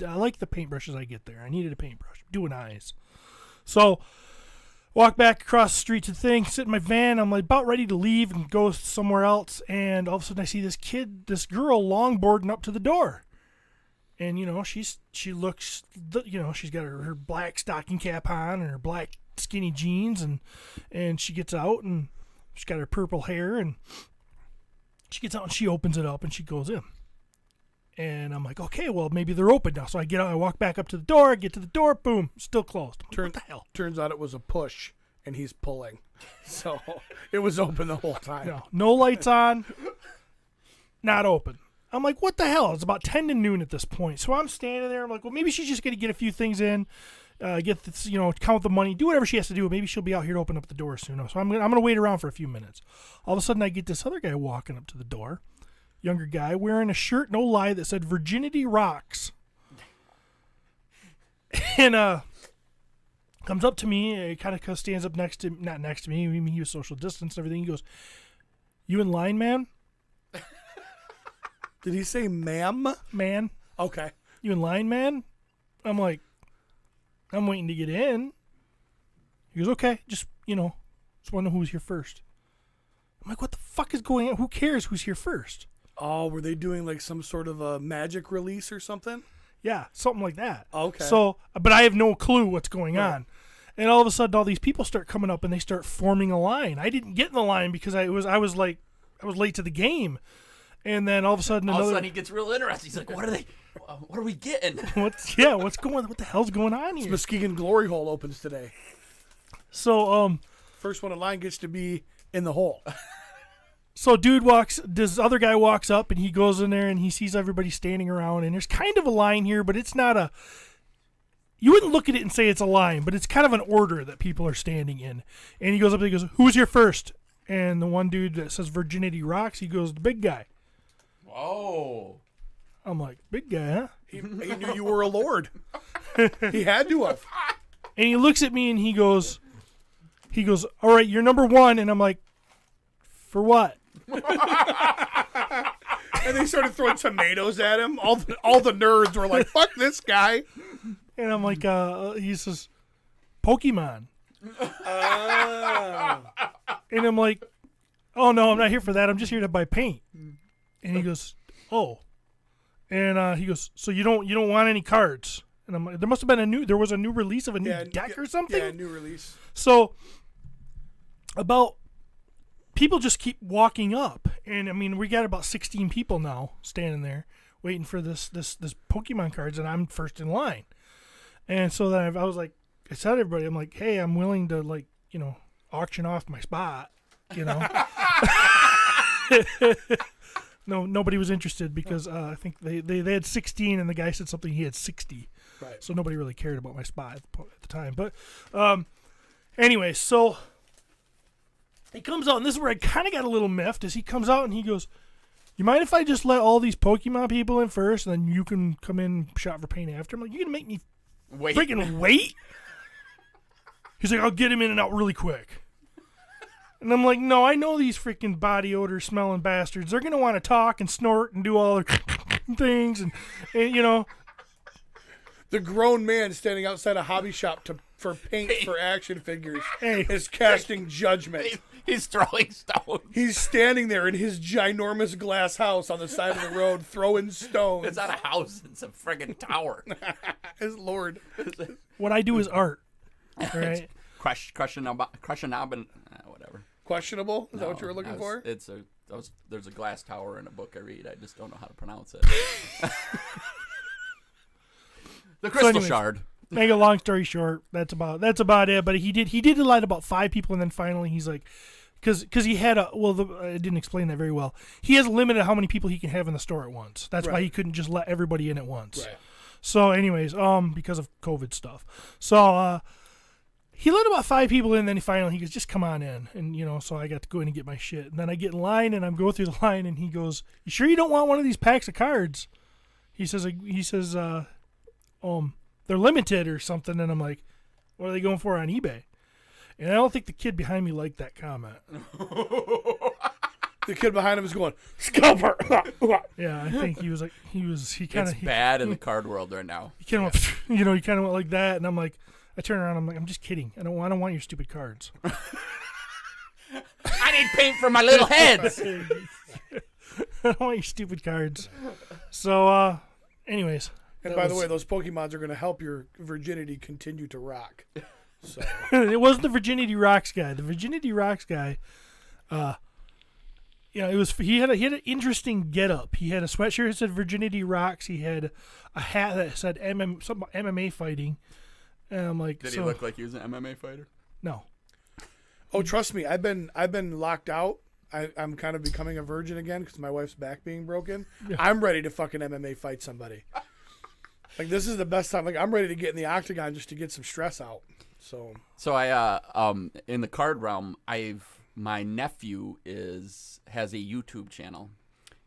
I like the paintbrushes I get there. I needed a paintbrush. Doing eyes. So, walk back across the street to the thing, sit in my van. I'm like about ready to leave and go somewhere else. And all of a sudden I see this girl longboarding up to the door. And, she looks, she's got her black stocking cap on and her black skinny jeans. And she gets out and she's got her purple hair. And she gets out and she opens it up and she goes in. And I'm like, okay, well, maybe they're open now. So I get out, I walk back up to the door, get to the door, boom, still closed. What the hell? Turns out it was a push, and he's pulling. So it was open the whole time. No lights on, not open. I'm like, what the hell? It's about 10 to noon at this point. So I'm standing there. I'm like, well, maybe she's just going to get a few things in, get this, count the money, do whatever she has to do. Maybe she'll be out here to open up the door soon. So I'm going to wait around for a few minutes. All of a sudden, I get this other guy walking up to the door. Younger guy wearing a shirt, no lie, that said "Virginity Rocks," and comes up to me. Kind of stands up not next to me. I mean, he was social distance and everything. He goes, "You in line, man?" Did he say "ma'am"? Man. Okay. You in line, man? I'm like, I'm waiting to get in. He goes, okay, just want to know who's here first. I'm like, what the fuck is going on? Who cares who's here first? Oh, were they doing like some sort of a magic release or something? Yeah, something like that. Okay. So, but I have no clue what's going on. And all of a sudden, all these people start coming up and they start forming a line. I didn't get in the line because I was late to the game. And then all of a sudden, all of a sudden he gets real interested. He's like, what are we getting? What the hell's going on here? Muskegon Glory Hole opens today. So, first one in line gets to be in the hole. So this other guy walks up and he goes in there and he sees everybody standing around and there's kind of a line here, but it's not you wouldn't look at it and say it's a line, but it's kind of an order that people are standing in. And he goes up and he goes, who's here first? And the one dude that says Virginity Rocks, he goes, the big guy. Whoa. I'm like, big guy, huh? He knew you were a lord. He had to have. And he looks at me and he goes, all right, you're number one. And I'm like, for what? And they started throwing tomatoes at him. All the nerds were like, fuck this guy. And I'm like, he says, Pokemon. And I'm like, oh, no, I'm not here for that. I'm just here to buy paint. And he goes, oh. And he goes, so you don't want any cards? And I'm like, there was a new release of a new deck or something? Yeah, new release. So people just keep walking up, and I mean, we got about 16 people now standing there waiting for this Pokemon cards, and I'm first in line. And so then I was like, I said to everybody, I'm like, hey, I'm willing to auction off my spot, No, nobody was interested because I think they had 16, and the guy said something he had 60. Right. So nobody really cared about my spot at the time. But anyway, so he comes out, and this is where I kind of got a little miffed, as he comes out and he goes, you mind if I just let all these Pokemon people in first, and then you can come in and shop for paint after? I'm like, you're going to make me freaking wait? He's like, I'll get him in and out really quick. And I'm like, no, I know these freaking body odor smelling bastards. They're going to want to talk and snort and do all their things. And The grown man standing outside a hobby shop for paint for action figures is casting judgment. He's throwing stones. He's standing there in his ginormous glass house on the side of the road throwing stones. It's not a house. It's a friggin' tower. His lord. what I do is art. Right? Crushing knob and whatever. Questionable? Is that what you were looking for? There's a glass tower in a book I read. I just don't know how to pronounce it. The crystal shard. Make a long story short, that's about it. But he did let about 5 people, and then finally he's like, because he had I didn't explain that very well. He has a limit of how many people he can have in the store at once. That's why he couldn't just let everybody in at once. Right. So, anyways, because of COVID stuff. So he let about 5 people in, and then finally he goes, just come on in. And, so I got to go in and get my shit. And then I get in line, and I'm going through the line, and he goes, you sure you don't want one of these packs of cards? He says, they're limited or something. And I'm like, what are they going for on eBay? And I don't think the kid behind me liked that comment. The kid behind him is going, scalper. Yeah, I think he was like, he kind It's of, bad in the card world right now. he kind of went, you know, he kind of went like that. And I'm like, I turn around, I'm like, I'm just kidding. I don't want your stupid cards. I need paint for my little heads. I don't want your stupid cards. So, anyways. And by the way, those Pokemons are going to help your virginity continue to rock. So it wasn't the Virginity Rocks guy. The Virginity Rocks guy, you know, he had an interesting getup. He had a sweatshirt that said Virginity Rocks. He had a hat that said something about MMA fighting. And I'm like, Did he look like he was an MMA fighter? No. Oh, trust me, I've been locked out. I'm kind of becoming a virgin again because my wife's back being broken. Yeah. I'm ready to fucking MMA fight somebody. Like, this is the best time. Like, I'm ready to get in the octagon just to get some stress out. So I in the card realm, my nephew has a YouTube channel,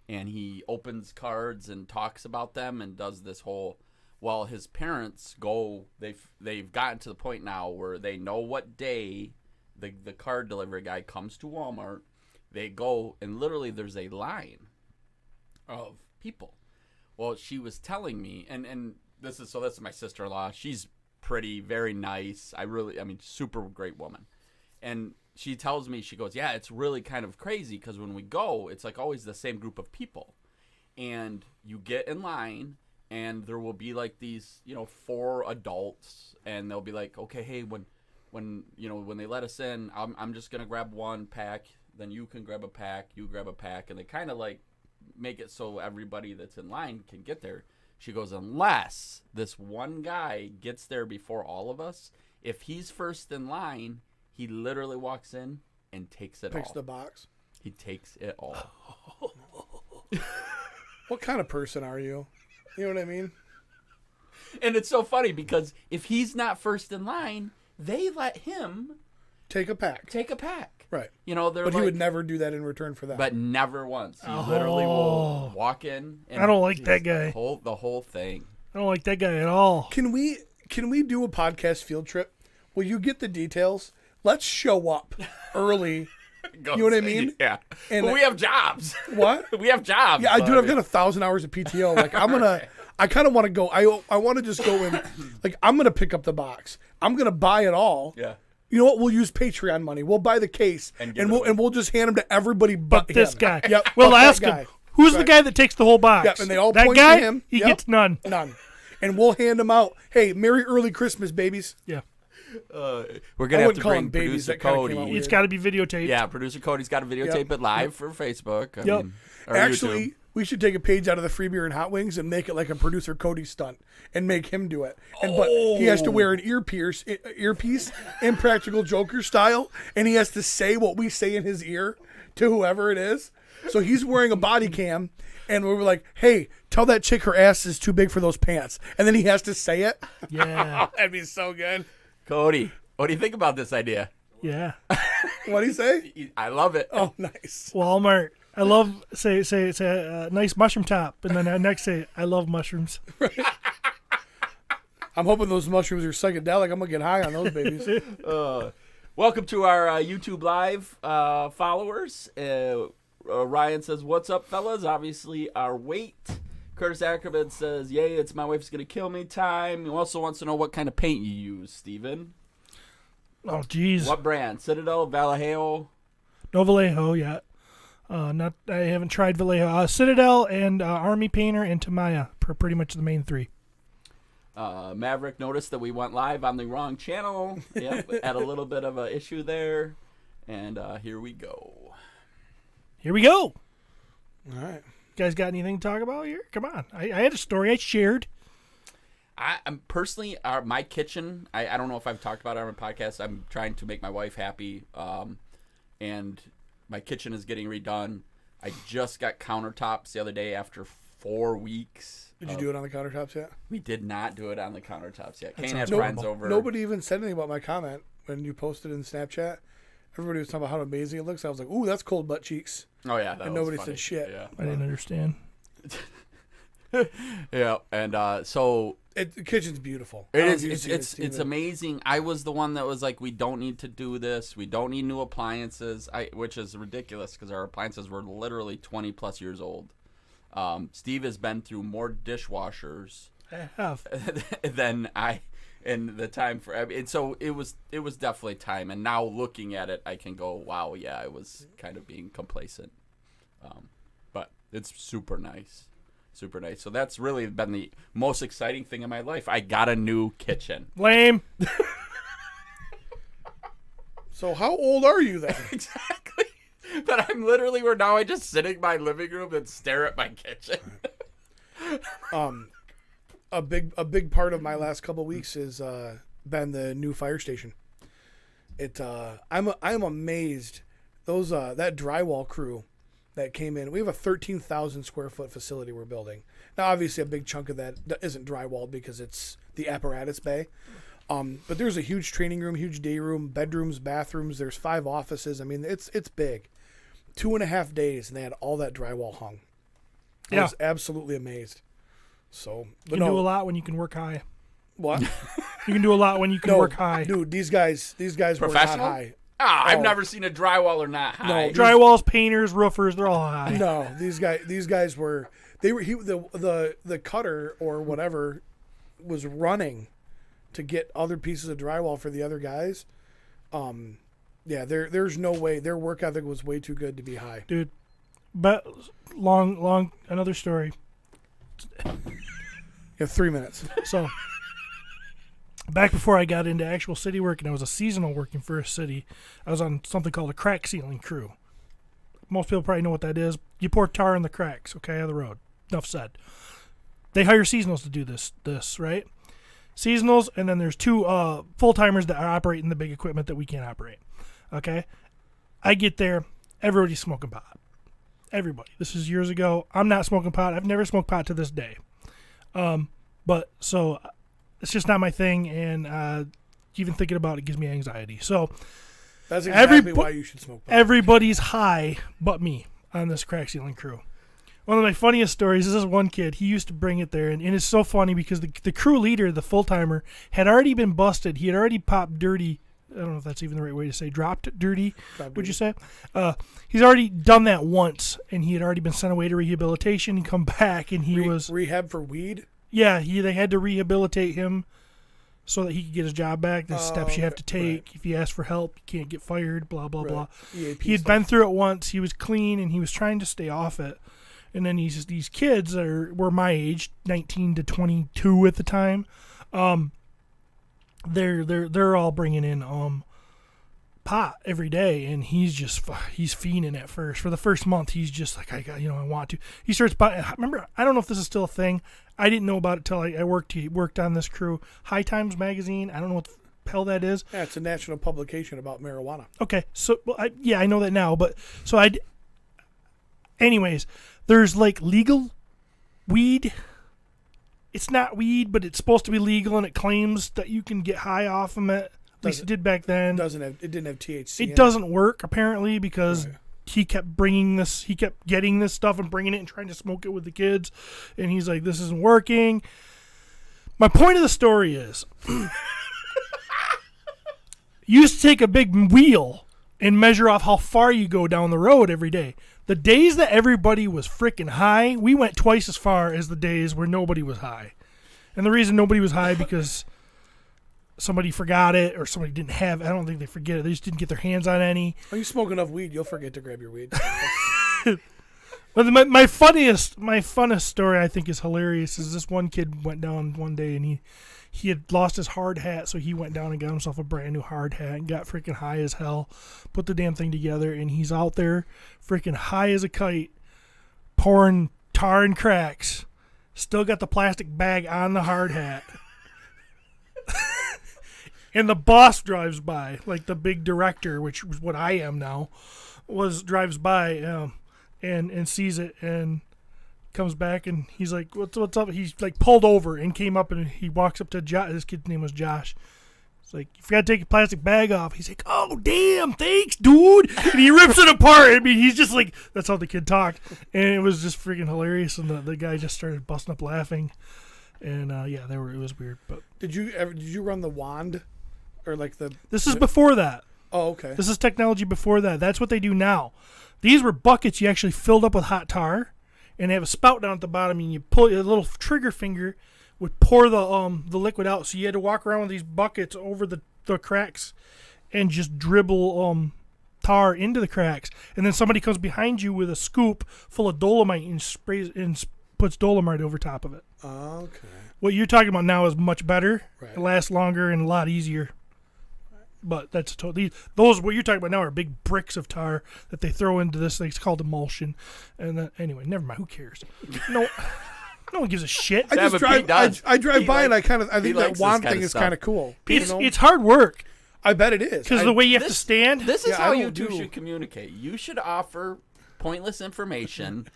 and he opens cards and talks about them and does this whole. Well, his parents go. They've gotten to the point now where they know what day the card delivery guy comes to Walmart. They go, and literally there's a line of people. Well, she was telling me, and this is my sister-in-law. She's pretty, very nice. Super great woman. And she tells me, she goes, yeah, it's really kind of crazy because when we go, it's like always the same group of people. And you get in line, and there will be like these, 4 adults, and they'll be like, okay, hey, when they let us in, I'm just going to grab 1 pack. Then you can grab a pack, you grab a pack, and they kind of like make it so everybody that's in line can get there. She goes, unless this one guy gets there before all of us, if he's first in line, he literally walks in and takes it all. picks the box. He takes it all. What kind of person are you? You know what I mean? And it's so funny because if he's not first in line, they let him take a pack. But Right. he would never do that in return for that. But never once. He literally will walk in. And I don't like that guy. The whole thing. I don't like that guy at all. Can we do a podcast field trip? Will you get the details? Let's show up early. You know what I mean? Yeah. And we have jobs. What? We have jobs. Yeah, I've got 1,000 hours of PTO. Like, I kind of want to go. I want to just go in. Like, I'm gonna pick up the box. I'm gonna buy it all. Yeah. You know what? We'll use Patreon money. We'll buy the case, and we'll just hand them to everybody but this him. guy. Yep. We'll that ask guy. him, who's the guy that takes the whole box? Yep. And they all that point guy, to him. He Yep. gets none. None. And we'll hand them out. Hey, Merry Early Christmas, babies. Yeah. We're gonna have to bring babies. producer That kinda Cody. came out weird. It's got to be videotaped. Yeah, producer Cody's got to videotape it live for Facebook. Yep. Or Actually, YouTube. we should take a page out of the Free Beer and Hot Wings and make it like a producer Cody stunt and make him do it. But he has to wear an earpiece, Impractical Joker style, and he has to say what we say in his ear to whoever it is. So he's wearing a body cam, and we were like, "Hey, tell that chick her ass is too big for those pants," and then he has to say it. Yeah. That'd be so good. Cody, what do you think about this idea? Yeah. What'd he say? I love it. Oh, nice. Walmart. I love say nice mushroom top, and then next say I love mushrooms. I'm hoping those mushrooms are psychedelic. I'm gonna get high on those babies. Welcome to our YouTube Live followers. Ryan says, "What's up, fellas?" Obviously, our weight. Curtis Ackerman says, "Yay, it's my wife's gonna kill me time." He also wants to know what kind of paint you use, Steven. Oh, jeez. What brand? Citadel, Vallejo? No Vallejo yet. I haven't tried Vallejo. Citadel and Army Painter and Tamaya, pretty much the main 3. Maverick noticed that we went live on the wrong channel. Yep, had a little bit of an issue there. And here we go. Here we go. All right. You guys got anything to talk about here? Come on. I had a story I shared. I'm personally, my kitchen, I don't know if I've talked about it on my podcast. I'm trying to make my wife happy. And my kitchen is getting redone. I just got countertops the other day after 4 weeks. Did you do it on the countertops yet? We did not do it on the countertops yet. Kane sounds had horrible. friends over. Nobody even said anything about my comment when you posted in Snapchat. Everybody was talking about how amazing it looks. I was like, "Ooh, that's cold butt cheeks." Oh yeah, that And was nobody funny. said shit. Yeah. I didn't understand. Yeah, and so The kitchen's beautiful. it I don't is. know if you've seen It's Steven. amazing. I was the one that was like, we don't need to do this. We don't need new appliances. Which is ridiculous because our appliances were literally 20+ years old. Steve has been through more dishwashers I have. than I in the time for. And so it was definitely time. And now looking at it, I can go, wow, yeah, I was kind of being complacent. But it's super nice. Super nice. So that's really been the most exciting thing in my life. I got a new kitchen. Lame. So how old are you then? Exactly. But I'm literally where now I just sit in my living room and stare at my kitchen. A big part of my last couple weeks has been the new fire station. I'm amazed. That drywall crew that came in. We have a 13,000 square foot facility we're building. Now, obviously, a big chunk of that isn't drywalled because it's the apparatus bay. But there's a huge training room, huge day room, bedrooms, bathrooms. There's 5 offices. I mean, it's big. 2.5 days, and they had all that drywall hung. I was absolutely amazed. So, You can do a lot when you can work high. What? You can do a lot when you can work high. Dude, these guys were not Professional? high. I've never seen a drywaller not high. No, Drywalls, painters, roofers, they're all high. No, these guys were the cutter or whatever was running to get other pieces of drywall for the other guys. Yeah, there's no way their work ethic was way too good to be high. Dude, but long another story. You have 3 minutes. So back before I got into actual city work and I was a seasonal working for a city, I was on something called a crack sealing crew. Most people probably know what that is. You pour tar in the cracks, okay, of the road. Enough said. They hire seasonals to do this, right? Seasonals, and then there's 2 full-timers that are operating the big equipment that we can't operate. Okay? I get there, everybody's smoking pot. Everybody. This is years ago. I'm not smoking pot. I've never smoked pot to this day. But so it's just not my thing, and even thinking about it gives me anxiety. So That's exactly why you should smoke pot. everybody's high but me on this crack sealing crew. One of my funniest stories is this one kid. He used to bring it there, and it's so funny because the crew leader, the full-timer, had already been busted. He had already popped dirty. I don't know if that's even the right way to say. Dropped dirty, would you say? He's already done that once, and he had already been sent away to rehabilitation and come back, and he was... Rehab for weed? Yeah, they had to rehabilitate him so that he could get his job back. The steps you have to take. Right. If you ask for help, you can't get fired, blah, blah, blah. He had been through it once. He was clean, and he was trying to stay off it. And then these kids were my age, 19 to 22 at the time. They're all bringing in pot every day, and he's fiending at first. For the first month, he's just like, I want to. He starts buying. Remember, I don't know if this is still a thing. I didn't know about it till I worked on this crew. High Times magazine. I don't know what the hell that is. Yeah, it's a national publication about marijuana. Okay, so I know that now, but so anyways, there's like legal weed. It's not weed, but it's supposed to be legal, and it claims that you can get high off of it. At least it did back then. It didn't have THC. It doesn't work apparently because he kept getting this stuff and bringing it and trying to smoke it with the kids, and he's like, "This isn't working." My point of the story is, you used to take a big wheel and measure off how far you go down the road every day. The days that everybody was freaking high, we went twice as far as the days where nobody was high. And the reason nobody was high because somebody forgot it or somebody didn't have it. I don't think they forget it. They just didn't get their hands on any. When you smoke enough weed, you'll forget to grab your weed. But my funnest story I think is hilarious is this one kid went down one day and he had lost his hard hat, so he went down and got himself a brand new hard hat and got freaking high as hell, put the damn thing together, and he's out there freaking high as a kite, pouring tar and cracks, still got the plastic bag on the hard hat. And the boss drives by, like the big director, which was what I am now, drives by and sees it and comes back and he's like, what's up? He's like pulled over and came up and he walks up to Josh. This kid's name was Josh. It's like, you forgot to take your plastic bag off. He's like, oh, damn, thanks, dude. And he rips it apart. I mean, he's just like, that's how the kid talked. And it was just freaking hilarious. And the guy just started busting up laughing. And, yeah, it was weird. But Did you run the wand? Or like the... This is before that. Oh, okay. This is technology before that. That's what they do now. These were buckets you actually filled up with hot tar. And they have a spout down at the bottom. And you pull your little trigger finger would pour the liquid out, so you had to walk around with these buckets over the cracks and just dribble tar into the cracks, and then somebody comes behind you with a scoop full of dolomite and sprays and puts dolomite over top of it. Okay. What you're talking about now is much better. Right. It lasts longer and a lot easier. But that's those what you're talking about now are big bricks of tar that they throw into this thing. It's called emulsion. And then, anyway, never mind. Who cares? No one gives a shit. I just drive. I drive by and I think that wand thing is kind of cool. It's hard work. I bet it is Because the way you have to stand. This is how you two should communicate. You should offer pointless information.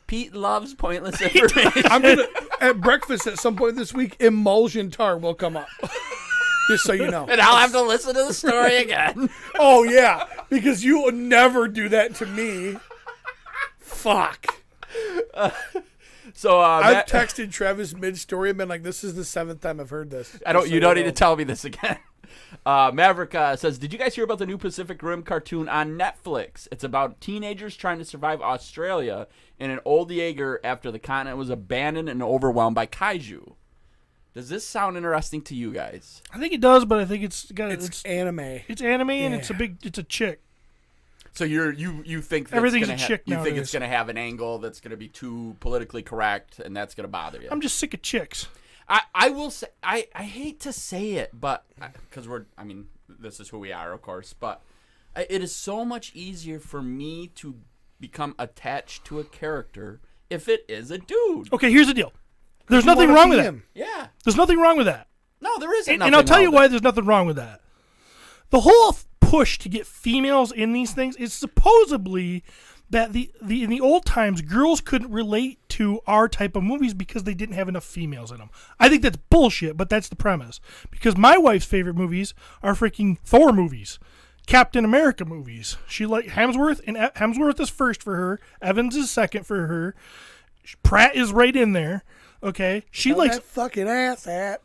Pete loves pointless information. I'm gonna at breakfast at some point this week. Emulsion tar will come up. Just so you know. And I'll have to listen to the story again. Oh yeah, because you will never do that to me. Fuck. So I've texted Travis mid-story and been like, "This is the 7th time I've heard this." You don't need to tell me this again. Maverick says, "Did you guys hear about the new Pacific Rim cartoon on Netflix? It's about teenagers trying to survive Australia in an old Jaeger after the continent was abandoned and overwhelmed by kaiju. Does this sound interesting to you guys?" I think it does, but I think it's anime. It's anime and it's a chick. So you think that's everything's a chick you nowadays. think it's going to have an angle that's going to be too politically correct and that's going to bother you? I'm just sick of chicks. I will say I hate to say it, but because this is who we are, of course, but it is so much easier for me to become attached to a character if it is a dude. Okay, here's the deal. There's nothing wrong with that. Yeah. There's nothing wrong with that. No, there isn't. And I'll tell you why there's nothing wrong with that. The whole push to get females in these things is supposedly that in the old times, girls couldn't relate to our type of movies because they didn't have enough females in them. I think that's bullshit, but that's the premise. Because my wife's favorite movies are freaking Thor movies, Captain America movies. She likes Hemsworth, and Hemsworth is first for her. Evans is second for her. Pratt is right in there. Okay, she likes that fucking ass hat.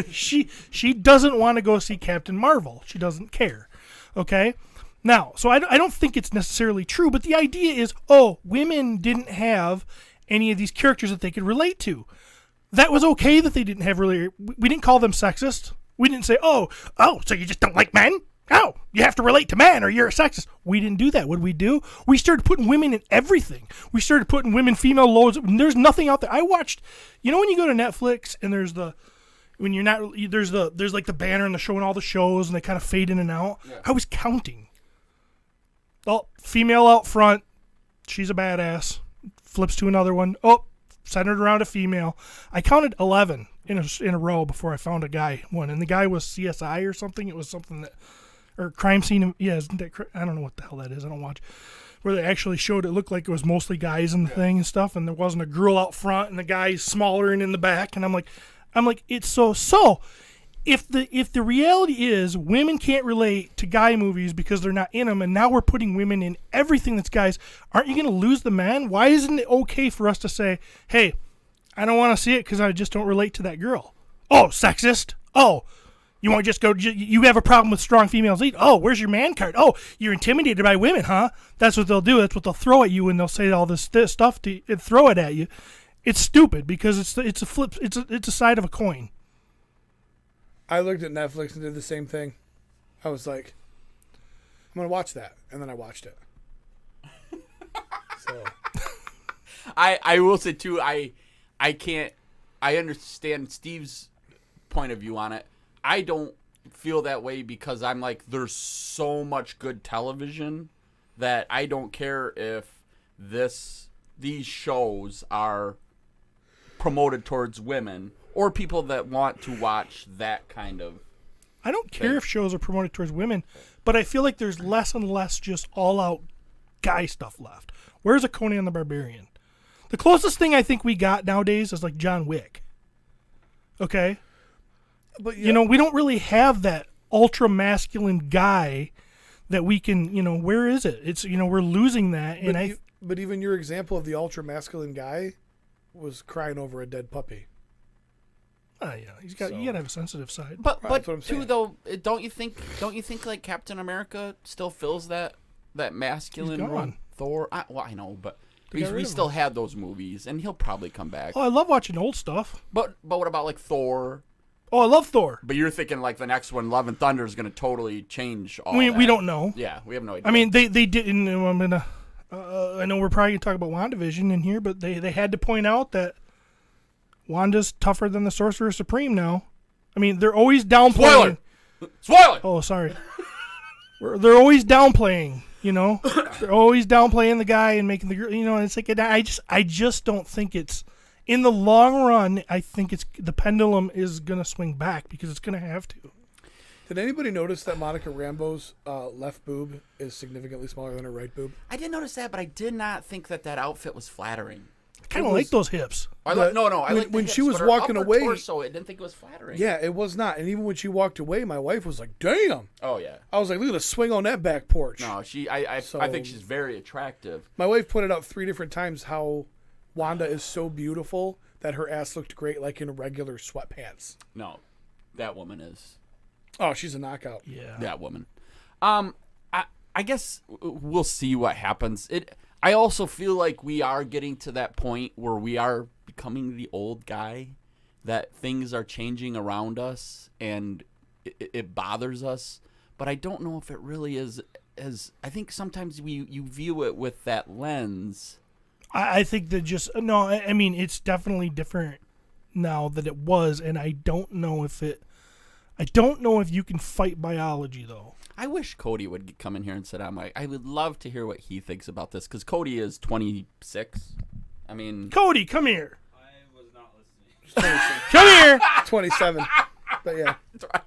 she doesn't want to go see Captain Marvel. She doesn't care. Okay. Now, so I don't think it's necessarily true, but the idea is, women didn't have any of these characters that they could relate to. That was okay that they didn't have really. We didn't call them sexist. We didn't say, so you just don't like men? Oh, you have to relate to men or you're a sexist. We didn't do that. What did we do? We started putting women in everything. We started putting women, female loads. There's nothing out there. I watched, when you go to Netflix and there's like the banner and the showing all the shows and they kind of fade in and out. Yeah. I was counting. Oh, female out front. She's a badass. Flips to another one. Oh, centered around a female. I counted 11 in a row before I found a guy one. And the guy was CSI or something. It was something that, or crime scene. Yeah, isn't that, I don't know what the hell that is. I don't watch. Where they actually showed it looked like it was mostly guys in the thing and stuff. And there wasn't a girl out front and the guy's smaller and in the back. And I'm like, it's so. If the reality is women can't relate to guy movies because they're not in them, and now we're putting women in everything that's guys, aren't you going to lose the man? Why isn't it okay for us to say, hey, I don't want to see it because I just don't relate to that girl? Oh, sexist? Oh, you want to just go, you have a problem with strong females lead? Oh, where's your man card? Oh, you're intimidated by women, huh? That's what they'll do. That's what they'll throw at you, and they'll say all this stuff to throw it at you. It's stupid because it's a flip. It's a side of a coin. I looked at Netflix and did the same thing. I was like, I'm gonna watch that, and then I watched it. So, I will say too. I understand Steve's point of view on it. I don't feel that way because I'm like, there's so much good television that I don't care if these shows are promoted towards women or people that want to watch that kind of I don't care if shows are promoted towards women, but I feel like there's less and less just all-out guy stuff left. Where's a Conan the Barbarian? The closest thing I think we got nowadays is like John Wick. Okay? But we don't really have that ultra masculine guy that we can, where is it? It's, we're losing that. And but even your example of the ultra masculine guy was crying over a dead puppy. Yeah, you got to have a sensitive side. But Right, that's what I'm too saying. though, don't you think like Captain America still fills that masculine He's role? gone. Thor, I know, but They got rid we of still him. had those movies, and he'll probably come back. Oh, I love watching old stuff. But what about like Thor? Oh, I love Thor. But you're thinking like the next one, Love and Thunder, is going to totally change all We that. don't know. Yeah, we have no idea. I mean, they didn't. I'm gonna. I know we're probably gonna talk about WandaVision in here, but they had to point out that Wanda's tougher than the Sorcerer Supreme now. I mean, they're always downplaying. Spoiler! Oh, sorry. They're always downplaying. They're always downplaying the guy and making the girl. And it's like I just don't think it's in the long run. I think the pendulum is gonna swing back because it's gonna have to. Did anybody notice that Monica Rambeau's left boob is significantly smaller than her right boob? I did notice that, but I did not think that outfit was flattering. I kind of like those hips. I like when the she hips, was but her walking upper away- torso, I didn't think it was flattering. Yeah, it was not. And even when she walked away, my wife was like, "Damn!" Oh yeah. I was like, "Look at the swing on that back porch." No, I think she's very attractive. My wife pointed out 3 different times how Wanda is so beautiful that her ass looked great, like in regular sweatpants. No, that woman is. Oh, she's a knockout. Yeah. That woman. I guess we'll see what happens. I also feel like we are getting to that point where we are becoming the old guy, that things are changing around us and it bothers us. But I don't know if it really is as I think sometimes you view it with that lens. I think that I mean, it's definitely different now than it was, and I don't know if you can fight biology though. I wish Cody would come in here and sit down. I would love to hear what he thinks about this because Cody is 26. I mean, Cody, come here. I was not listening. Come here. 27. But yeah. that's right.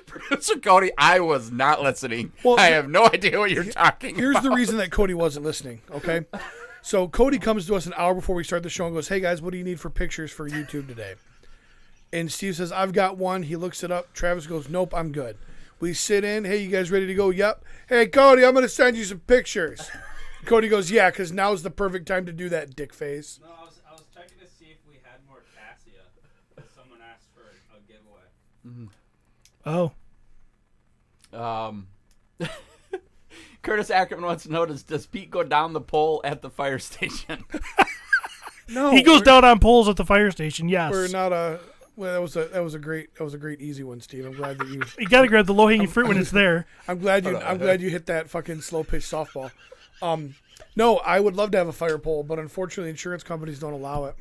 Producer Cody, I was not listening. Well, I have no idea what you're talking Here's about. the reason that Cody wasn't listening, okay? So Cody comes to us an hour before we start the show and goes, "Hey guys, what do you need for pictures for YouTube today?" And Steve says, "I've got one." He looks it up. Travis goes, "Nope, I'm good." We sit in. "Hey, you guys ready to go?" "Yep." "Hey, Cody, I'm going to send you some pictures." Cody goes, "Yeah, because now's the perfect time to do that, dick face." No, I was checking to see if we had more cassia. Because someone asked for a giveaway. Oh, Curtis Ackerman wants to know, does Pete go down the pole at the fire station? No. he goes down on poles at the fire station. Yes. We're not a... Well, that was a great easy one, Steve. I'm glad that you... You gotta grab the low hanging fruit when it's there. I'm glad you hit that fucking slow pitch softball. No, I would love to have a fire pole, but unfortunately, insurance companies don't allow it.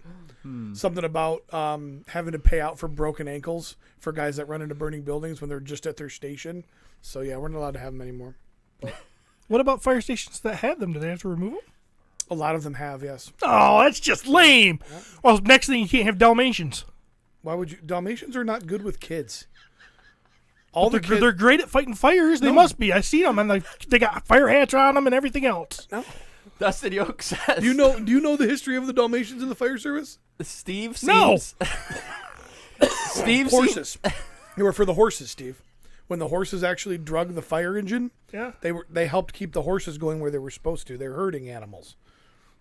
Something about having to pay out for broken ankles for guys that run into burning buildings when they're just at their station. So yeah, we're not allowed to have them anymore. What about fire stations that have them? Do they have to remove them? A lot of them have, yes. Oh, that's just lame. Well, next thing you can't have Dalmatians. Why would you? Dalmatians are not good with kids. They're great at fighting fires. They must be. I see them, and they got fire hats on them and everything else. No. Dustin Yoke says. Do you know the history of the Dalmatians in the fire service? Steve seems... No. Steve seems... Horses. They were for the horses, Steve. When the horses actually drug the fire engine, Yeah. they helped keep the horses going where they were supposed to. They're herding animals.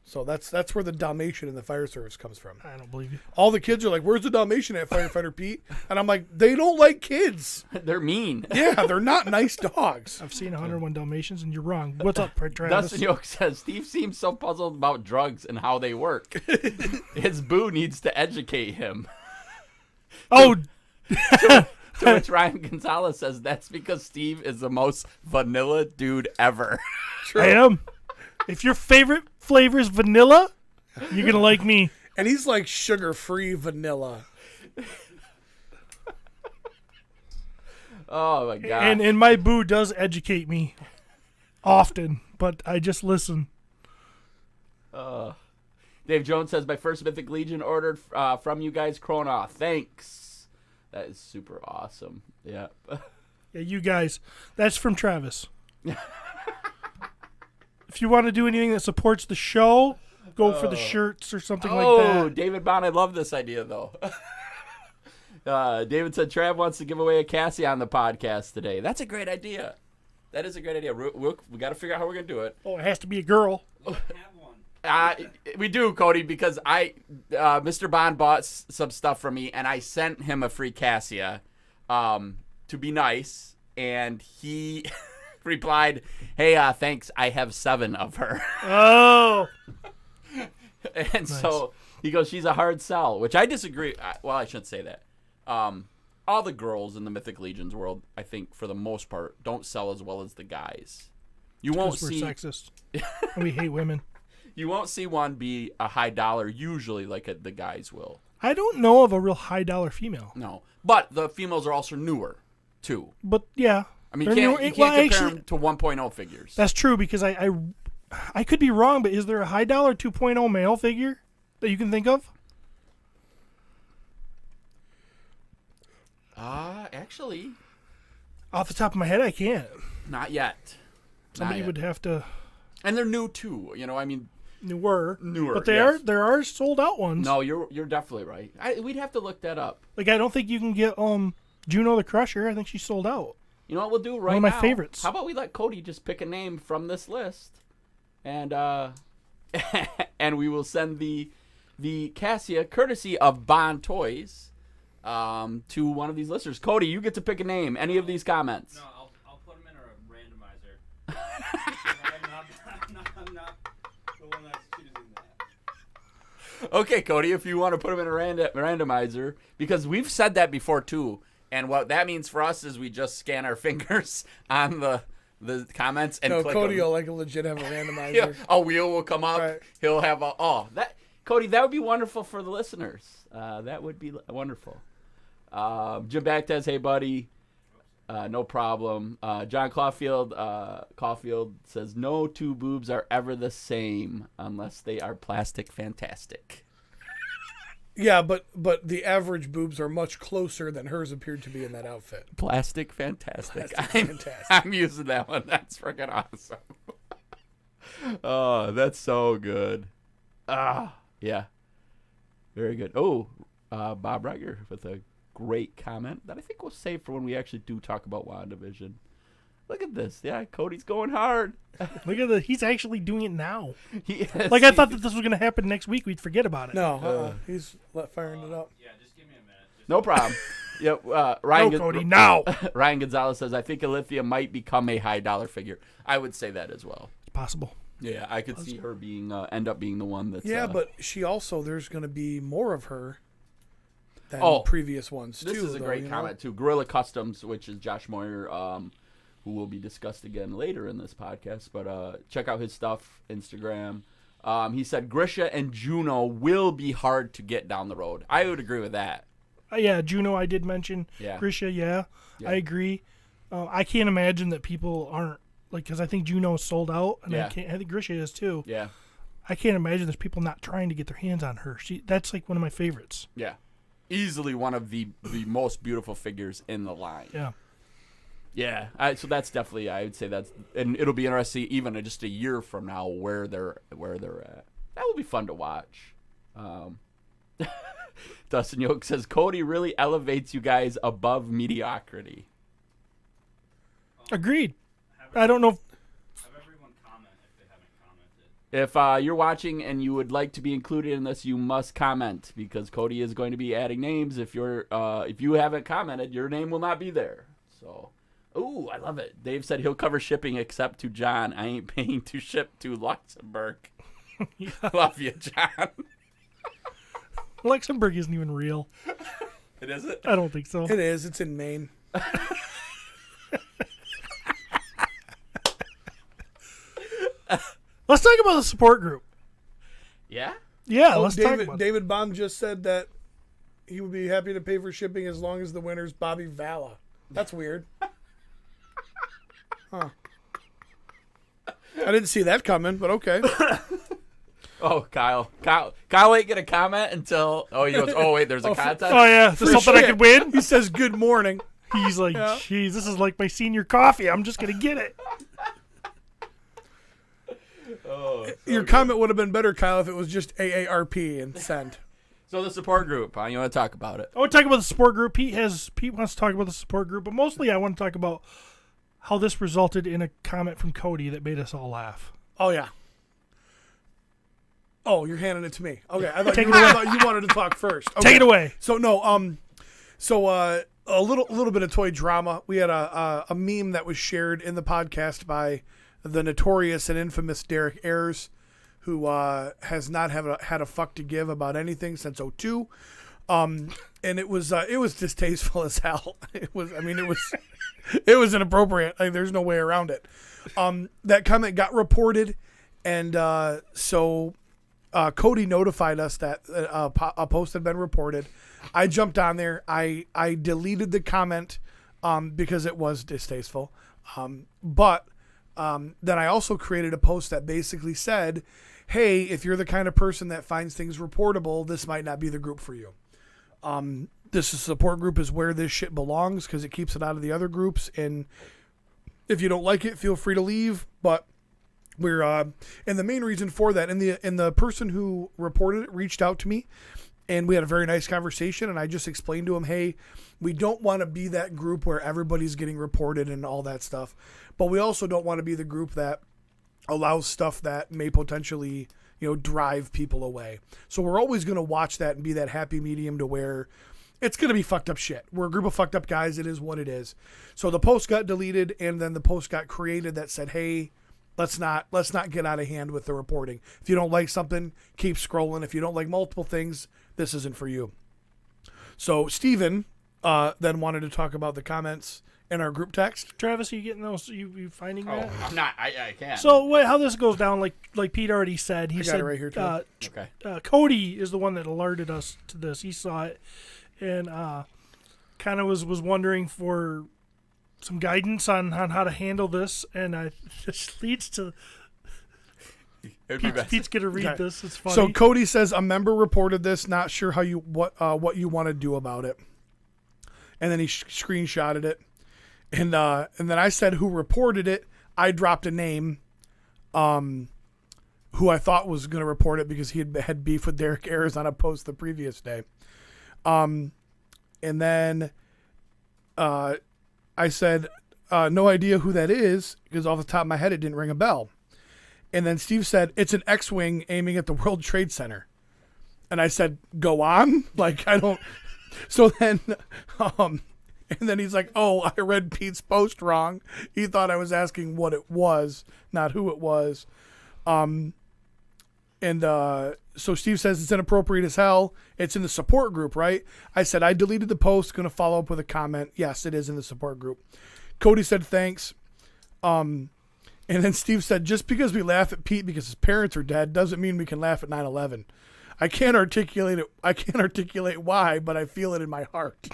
So that's where the Dalmatian in the fire service comes from. I don't believe you. All the kids are like, "Where's the Dalmatian at, Firefighter Pete?" And I'm like, "They don't like kids. They're mean. Yeah, they're not nice dogs." I've seen 101 Dalmatians, and you're wrong. What's up, Travis? Dustin Yoke says, Steve seems so puzzled about drugs and how they work. His boo needs to educate him. Oh, To which Ryan Gonzalez says, that's because Steve is the most vanilla dude ever. I am. If your favorite flavor is vanilla, you're going to like me. And he's like sugar-free vanilla. Oh, my God. And my boo does educate me often, but I just listen. Dave Jones says, my first Mythic Legion ordered from you guys, Krona. Thanks. That is super awesome. Yeah. Yeah, you guys. That's from Travis. If you want to do anything that supports the show, go for the shirts or something like Oh, that. David Bond, I love this idea, though. David said Trav wants to give away a Cassie on the podcast today. That's a great idea. That is a great idea. We got to figure out how we're going to do it. Oh, it has to be a girl. We have one. We do, Cody, because Mr. Bond bought some stuff from me, and I sent him a free Cassia to be nice, and he replied, "Hey, thanks. I have 7 of her." Oh. And so he goes, "She's a hard sell," which I disagree. Well, I shouldn't say that. All the girls in the Mythic Legions world, I think, for the most part, don't sell as well as the guys. You won't We're see sexist. And we hate women. You won't see one be a high dollar usually like the guys will. I don't know of a real high dollar female. No, but the females are also newer, too. But yeah, I mean, they're you newer- can't well, compare actually, them to 1.0 figures. That's true because I could be wrong, but is there a high dollar 2.0 male figure that you can think of? Actually, Off the top of my head, I can't. not yet. Somebody Not would yet. have to. And they're new too. You know, I mean, Newer, but yes. there are sold out ones. No, you're definitely right. We'd have to look that up. Like I don't think you can get Juno the Crusher. I think she's sold out. You know what we'll do right now? One of my favorites. How about we let Cody just pick a name from this list, and and we will send the Cassia courtesy of Bond Toys to one of these listeners. Cody, you get to pick a name. Any of these comments? No, I'll put them in a randomizer. I'm not the one that's choosing that. Okay, Cody, if you want to put them in a randomizer, because we've said that before too, and what that means for us is we just scan our fingers on the comments and click Cody them. will like legit have a randomizer. Yeah, a wheel will come up. Right. He'll have Cody, that would be wonderful for the listeners. That would be wonderful. Jim Backtez, hey buddy, no problem. John Caulfield says no two boobs are ever the same unless they are plastic fantastic. Yeah, but the average boobs are much closer than hers appeared to be in that outfit. Plastic fantastic. Fantastic. I'm using that one. That's freaking awesome. Oh, that's so good. Yeah. Very good. Oh, Bob Reiger with a great comment that I think we'll save for when we actually do talk about WandaVision. Look at this. Yeah, Cody's going hard. Look at he's actually doing it now. He is. Like I thought that this was going to happen next week. We'd forget about it. No, he's firing it up. Yeah, just give me a minute. No problem. Yep. Ryan. No, Cody, now. Ryan Gonzalez says, I think Alithia might become a high dollar figure. I would say that as well. It's possible. Yeah, I could see her being end up being the one that's. Yeah, but she also there's going to be more of her than Oh, previous ones This too. is a great comment too. Gorilla Customs, which is Josh Moyer, who will be discussed again later in this podcast. But check out his stuff, Instagram. He said Grisha and Juno will be hard to get down the road. I would agree with that. Yeah, Juno, I did mention. Yeah. Grisha, yeah. I agree. I can't imagine that people aren't, like, because I think Juno is sold out, and Yeah. I think Grisha is too. Yeah. I can't imagine there's people not trying to get their hands on her. That's like one of my favorites. Yeah. Easily one of the most beautiful figures in the line. Yeah. Yeah. So that's definitely, I would say and it'll be interesting even just a year from now where they're at. That will be fun to watch. Dustin Yoke says Cody really elevates you guys above mediocrity. Agreed. I don't know. Have everyone comment if they haven't commented. If you're watching and you would like to be included in this, you must comment because Cody is going to be adding names. If you haven't commented, your name will not be there. So, ooh, I love it. Dave said he'll cover shipping except to John. I ain't paying to ship to Luxembourg. Love you, John. Luxembourg isn't even real. It isn't? I don't think so. It is. It's in Maine. Let's talk about the support group. Yeah? Yeah, let's talk David about it. David Bond just said that he would be happy to pay for shipping as long as the winner's Bobby Vala. That's weird. Huh. I didn't see that coming, but okay. Oh, Kyle ain't gonna comment until. Oh, he goes. Oh, wait, there's a contest. Oh, yeah. Is this something I shit. could win? He says good morning. He's like, Yeah. geez, this is like my senior coffee. I'm just going to get it. Oh, Your comment would have been better, Kyle, if it was just AARP and send. So the support group, you want to talk about it? I want to talk about the support group. Pete wants to talk about the support group, but mostly I want to talk about how this resulted in a comment from Cody that made us all laugh. Oh, yeah. Oh, you're handing it to me. Okay, I thought, Take you, it away. I thought you wanted to talk first. Okay. Take it away. So no, a little bit of toy drama. We had a meme that was shared in the podcast by the notorious and infamous Derek Ayers, who has not had a fuck to give about anything since 2002. And it was distasteful as hell. It was inappropriate. Like, there's no way around it. That comment got reported, and so Cody notified us that a post had been reported. I jumped on there. I deleted the comment because it was distasteful. But then I also created a post that basically said, hey, if you're the kind of person that finds things reportable, this might not be the group for you. This support group is where this shit belongs because it keeps it out of the other groups. And if you don't like it, feel free to leave. But we're and the main reason for that, and the person who reported it reached out to me, and we had a very nice conversation. And I just explained to him, hey, we don't want to be that group where everybody's getting reported and all that stuff, but we also don't want to be the group that allows stuff that may potentially, drive people away. So we're always going to watch that and be that happy medium to where it's going to be fucked up shit. We're a group of fucked up guys. It is what it is. So the post got deleted, and then the post got created that said, hey, let's not get out of hand with the reporting. If you don't like something, keep scrolling. If you don't like multiple things, this isn't for you. So Steven then wanted to talk about the comments in our group text. Travis, are you getting those? You finding that? I'm not. I can't. So wait, how this goes down? Like Pete already said. He got said it right here, too. Okay. Cody is the one that alerted us to this. He saw it and kind of was wondering for some guidance on how to handle this. And this leads to Pete's gonna read Okay. this. It's funny. So Cody says a member reported this. Not sure how what you want to do about it. And then he screenshotted it. And then I said who reported it. I dropped a name who I thought was going to report it because he had beef with Derek Ayers on a post the previous day. And then I said, no idea who that is because off the top of my head it didn't ring a bell. And then Steve said, it's an X-Wing aiming at the World Trade Center. And I said, go on? Like, I don't... So then... And then he's like, oh, I read Pete's post wrong. He thought I was asking what it was, not who it was. So Steve says it's inappropriate as hell. It's in the support group, right? I said, I deleted the post. Going to follow up with a comment. Yes, it is in the support group. Cody said, thanks. And then Steve said, just because we laugh at Pete because his parents are dead doesn't mean we can laugh at 9/11. I can't articulate it. I can't articulate why, but I feel it in my heart.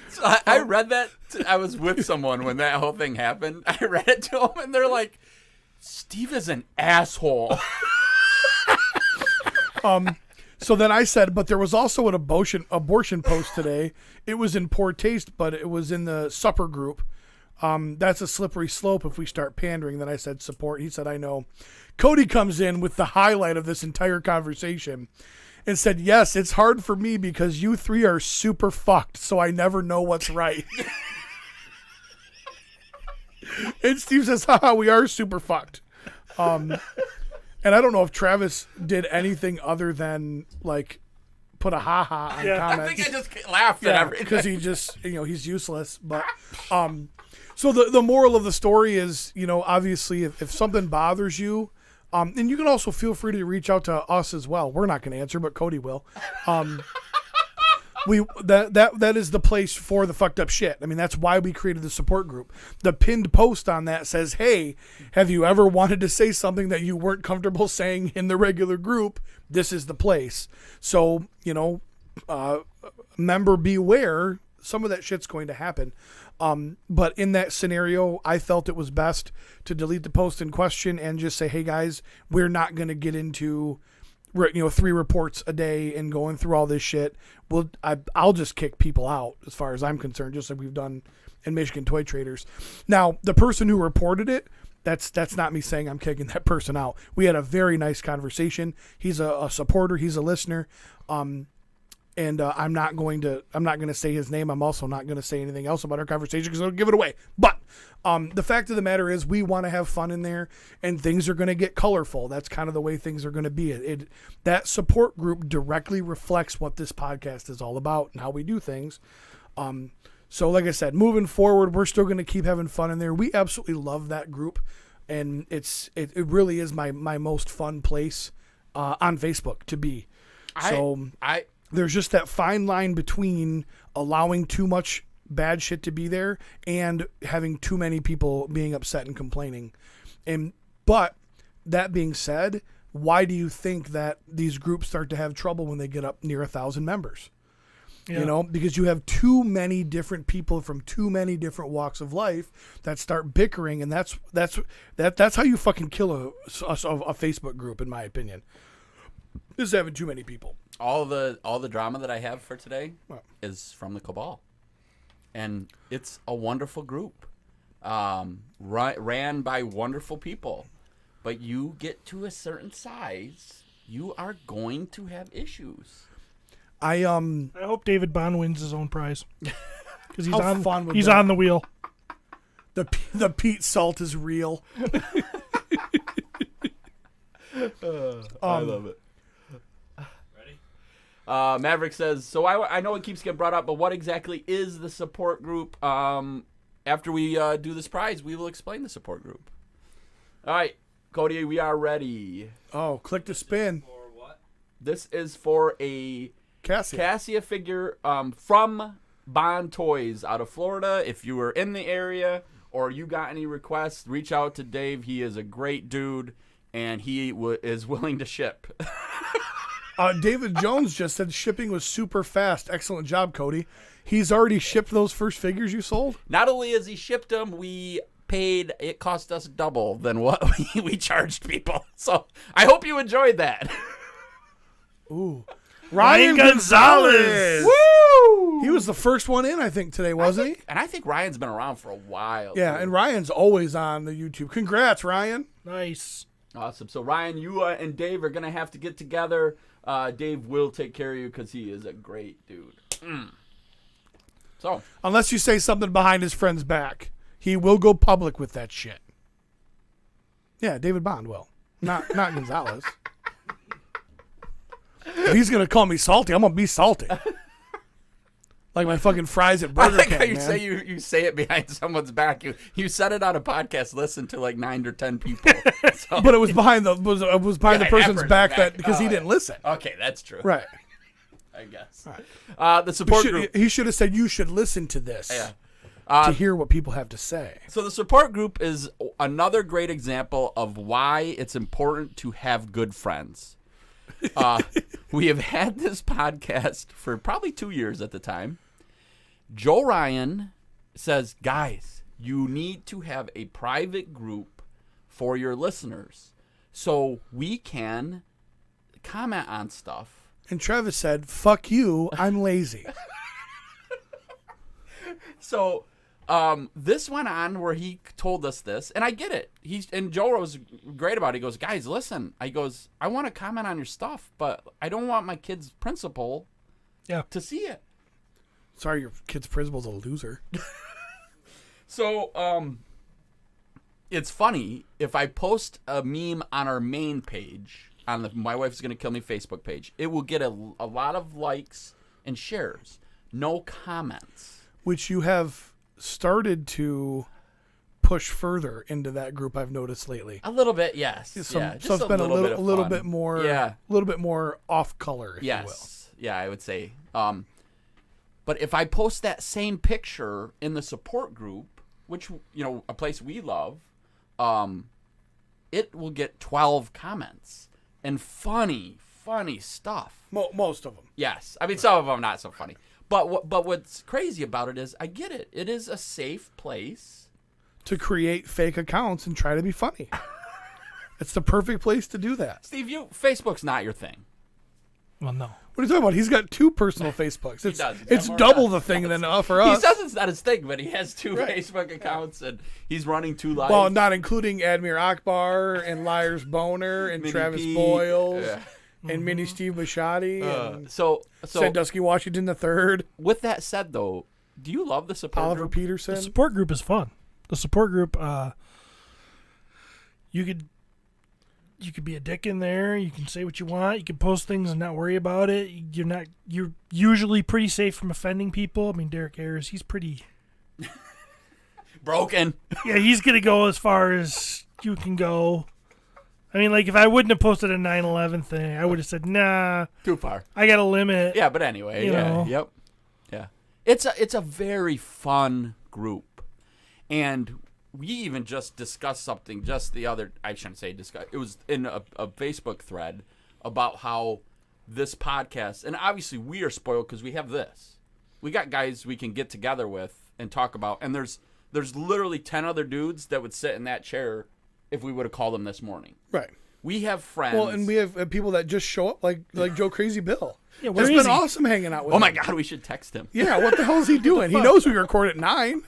So I read that. I was with someone when that whole thing happened. I read it to them, and they're like, Steve is an asshole. So then I said, but there was also an abortion post today. It was in poor taste, but it was in the supper group. That's a slippery slope if we start pandering. Then I said support. He said, I know. Cody comes in with the highlight of this entire conversation and said, yes, it's hard for me because you three are super fucked, so I never know what's right. And Steve says, haha, we are super fucked. And I don't know if Travis did anything other than, like, put a ha-ha on comments. I think I just laughed at everything. Because he just, he's useless. But so the moral of the story is, obviously if something bothers you, and you can also feel free to reach out to us as well. We're not going to answer, but Cody will. That is the place for the fucked up shit. I mean, that's why we created the support group. The pinned post on that says, hey, have you ever wanted to say something that you weren't comfortable saying in the regular group? This is the place. So, member beware. Some of that shit's going to happen. But in that scenario, I felt it was best to delete the post in question and just say, hey guys, we're not going to get into 3 reports a day and going through all this shit. I'll just kick people out as far as I'm concerned, just like we've done in Michigan Toy Traders. Now, the person who reported it That's not me saying I'm kicking that person out. We had a very nice conversation. He's a supporter. He's a listener. And I'm not going to say his name. I'm also not going to say anything else about our conversation because I'll give it away. But the fact of the matter is we want to have fun in there, and things are going to get colorful. That's kind of the way things are going to be. That support group directly reflects what this podcast is all about and how we do things. So like I said, moving forward, we're still going to keep having fun in there. We absolutely love that group, and it really is my most fun place on Facebook to be. There's just that fine line between allowing too much bad shit to be there and having too many people being upset and complaining. But that being said, why do you think that these groups start to have trouble when they get up near 1,000 members? Yeah. You know, because you have too many different people from too many different walks of life that start bickering, and that's how you fucking kill a Facebook group, in my opinion. Is having too many people. All the drama that I have for today is from the Cabal, and it's a wonderful group, ran by wonderful people. But you get to a certain size, you are going to have issues. I hope David Bond wins his own prize because he's that? On the wheel. The Pete Salt is real. I love it. Maverick says, so I know it keeps getting brought up, but what exactly is the support group? After we do this prize, we will explain the support group. All right, Cody, we are ready. Oh, click to spin. For what? This is for a Cassia figure from Bond Toys out of Florida. If you were in the area or you got any requests, reach out to Dave. He is a great dude, and he is willing to ship. David Jones just said shipping was super fast. Excellent job, Cody. He's already shipped those first figures you sold? Not only has he shipped them, it cost us double than what we charged people. So I hope you enjoyed that. Ooh. Ryan Gonzalez! Woo! He was the first one in, I think, today, wasn't he? And I think Ryan's been around for a while. Yeah, too. and Ryan's always on the YouTube. Congrats, Ryan. Nice. Awesome. So, Ryan, you and Dave are going to have to get together. Dave will take care of you because he is a great dude. So, unless you say something behind his friend's back, he will go public with that shit. Yeah, David Bond will. Not Gonzalez. If he's going to call me salty, I'm going to be salty. Like my fucking fries at Burger King, how you man. say you say it behind someone's back. You said it on a podcast listened to like 9 or 10 people. So. But it was behind the person's back that because he didn't listen. Okay, that's true. Right. I guess. Right. The support group. He should have said you should listen to this. Yeah. To hear what people have to say. So the support group is another great example of why it's important to have good friends. We have had this podcast for probably 2 years at the time. Joe Ryan says, guys, you need to have a private group for your listeners so we can comment on stuff. And Travis said, fuck you, I'm lazy. So this went on where he told us this, and I get it. And Joe was great about it. He goes, guys, listen. I want to comment on your stuff, but I don't want my kid's principal to see it. Sorry, your kid's principal's a loser. So it's funny, if I post a meme on our main page, on the My Wife's Gonna Kill Me Facebook page, it will get a lot of likes and shares. No comments. Which you have started to push further into that group, I've noticed lately. A little bit, yes. So just it's been a little fun. bit more, yeah, a little bit more off color, if you will. Yeah, I would say. But if I post that same picture in the support group, which, a place we love, it will get 12 comments and funny stuff. Most of them. Yes. I mean, some of them not so funny. But what's crazy about it is I get it. It is a safe place to create fake accounts and try to be funny. It's the perfect place to do that. Steve, Facebook's not your thing. Well, no. What are you talking about? He's got 2 personal Facebooks. It's, does. He's it's got more double than the us. thing than for He us. says it's not his thing, but he has 2 Right. Facebook accounts and he's running 2 lives. Well, not including Admir Akbar and Liars Boner and Mini Travis Pete. Boyles Yeah. and Mini Steve Machadi and So Sandusky Washington III, with that said, though, do you love the support Oliver group? Peterson. The support group is fun. The support group, you could be a dick in there. You can say what you want. You can post things and not worry about it. You're usually pretty safe from offending people. I mean, Derek Ayers, he's pretty. Broken. Yeah, he's gonna go as far as you can go. I mean, like if I wouldn't have posted a 9/11 thing, I would have said, "Nah, Too far. I got a limit." Yeah, but anyway, You yeah, know. yep, yeah. It's a very fun group, and we even just discussed something just the other. I shouldn't say discuss. It was in a Facebook thread about how this podcast, and obviously we are spoiled because we have this. We got guys we can get together with and talk about, and there's literally 10 other dudes that would sit in that chair if we would have called them this morning. Right. We have friends. Well, and we have people that just show up like Joe Crazy Bill. Yeah, where It's is been he? awesome hanging out with Oh him. my God, we should text him. Yeah, what the hell is he doing? He knows we record at 9.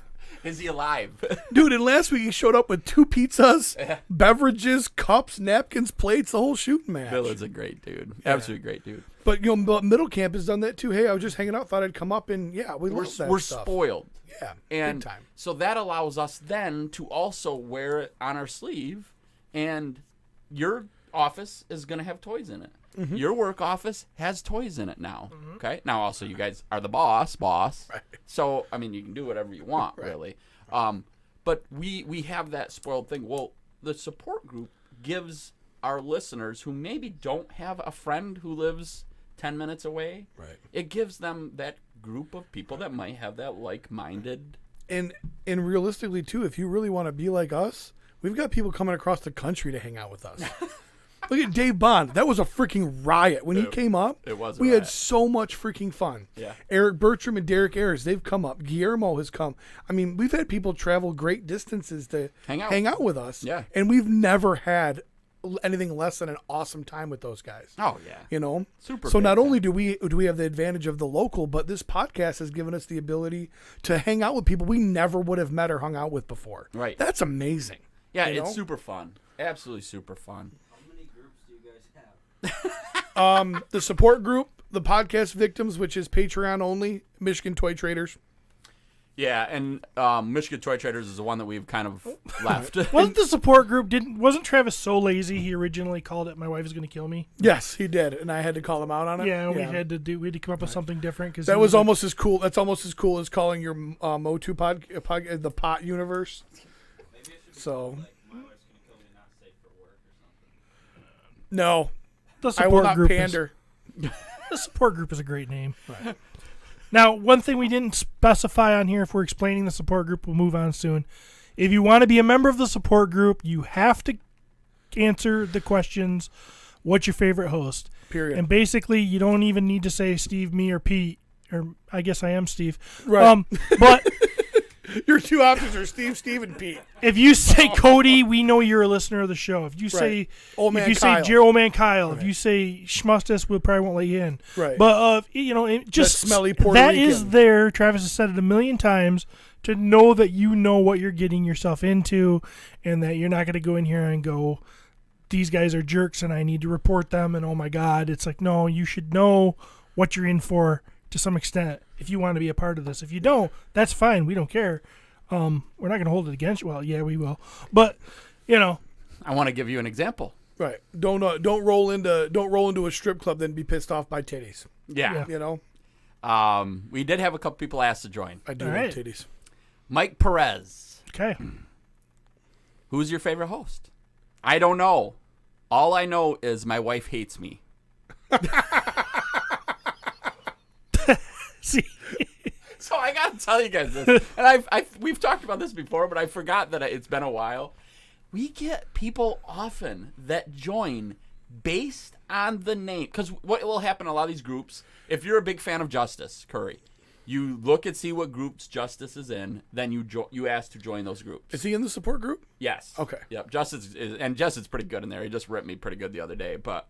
Is he alive? Dude, and last week he showed up with 2 pizzas, beverages, cups, napkins, plates, the whole shooting match. Bill is a great dude. Absolutely great dude. But Middle Camp has done that too. Hey, I was just hanging out, thought I'd come up, and yeah, we love that We're stuff. spoiled. Yeah, And big time. so that allows us then to also wear it on our sleeve, and your office is going to have toys in it. Mm-hmm. Your work office has toys in it now. Okay. Now also you guys are the boss. Right. So I mean you can do whatever you want really. But we have that spoiled thing. Well, the support group gives our listeners who maybe don't have a friend who lives 10 minutes away. Right. It gives them that group of people that might have that like-minded. And realistically too, if you really want to be like us, we've got people coming across the country to hang out with us. Look at Dave Bond. That was a freaking riot when he came up. It was a We had riot. so much freaking fun. Yeah. Eric Bertram and Derek Ayers, they've come up. Guillermo has come. I mean, we've had people travel great distances to Hang out. with us. Yeah. And we've never had anything less than an awesome time with those guys. Oh yeah. You know, Super So good not time. only do we have the advantage of the local, but this podcast has given us the ability to hang out with people we never would have met or hung out with before. Right. That's amazing. Yeah, you it's know? super fun. Absolutely super fun. How many groups do you guys have? The support group, the podcast victims, which is Patreon only, Michigan Toy Traders. Yeah, and Michigan Toy Traders is the one that we've kind of left. Wasn't the support group? Wasn't Travis so lazy? He originally called it "My wife is going to kill me." Yes, he did, and I had to call him out on it. Yeah, we had to come up with something different because That was almost as cool. That's almost as cool as calling your MOTU the Pot Universe. Maybe it should be So called, like, my wife's gonna kill me, not safe for work or something. no, the I will support not group. pander. The support group is a great name. Now, one thing we didn't specify on here, if we're explaining the support group, we'll move on soon. If you want to be a member of the support group, you have to answer the questions. What's your favorite host? Period. And basically, you don't even need to say Steve, me, or Pete. Or I guess I am Steve. Right. But Your 2 options are Steve, and Pete. if you say Cody, we know you're a listener of the show. If you say Old man if you Kyle. say Old Man Kyle, if you say Schmustus, we probably won't let you in. Right. But it just smelly Puerto that Rican. is there. Travis has said it a million times to know that you know what you're getting yourself into, and that you're not going to go in here and go, these guys are jerks, and I need to report them. And oh my God, it's like, no, you should know what you're in for to some extent if you want to be a part of this. If you don't, that's fine. We don't care. We're not going to hold it against you. Well, yeah, we will. But, I want to give you an example. Right. Don't roll into a strip club then be pissed off by titties. Yeah. You know, We did have a couple people asked to join. I do All love right. titties. Mike Perez. okay. Who's your favorite host? I don't know. All I know is my wife hates me. See, So I gotta tell you guys this, and we've talked about this before, but I forgot that it's been a while. We get people often that join based on the name, because what will happen in a lot of these groups, if you're a big fan of Justice Curry, you look and see what groups Justice is in, then you ask to join those groups. Is he in the support group? Yes. Okay. Yep. Justice is pretty good in there. He just ripped me pretty good the other day, but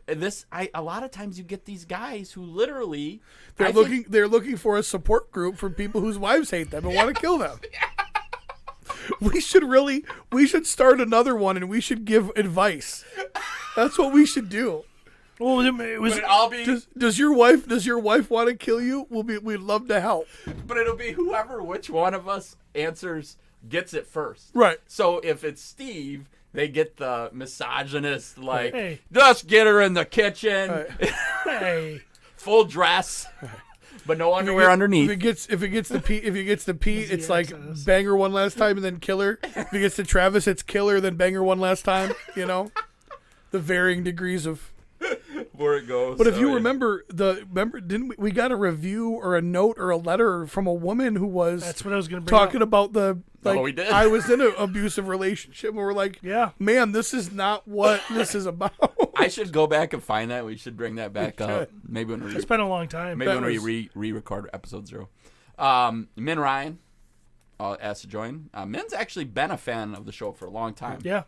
a lot of times you get these guys who literally They're looking for a support group for people whose wives hate them and want to kill them. We should start another one and we should give advice. That's what we should do. Well, it was. But I'll be, Does your wife want to kill you? We'd love to help. but it'll be which one of us answers gets it first. Right. So if it's Steve, they get the misogynist, like, Hey. just get her in the kitchen, Right. Hey, full dress, but no underwear underneath. If it gets to Pete, it's like access. bang her one last time and then kill her. If it gets to Travis, it's kill her then bang her one last time. You know, the varying degrees of. Where it goes. But if you remember didn't we got a review or a note or a letter from a woman who was that's what I was going to bring talking up. about the like we did. I was in an abusive relationship and we're like, Yeah. man, this is not what this is about. I should go back and find that. We should bring that back up. Maybe when we It's been a long time. maybe when was- we re-record episode 0. Min Ryan asked to join. Min's actually been a fan of the show for a long time. Yeah.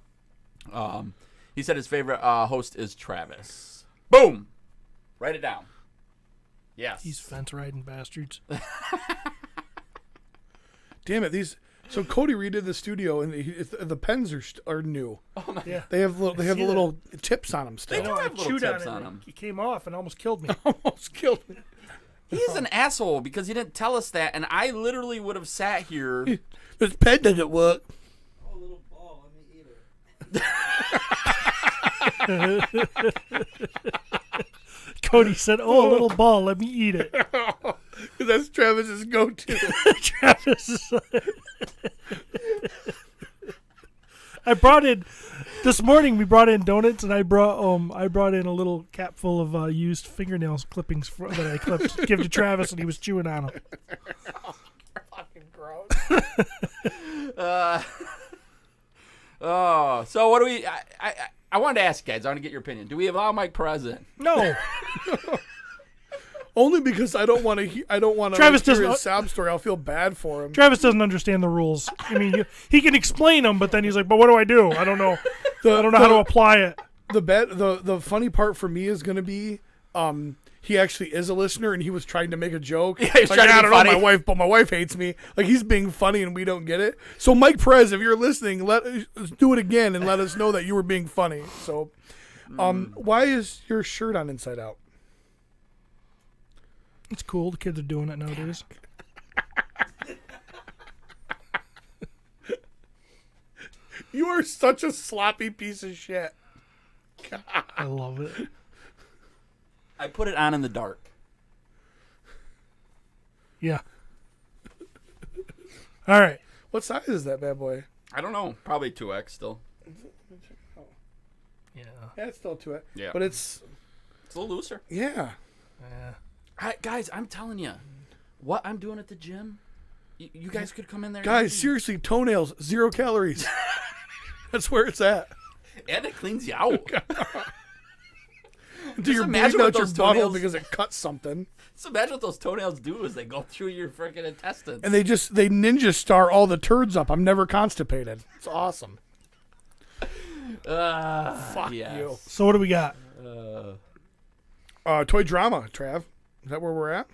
He said his favorite host is Travis. Boom! Write it down. Yes. These fence riding bastards. Damn it, so Cody redid the studio and the pens are new. Yeah. They have the see that. little tips on them They still. do I have little chewed on tips it. on and them. It came off and almost killed me. Almost killed me. He's an asshole because he didn't tell us that, and I literally would have sat here. This pen doesn't work. Oh, little ball, let me eat it. Cody said, "Oh, a little ball, let me eat it." That's Travis's go-to. Travis is I brought in this morning. We brought in donuts, and I brought in a little cap full of used fingernail clippings that I clipped, give to Travis, and he was chewing on them. Fucking gross. So what do we? I wanted to ask you guys. I want to get your opinion. Do we allow Mike Perez in? No, Only because I don't want to. I don't want to. Travis hear doesn't- his sob story. I'll feel bad for him. Travis doesn't understand the rules. I mean, he can explain them, but then he's like, "But what do I do? I don't know. I don't know how to apply it." The funny part for me is going to be, he actually is a listener and he was trying to make a joke. Yeah, he's like, trying to I be don't know, funny. my wife hates me. Like he's being funny and we don't get it. So Mike Perez, if you're listening, let's do it again and let us know that you were being funny. So, why is your shirt on inside out? It's cool. The kids are doing it nowadays. You are such a sloppy piece of shit. I love it. I put it on in the dark. Yeah. All right. What size is that bad boy? I don't know. Probably 2X still. Yeah. Yeah, it's still to it. Yeah. But it's It's a little looser. yeah. Guys, I'm telling you, what I'm doing at the gym, you guys could come in there. Guys, and seriously, toenails, 0 calories. That's where it's at. and it cleans you out. Do your imagine bleeding what out your those butthole toenails- because it cuts something. So imagine what those toenails do is they go through your freaking intestines. And they ninja star all the turds up. I'm never constipated. It's awesome. Fuck yes. you. So what do we got? Toy drama, Trav. Is that where we're at?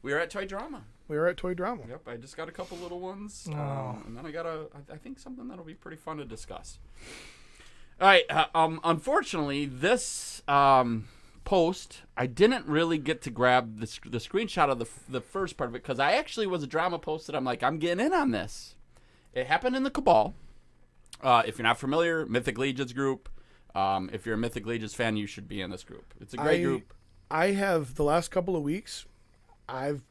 We are at Toy Drama. We are at toy drama. Yep, I just got a couple little ones. Oh. And then I got I think something that'll be pretty fun to discuss. All right. Unfortunately, this post, I didn't really get to grab the screenshot of the first part of it because I actually was a drama post that I'm like, I'm getting in on this. It happened in the Cabal. If you're not familiar, Mythic Legions group. If you're a Mythic Legions fan, you should be in this group. It's a great group. I have the last couple of weeks, I've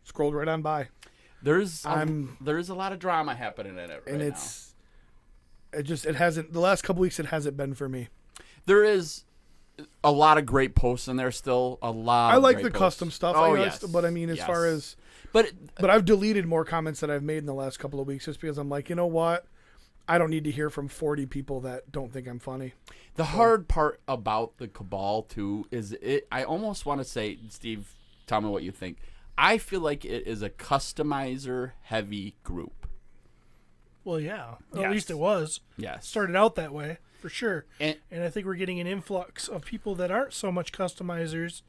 scrolled right on by. There's a lot of drama happening in it right And now. it hasn't, the last couple of weeks, it hasn't been for me. There is a lot of great posts in there still. A lot. I of like great the posts. custom stuff. Oh, I yes. But I mean, as Yes. far as, But but I've deleted more comments that I've made in the last couple of weeks just because I'm like, you know what? I don't need to hear from 40 people that don't think I'm funny. the hard part about the Cabal too is it. I almost want to say, Steve, tell me what you think. I feel like it is a customizer heavy group. Well, yeah. At Yes. least it was. Yes. Started out that way. for sure. And I think we're getting an influx of people that aren't so much customizers.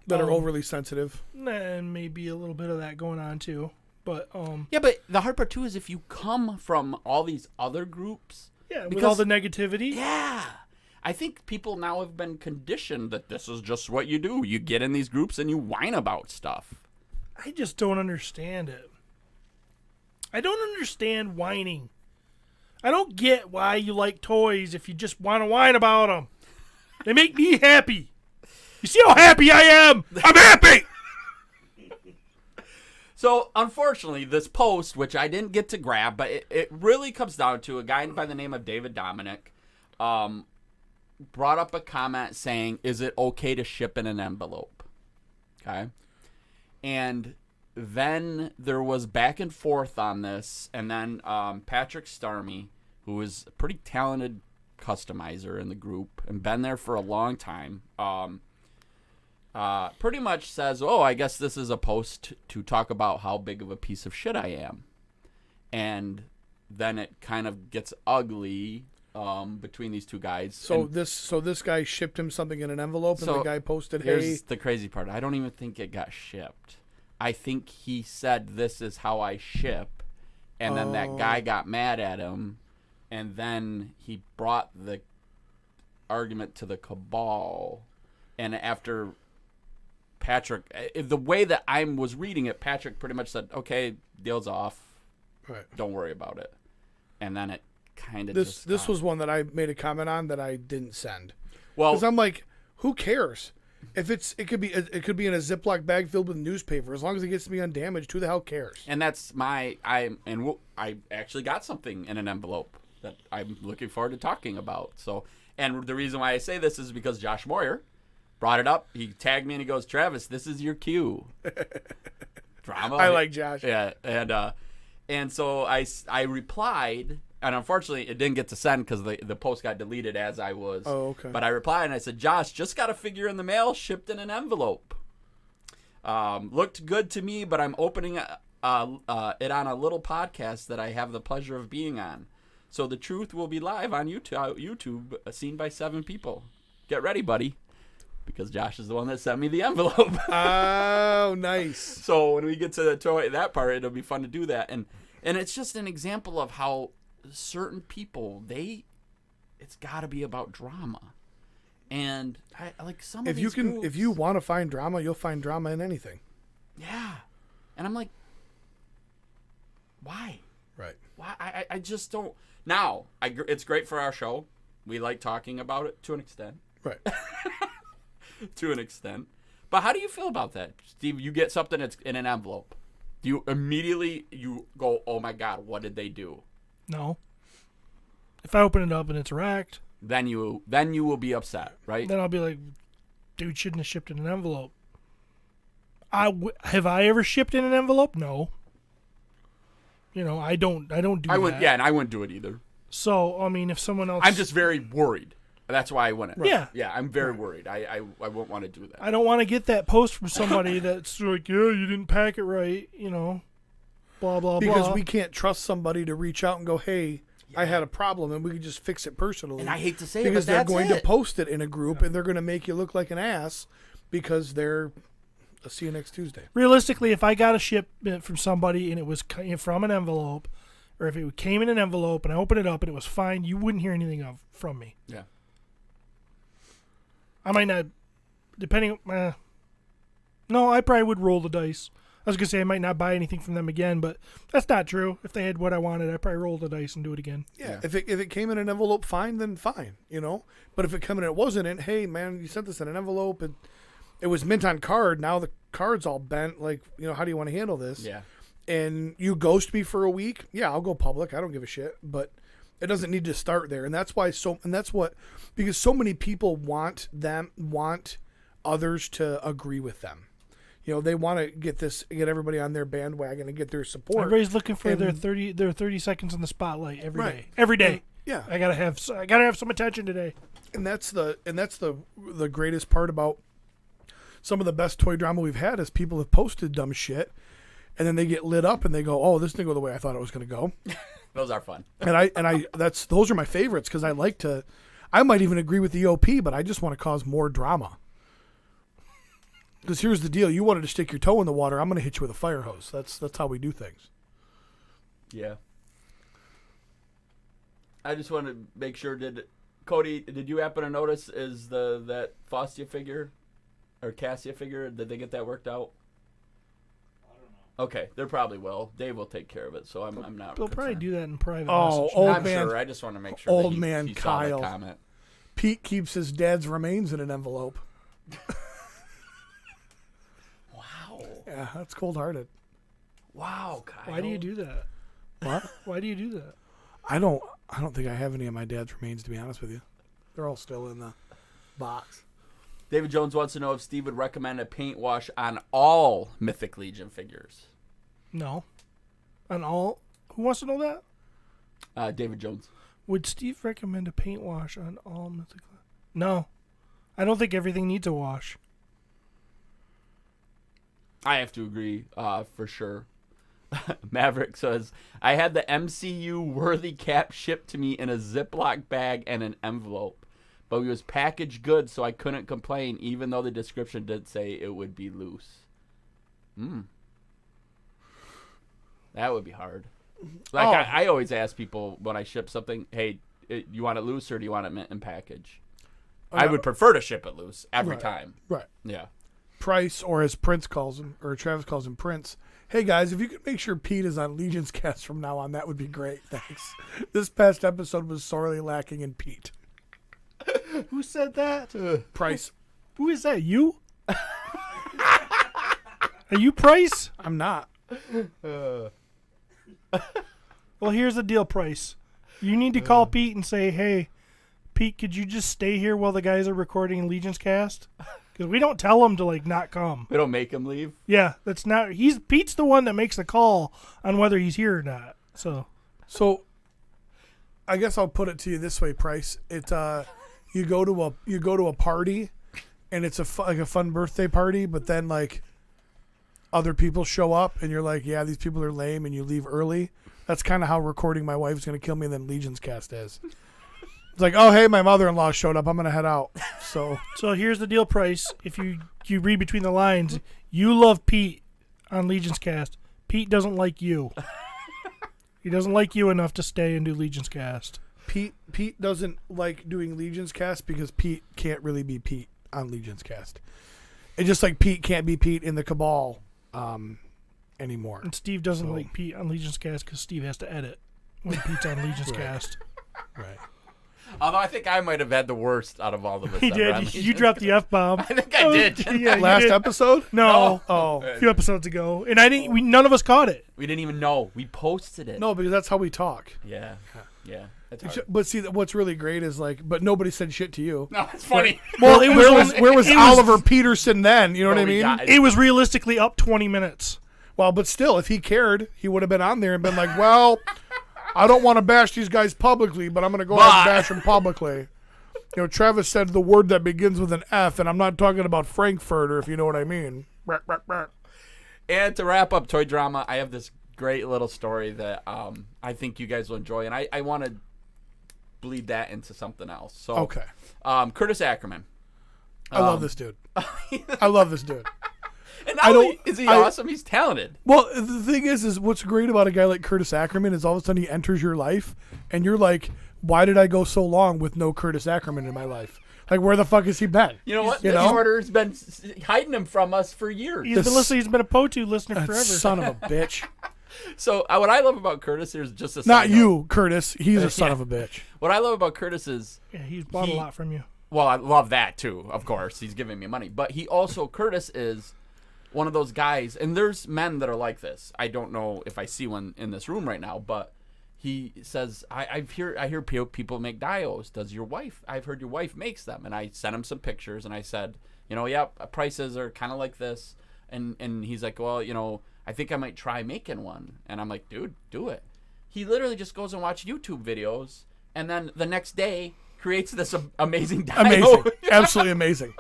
That are overly sensitive. And maybe a little bit of that going on too. But yeah, but the hard part too is if you come from all these other groups. Yeah, with all the negativity. Yeah. I think people now have been conditioned that this is just what you do. You get in these groups and you whine about stuff. I just don't understand it. I don't understand whining. I don't get why you like toys if you just want to whine about them. They make me happy. You see how happy I am? I'm happy! So, unfortunately, this post, which I didn't get to grab, but it really comes down to a guy by the name of David Dominic brought up a comment saying, is it okay to ship in an envelope? Okay. And then there was back and forth on this, and then Patrick Starmy, who is a pretty talented customizer in the group and been there for a long time, pretty much says, oh, I guess this is a post to talk about how big of a piece of shit I am. And then it kind of gets ugly between these two guys. So and this guy shipped him something in an envelope, and the guy posted, "Hey." Here's the crazy part. I don't even think it got shipped. I think he said, "This is how I ship," and then that guy got mad at him, and then he brought the argument to the cabal, and after Patrick, the way that I was reading it, Patrick pretty much said, "Okay, deal's off. Right. Don't worry about it," and then it kind of this was one that I made a comment on that I didn't send. Well, because I'm like, who cares? If it could be in a Ziploc bag filled with newspaper, as long as it gets to me undamaged, who the hell cares? And that's I actually got something in an envelope that I'm looking forward to talking about. So, and the reason why I say this is because Josh Moyer brought it up. He tagged me and he goes, "Travis, this is your cue." Drama. I like Josh. Yeah, and so I replied. And unfortunately, it didn't get to send because the post got deleted as I was. Oh, okay. But I replied and I said, "Josh, just got a figure in the mail, shipped in an envelope. Looked good to me, but I'm opening it on a little podcast that I have the pleasure of being on. So the truth will be live on YouTube, seen by 7 people. Get ready, buddy." Because Josh is the one that sent me the envelope. Oh, nice. So when we get to that part, it'll be fun to do that. And it's just an example of how certain people, it's got to be about drama. And I like some of these groups, if you want to find drama, you'll find drama in anything. Yeah. And I'm like, why? Right. Why? I just don't. Now, it's great for our show. We like talking about it to an extent. Right. To an extent. But how do you feel about that? Steve, you get something that's in an envelope. Do you immediately go, "Oh my God, what did they do?" No. If I open it up and it's wrecked, Then you will be upset, right? then I'll be like, "Dude shouldn't have shipped in an envelope." Have I ever shipped in an envelope? No. I don't do that. And I wouldn't do it either. So, I mean, if someone else... I'm just very worried. That's why I wouldn't. Right. Yeah. Yeah, I'm very worried. I won't want to do that. I don't want to get that post from somebody that's like, "Yeah, you didn't pack it right," blah, blah, blah. Because we can't trust somebody to reach out and go, "Hey, I had a problem," and we can just fix it personally. And I hate to say because it, but they're that's going it. to post it in a group and they're going to make you look like an ass because they're "I'll see you next Tuesday." Realistically, if I got a shipment from somebody and it was from an envelope, or if it came in an envelope and I opened it up and it was fine, you wouldn't hear anything from me. Yeah. I might not, depending. No, I probably would roll the dice. I was gonna say I might not buy anything from them again, but that's not true. If they had what I wanted, I'd probably roll the dice and do it again. Yeah. If it came in an envelope, fine, then fine, But if it came in and it wasn't in, "Hey, man, you sent this in an envelope and it was mint on card. Now the card's all bent. Like, how do you want to handle this?" Yeah. And you ghost me for a week. Yeah, I'll go public. I don't give a shit. But it doesn't need to start there. And that's why because so many people want others to agree with them. They want to get everybody on their bandwagon and get their support. Everybody's looking for their 30 seconds in the spotlight every day. Right. Every day. Yeah. I gotta have some attention today. And that's the greatest part about some of the best toy drama we've had is people have posted dumb shit and then they get lit up and they go, "Oh, this didn't go the way I thought it was going to go." Those are fun. and those are my favorites because I like to I might even agree with the OP, but I just want to cause more drama. Because here's the deal: you wanted to stick your toe in the water, I'm going to hit you with a fire hose. That's how we do things. Yeah. I just want to make sure. Cody, did you happen to notice that Fastia figure or Cassia figure? Did they get that worked out? I don't know. Okay, they probably will. Dave will take care of it, so I'm not. They'll probably concerned. do that in private. Oh, message. old I'm man, sure. I just want to make sure. old that man he saw that Kyle. comment. Pete keeps his dad's remains in an envelope. Wow. Yeah, that's cold-hearted. Wow, Kyle. Why do you do that? What? Why do you do that? I don't think I have any of my dad's remains, to be honest with you. They're all still in the box. David Jones wants to know if Steve would recommend a paint wash on all Mythic Legion figures. No. On all? Who wants to know that? David Jones. Would Steve recommend a paint wash on all Mythic? No. I don't think everything needs a wash. I have to agree, for sure. Maverick says, I had the MCU worthy cap shipped to me in a Ziploc bag and an envelope. But it was packaged good, so I couldn't complain, even though the description did say it would be loose. That would be hard. Like, I always ask people when I ship something, hey, you want it loose or do you want it in package? I would prefer to ship it loose every time. Right. Yeah. Price, or as Prince calls him, or Travis calls him Prince. Hey guys, if you could make sure Pete is on Legion's cast from now on, that would be great. Thanks. This past episode was sorely lacking in Pete. Who said that? Price. Who is that? You? Are you Price? I'm not. Well, here's the deal, Price. You need to call Pete and say, hey, Pete, could you just stay here while the guys are recording Legion's cast? Because we don't tell him to, like, not come. We don't make him leave? Yeah, that's not... Pete's the one that makes the call on whether he's here or not. So I guess I'll put it to you this way, Price. You go to a party, and it's like a fun birthday party, but then like other people show up, and you're like, yeah, these people are lame, and you leave early. That's kind of how recording My Wife's Gonna Kill Me and then Legion's cast is. It's like, oh hey, my mother-in-law showed up. I'm gonna head out. So here's the deal, Price. If you read between the lines, you love Pete on Legion's cast. Pete doesn't like you. He doesn't like you enough to stay and do Legion's cast. Pete doesn't like doing Legion's cast because Pete can't really be Pete on Legion's cast. It's just like Pete can't be Pete in the Cabal anymore. And Steve doesn't like Pete on Legion's cast because Steve has to edit when Pete's on Legion's cast. Right. Although I think I might have had the worst out of all of us. He did. You dropped the F-bomb. I think I did. Yeah, Last episode? No. Oh. A few episodes ago. And none of us caught it. We didn't even know. We posted it. No, because that's how we talk. Yeah. It's hard. But see, what's really great is but nobody said shit to you. No, it's funny. Well, where was Oliver Peterson then? You know what I mean? It was realistically up 20 minutes. Well, but still, if he cared, he would have been on there and been like, well, I don't want to bash these guys publicly, but I'm going to go out and bash them publicly. You know, Travis said the word that begins with an F, and I'm not talking about Frankfurter, if you know what I mean. And to wrap up Toy Drama, I have this great little story that I think you guys will enjoy, and I want to bleed that into something else. So, Okay. Curtis Ackerman. I love this dude. I love this dude. And not only is he awesome, he's talented. Well, the thing is what's great about a guy like Curtis Ackerman is all of a sudden he enters your life, and you're like, why did I go so long with no Curtis Ackerman in my life? Like, where the fuck has he been? You know what? The order's been hiding him from us for years. He's been a POTU listener forever. Son of a bitch. So what I love about Curtis, there's just a not you, Curtis. He's a son of a bitch. What I love about Curtis is he's bought a lot from you. Well, I love that too. Of course, he's giving me money, but Curtis is one of those guys, and there's men that are like this. I don't know if I see one in this room right now, but he says, I hear people make dios. Does your wife? I've heard your wife makes them, and I sent him some pictures, and I said, prices are kind of like this, and he's like, well, I think I might try making one, and I'm like, dude, do it. He literally just goes and watches YouTube videos, and then the next day creates this amazing dio. Amazing, absolutely amazing.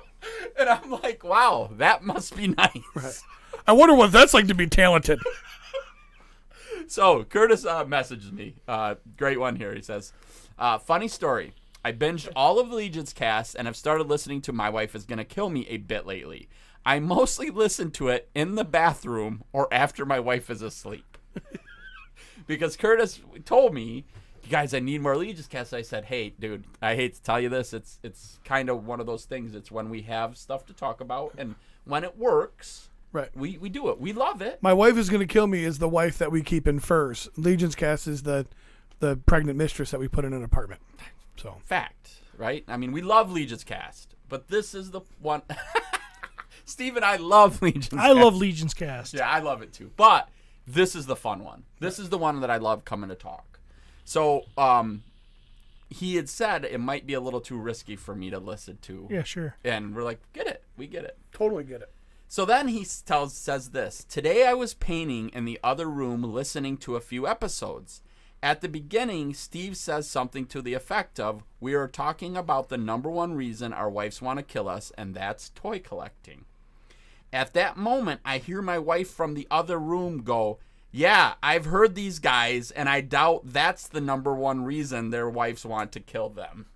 And I'm like, wow, that must be nice. Right. I wonder what that's like to be talented. So Curtis messages me. Great one here. He says, funny story. I binged all of the Legions cast and have started listening to My Wife Is Gonna Kill Me a bit lately. I mostly listen to it in the bathroom or after my wife is asleep. Because Curtis told me, guys, I need more Legions cast. I said, hey, dude, I hate to tell you this. It's kind of one of those things. It's when we have stuff to talk about, and when it works, Right. we do it. We love it. My Wife Is Gonna Kill Me is the wife that we keep in furs. Legion's cast is the pregnant mistress that we put in an apartment. So Fact, right? I mean, we love Legions cast, but this is the one. Steve and I love Legions I cast. love Legion's cast. Yeah, I love it too. But this is the fun one. This is the one that I love coming to talk. So, he had said it might be a little too risky for me to listen to. Yeah, sure. And we're like, get it. We get it. totally get it. So then he says this. Today I was painting in the other room listening to a few episodes. At the beginning, Steve says something to the effect of, we are talking about the number one reason our wives want to kill us, and that's toy collecting. At that moment, I hear my wife from the other room go, yeah, I've heard these guys, and I doubt that's the number one reason their wives want to kill them.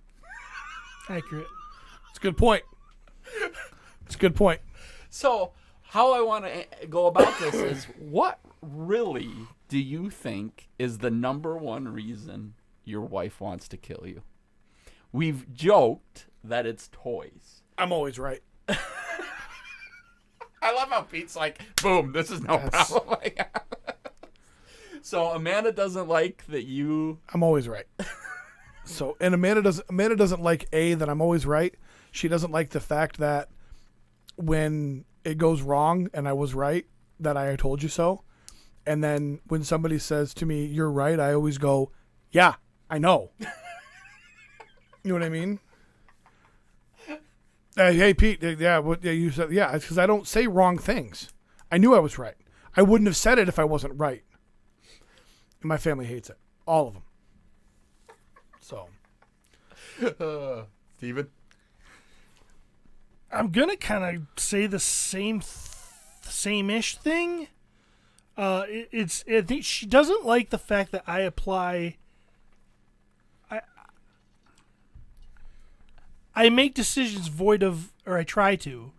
Accurate. It's a good point. It's a good point. So how I want to go about this is, what really do you think is the number one reason your wife wants to kill you? We've joked that it's toys. I'm always right. I love how Pete's like, boom, this is no problem. So Amanda doesn't like that you... I'm always right. So, and Amanda doesn't like that I'm always right. She doesn't like the fact that when it goes wrong and I was right, that I told you so. And then when somebody says to me, you're right, I always go, yeah, I know. You know what I mean? Hey, Pete, you said, yeah, it's because I don't say wrong things. I knew I was right. I wouldn't have said it if I wasn't right. And my family hates it. All of them. So. Steven? I'm gonna kind of say the same-ish thing. I think she doesn't like the fact that I apply. I make decisions void of, or I try to,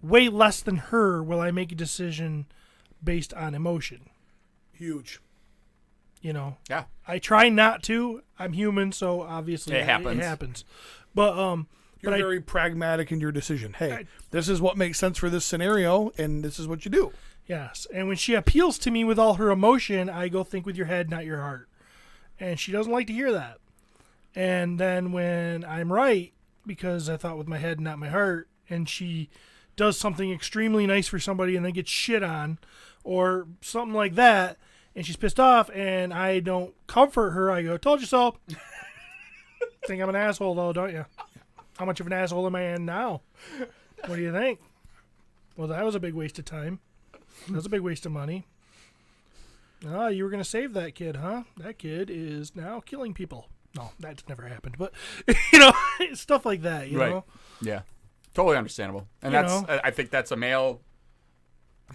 way less than her. Will I make a decision based on emotion? Huge. You know. Yeah. I try not to. I'm human, so obviously It happens. But You're but very pragmatic in your decision. Hey, this is what makes sense for this scenario, and this is what you do. Yes, and when she appeals to me with all her emotion, I go think with your head, not your heart. And she doesn't like to hear that. And then when I'm right, because I thought with my head, not my heart, and she does something extremely nice for somebody and then gets shit on, or something like that, and she's pissed off, and I don't comfort her, I go, told you so. Think I'm an asshole, though, don't you? How much of an asshole am I in now? What do you think? Well, that was a big waste of time. That was a big waste of money. Oh, you were going to save that kid, huh? That kid is now killing people. No, that's never happened. But, stuff like that, you know? Yeah. Totally understandable. And You that's, know? I think that's a male.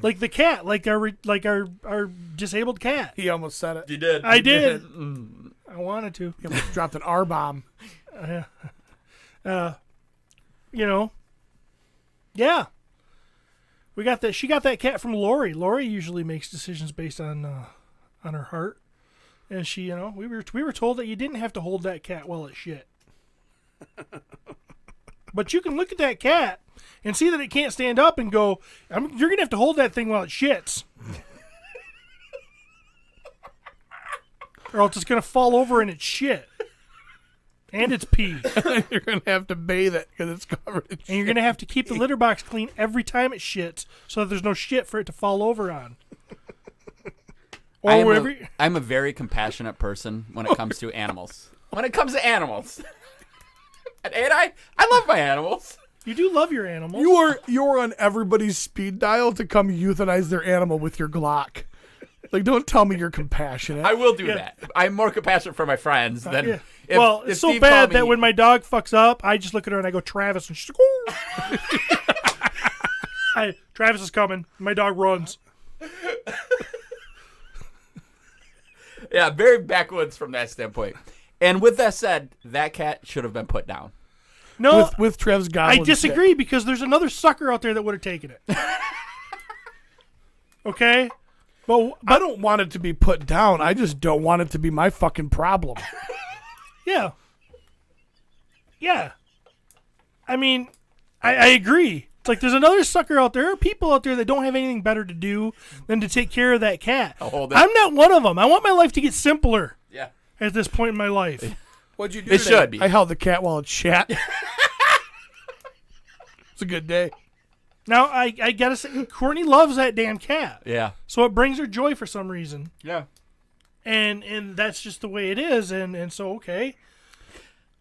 Like the cat, like our disabled cat. He almost said it. You did. I did. I wanted to. He almost dropped an R-bomb. Yeah. We got that. She got that cat from Lori. Lori usually makes decisions based on her heart, and she, we were told that you didn't have to hold that cat while it shit, but you can look at that cat and see that it can't stand up and go, "You're gonna have to hold that thing while it shits, or else it's gonna fall over in its shit." And it's pee. You're going to have to bathe it because it's covered in shit. And you're going to have to keep the litter box clean every time it shits so that there's no shit for it to fall over on. Or wherever. I'm a very compassionate person when it comes to animals. And I love my animals. You do love your animals. You're on everybody's speed dial to come euthanize their animal with your Glock. Like, don't tell me you're compassionate. I will do that. I'm more compassionate for my friends than. Yeah. If it's so Steve bad called that me- when my dog fucks up, I just look at her and I go, Travis. And she's like, ooh. Travis is coming. My dog runs. Yeah, very backwoods from that standpoint. And with that said, that cat should have been put down. No, with Trev's goblin I disagree because there's another sucker out there that would have taken it. Okay? But I don't want it to be put down. I just don't want it to be my fucking problem. yeah. Yeah. I mean, I agree. It's like there's another sucker out there. There are people out there that don't have anything better to do than to take care of that cat. I'm not one of them. I want my life to get simpler. Yeah. At this point in my life. What'd you do It today? should be. I held the cat while it shat. It's a good day. Now, I gotta say, Courtney loves that damn cat. Yeah. So it brings her joy for some reason. Yeah. And that's just the way it is. And so, okay.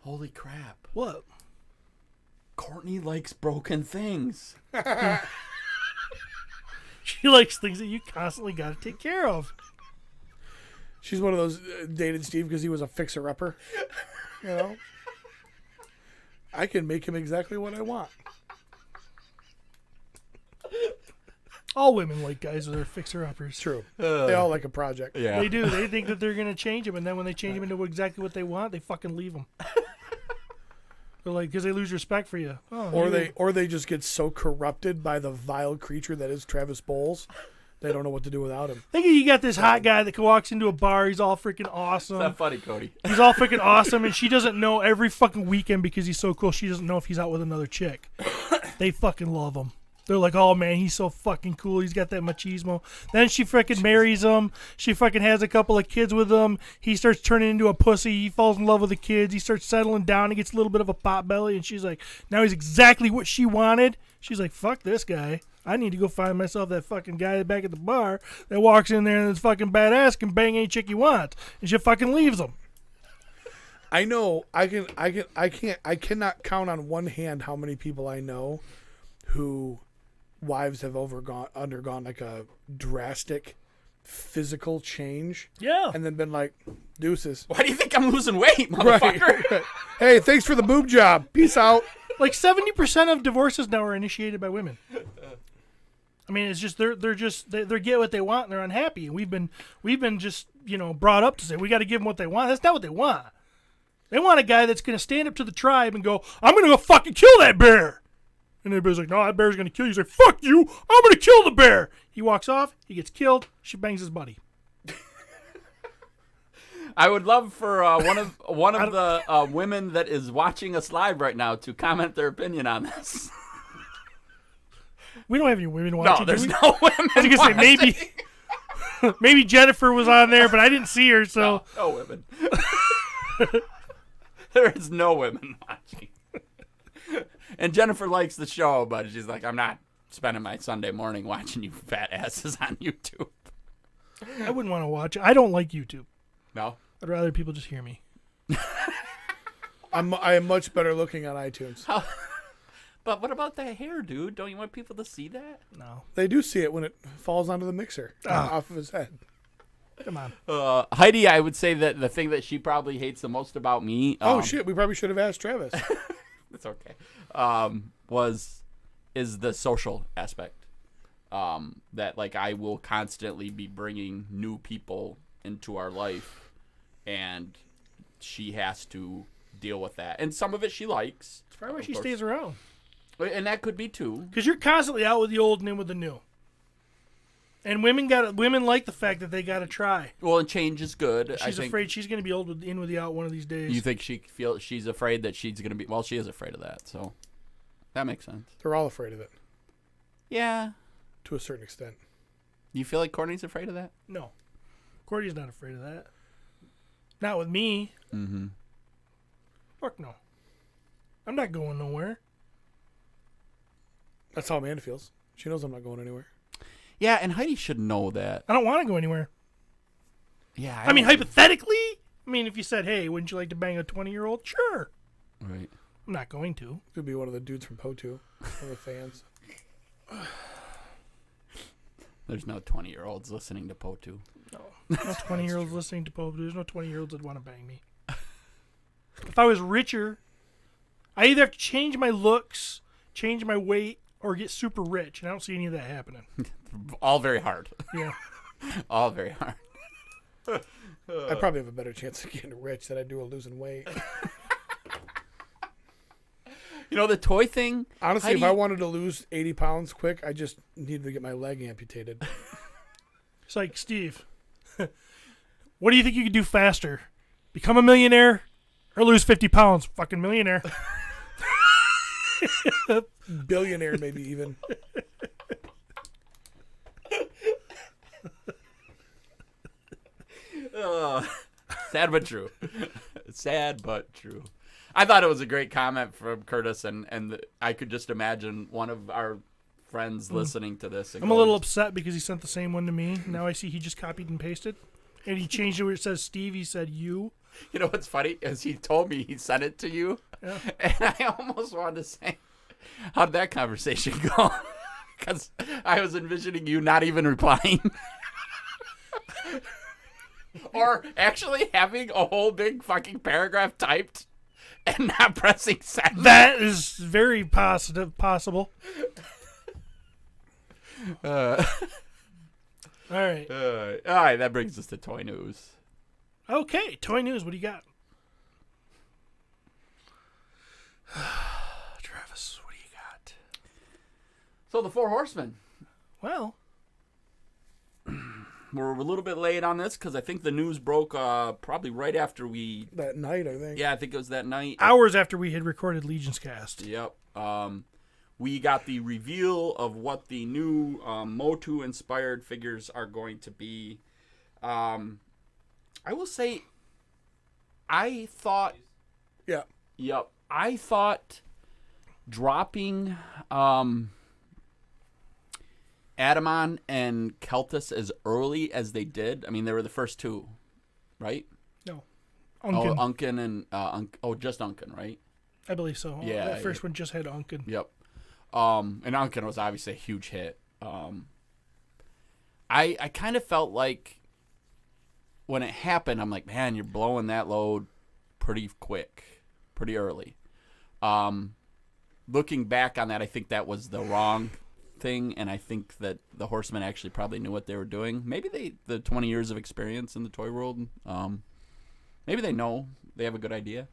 Holy crap. What? Courtney likes broken things. She likes things that you constantly got to take care of. She's one of those dated Steve because he was a fixer-upper. You know? I can make him exactly what I want. All women like guys that are fixer-uppers. True. They all like a project. Yeah. They do. They think that they're going to change them, and then when they change them into exactly what they want, they fucking leave them. They're like, because they lose respect for you. Oh, Or they just get so corrupted by the vile creature that is Travis Bowles, they don't know what to do without him. think you got this hot guy that walks into a bar. He's all freaking awesome. It's not funny, Cody. He's all freaking awesome, and she doesn't know every fucking weekend because he's so cool. She doesn't know if he's out with another chick. They fucking love him. They're like, oh man, he's so fucking cool. He's got that machismo. Then she freaking marries him. She fucking has a couple of kids with him. He starts turning into a pussy. He falls in love with the kids. He starts settling down. He gets a little bit of a pot belly, and she's like, now he's exactly what she wanted. She's like, fuck this guy. I need to go find myself that fucking guy back at the bar that walks in there and is fucking badass, can bang any chick he wants, and she fucking leaves him. I know I cannot count on one hand how many people I know who wives have undergone like a drastic physical change. Yeah. And then been like, deuces. Why do you think I'm losing weight, motherfucker? Right. Hey, thanks for the boob job. Peace out. Like 70% of divorces now are initiated by women. I mean, it's just they get what they want and they're unhappy. And we've been just brought up to say we got to give them what they want. That's not what they want. They want a guy that's going to stand up to the tribe and go, I'm going to go fucking kill that bear. And everybody's like, no, that bear's going to kill you. He's like, fuck you. I'm going to kill the bear. He walks off. He gets killed. She bangs his buddy. I would love for one of the women that is watching us live right now to comment their opinion on this. We don't have any women watching. No, there's no women. I was going to say, maybe Jennifer was on there, but I didn't see her, so. No women. There is no women watching. And Jennifer likes the show, but she's like, I'm not spending my Sunday morning watching you fat asses on YouTube. I wouldn't want to watch it. I don't like YouTube. No? I'd rather people just hear me. I am much better looking on iTunes. But what about that hair, dude? Don't you want people to see that? No. They do see it when it falls onto the mixer off of his head. Come on. Heidi, I would say that the thing that she probably hates the most about me. Oh, shit. We probably should have asked Travis. It's okay. Is the social aspect. That like I will constantly be bringing new people into our life, and she has to deal with that. And some of it she likes. That's probably why she stays around. And that could be too. Because you're constantly out with the old and in with the new. And women like the fact that they got to try. Well, and change is good. She's afraid she's going to be in with the out one of these days. You think she's afraid that she's going to be? Well, she is afraid of that, so that makes sense. They're all afraid of it. Yeah. To a certain extent. You feel like Courtney's afraid of that? No. Courtney's not afraid of that. Not with me. Mm-hmm. Fuck no. I'm not going nowhere. That's how Amanda feels. She knows I'm not going anywhere. Yeah, and Heidi should know that. I don't want to go anywhere. Yeah. I mean, hypothetically, if you said, hey, wouldn't you like to bang a 20-year-old? Sure. Right. I'm not going to. Could be one of the dudes from MOTU. One of the fans. There's no 20-year-olds listening to MOTU. No 20-year-olds listening to Pope. There's no 20-year-olds that want to bang me. If I was richer, I either have to change my looks, change my weight, or get super rich, and I don't see any of that happening. All very hard. Yeah. All very hard. I probably have a better chance of getting rich than I do of losing weight. You know, the toy thing. Honestly, if I wanted to lose 80 pounds quick, I just needed to get my leg amputated. It's like, Steve, what do you think you could do faster? Become a millionaire or lose 50 pounds? Fucking millionaire. Billionaire, maybe even. Sad but true. Sad but true. I thought it was a great comment from Curtis, and I could just imagine one of our friends listening to this. And I'm a little upset because he sent the same one to me. Now I see he just copied and pasted. And he changed it where it says Steve, he said you. You know what's funny is he told me he sent it to you, Yeah. and I almost wanted to say, how did that conversation go? Because I was envisioning you not even replying. Or actually having a whole big fucking paragraph typed and not pressing send. That is very possible. All right. All right, that brings us to toy news. Okay, toy news. What do you got? Travis, what do you got? So the Four Horsemen. Well, We're a little bit late on this because I think the news broke probably right after we... That night, I think. Yeah, I think it was that night. hours after we had recorded Legion's Cast. Yep. We got the reveal of what the new MOTU-inspired figures are going to be. I will say, I thought... Yeah. Yep. I thought dropping Adamon and Keltis as early as they did. I mean, they were the first two, right? No. Oh, Unken. Unken and just Unken, right? I believe so. Yeah, That first one just had Unken. Yep. And Unken was obviously a huge hit. I kind of felt like when it happened, I'm like, man, you're blowing that load pretty quick, pretty early. Looking back on that, I think that was the wrong thing, and I think that the Horsemen actually probably knew what they were doing. Maybe the 20 years of experience in the toy world, maybe they know, they have a good idea.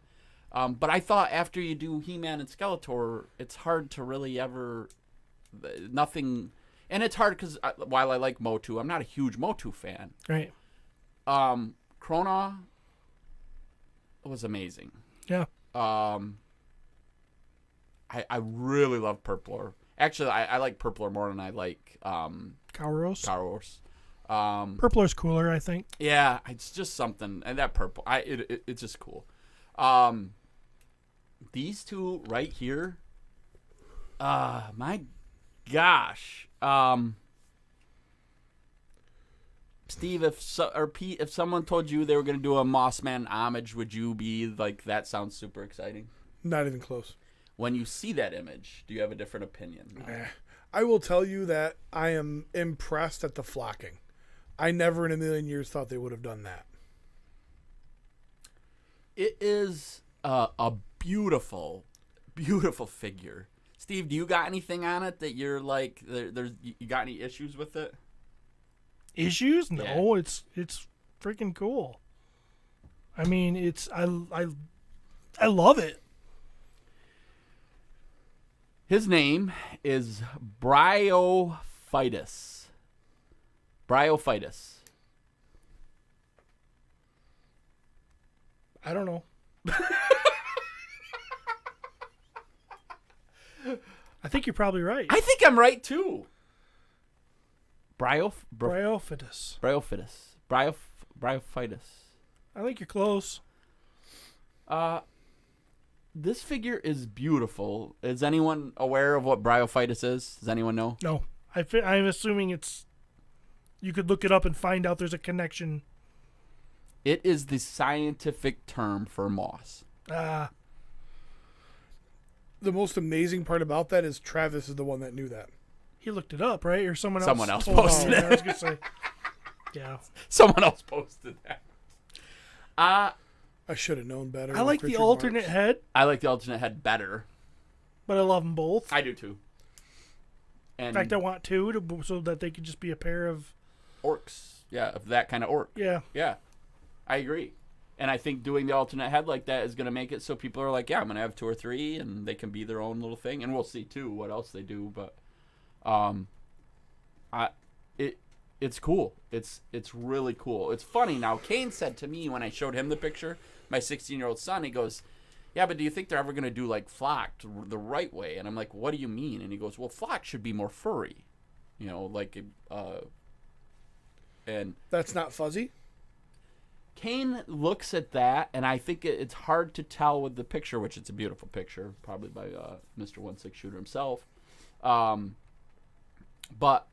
But I thought after you do He-Man and Skeletor, it's hard to really ever nothing, and it's hard because while I like MOTU, I'm not a huge MOTU fan. Right. Krona was amazing. Yeah. I really love Purpler. Actually, I like Purpler more than I like Kauros. Kauros. Purpler's cooler, I think. Yeah, it's just something, and that purple, it's just cool. These two right here, my gosh, Steve, or Pete, if someone told you they were going to do a Mossman homage, would you be like, that sounds super exciting? Not even close. When you see that image, do you have a different opinion? I will tell you that I am impressed at the flocking. I never in a million years thought they would have done that. It is a beautiful, beautiful figure. Steve, do you got anything on it that you're like, you got any issues with it? Issues? No, Yeah. it's freaking cool. I mean, I love it. His name is Bryophytus. Bryophytus. I don't know. I think you're probably right. I think I'm right too. Bryophytus. Bryophytus. I think you're close. This figure is beautiful. Is anyone aware of what Bryophytus is? Does anyone know? No. I'm assuming it's... You could look it up and find out there's a connection. It is the scientific term for moss. The most amazing part about that is Travis is the one that knew that. He looked it up, right? Or someone else? Someone else told posted him. it. I was going to say. Yeah. Someone else posted that. I should have known better. I like the alternate head, I like the alternate head better. but I love them both. I do too. And In fact, I want two so that they could just be a pair of... orcs. Yeah, of that kind of orc. Yeah. Yeah. I agree. And I think doing the alternate head like that is going to make it so people are like, yeah, I'm going to have 2 or 3, and they can be their own little thing. And we'll see, too, what else they do. But it's cool. It's really cool. It's funny. Now, Kane said to me when I showed him the picture, my 16-year-old son, he goes, yeah, but do you think they're ever going to do, like, flocked the right way? And I'm like, what do you mean? And he goes, well, flock should be more furry. You know, like, and That's not fuzzy? Kane looks at that, and I think it's hard to tell with the picture, which it's a beautiful picture, probably by Mr. 1/6 Shooter himself. But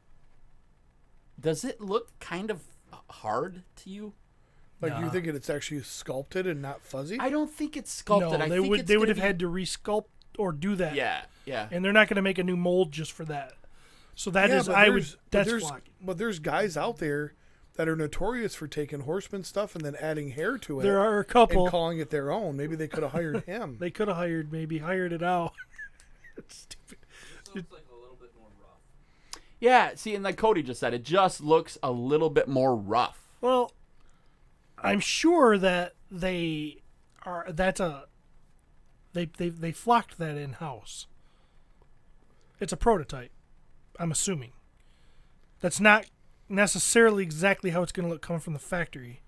does it look kind of hard to you? Like, Nah. you're thinking it's actually sculpted and not fuzzy? I don't think it's sculpted. No, I they think would have had to resculpt or do that. Yeah. And they're not going to make a new mold just for that. So that Yeah, is, but I would. there's- That's there's, flocking. But there's guys out there that are notorious for taking horseman stuff and then adding hair to it There are a couple. and calling it their own. Maybe they could have hired him. They could have hired it out. It's stupid. This looks like a little bit more rough. Yeah, see, and like Cody just said, it just looks a little bit more rough. Well, I'm sure that they are. That's a. They flocked that in house. It's a prototype. I'm assuming. That's not necessarily exactly how it's going to look coming from the factory.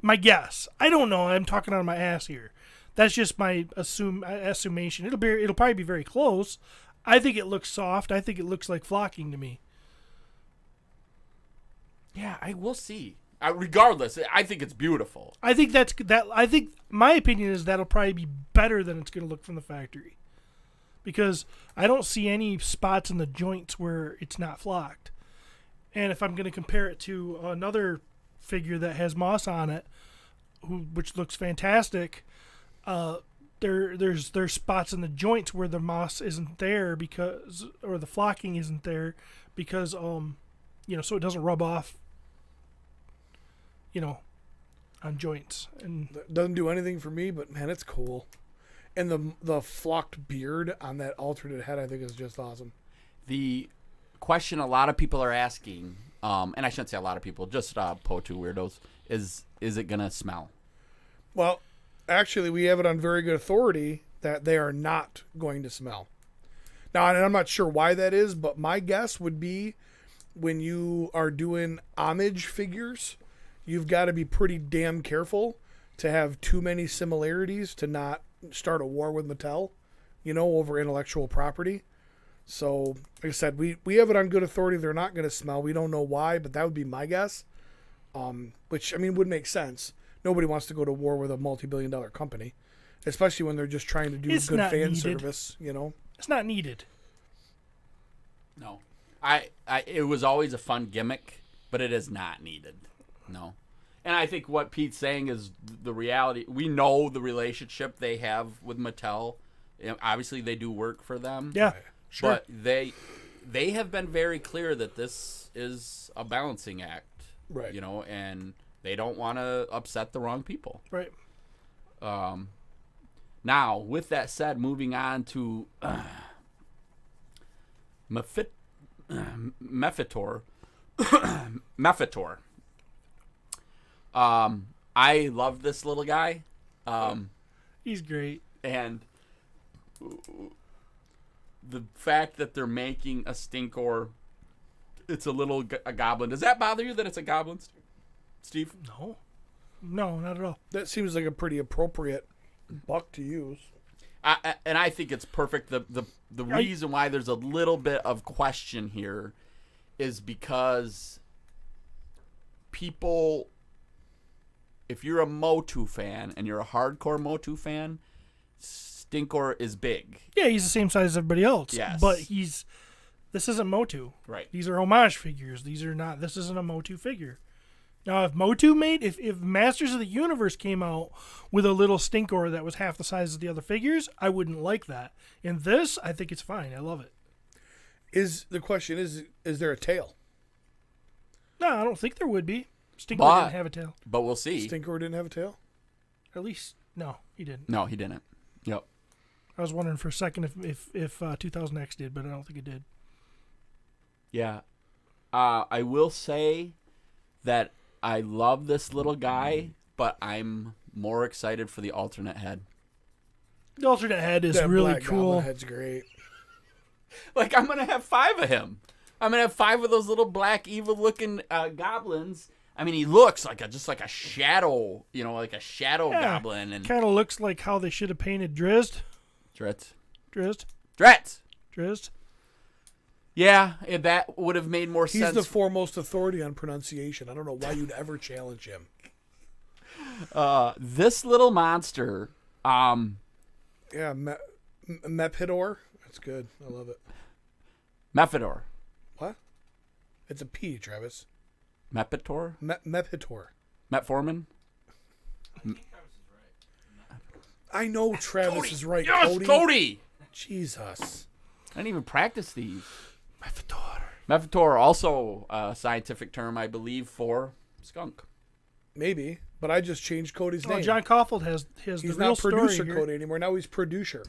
My guess. I don't know. I'm talking out of my ass here. That's just my assumation. It'll probably be very close. I think it looks soft. I think it looks like flocking to me. Yeah, I will see. Regardless, I think it's beautiful. I think I think my opinion is that'll probably be better than it's going to look from the factory. Because I don't see any spots in the joints where it's not flocked. And if I'm going to compare it to another figure that has moss on it, which looks fantastic, there's spots in the joints where the moss isn't there or the flocking isn't there because so it doesn't rub off, on joints. And That doesn't do anything for me, but man, it's cool. And the flocked beard on that alternate head, I think, is just awesome. The question a lot of people are asking, and I shouldn't say a lot of people, just MOTU weirdos, is it going to smell? Well, actually, we have it on very good authority that they are not going to smell. Now, and I'm not sure why that is, but my guess would be when you are doing homage figures, you've got to be pretty damn careful to have too many similarities to not start a war with Mattel, over intellectual property. So, like I said, we have it on good authority. They're not going to smell. We don't know why, but that would be my guess. Which, would make sense. Nobody wants to go to war with a multi-billion-dollar company, especially when they're just trying to do It's good not fan needed. service, it's not needed. No. It was always a fun gimmick, but it is not needed. No. And I think what Pete's saying is the reality. We know the relationship they have with Mattel. Obviously, they do work for them. Yeah, sure. But they have been very clear that this is a balancing act. Right. And they don't want to upset the wrong people. Right. Now, with that said, moving on to Mephitor. Mephitor. I love this little guy. He's great. And the fact that they're making a stinkor, it's a goblin. Does that bother you that it's a goblin, Steve? No, not at all. That seems like a pretty appropriate buck to use. And I think it's perfect. The reason why there's a little bit of question here is because people, if you're a MOTU fan and you're a hardcore MOTU fan, Stinkor is big. Yeah, he's the same size as everybody else. Yes. But this isn't MOTU. Right. These are homage figures. This isn't a MOTU figure. Now, if MOTU if Masters of the Universe came out with a little Stinkor that was half the size of the other figures, I wouldn't like that. In this, I think it's fine. I love it. The question is there a tail? No, I don't think there would be. Stinkor didn't have a tail. But we'll see. Stinkor didn't have a tail? At least, no, he didn't. No, he didn't. Yep. I was wondering for a second if 2000X did, but I don't think it did. Yeah. I will say that I love this little guy, but I'm more excited for the alternate head. The alternate head is That really black cool. goblin head's great. Like, I'm going to have 5 of him. I'm going to have 5 of those little black evil-looking goblins. I mean, he looks like just like a shadow, like a shadow goblin. And kind of looks like how they should have painted Drizzt. Drizzt. Yeah, that would have made more He's sense. the foremost authority on pronunciation. I don't know why you'd ever challenge him. This little monster. Yeah, Mephidor. That's good. I love it. Mephidor. What? It's a P, Travis. Mephidor? Mephidor. Metformin? I know Travis is right, Yes, Cody. Cody! Jesus. I didn't even practice these. Mephidor. Mephidor, also a scientific term, I believe, for skunk. Maybe, but I just changed Cody's name. John Caulfield has the He's real not story producer here. Cody anymore. Now he's producer.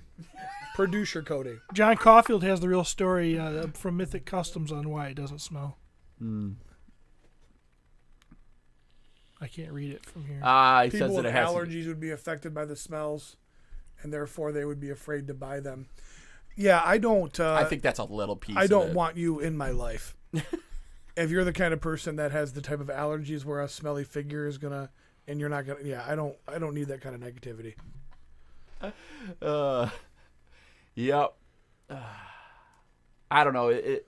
Producer Cody. John Caulfield has the real story from Mythic Customs on why it doesn't smell. I can't read it from here. He People says with that it has allergies would be affected by the smells, and therefore they would be afraid to buy them. Yeah, I don't. I think that's a little piece. I don't of it. want you in my life. If you're the kind of person that has the type of allergies where a smelly figure is gonna, and you're not gonna, yeah, I don't need that kind of negativity. Yep. I don't know.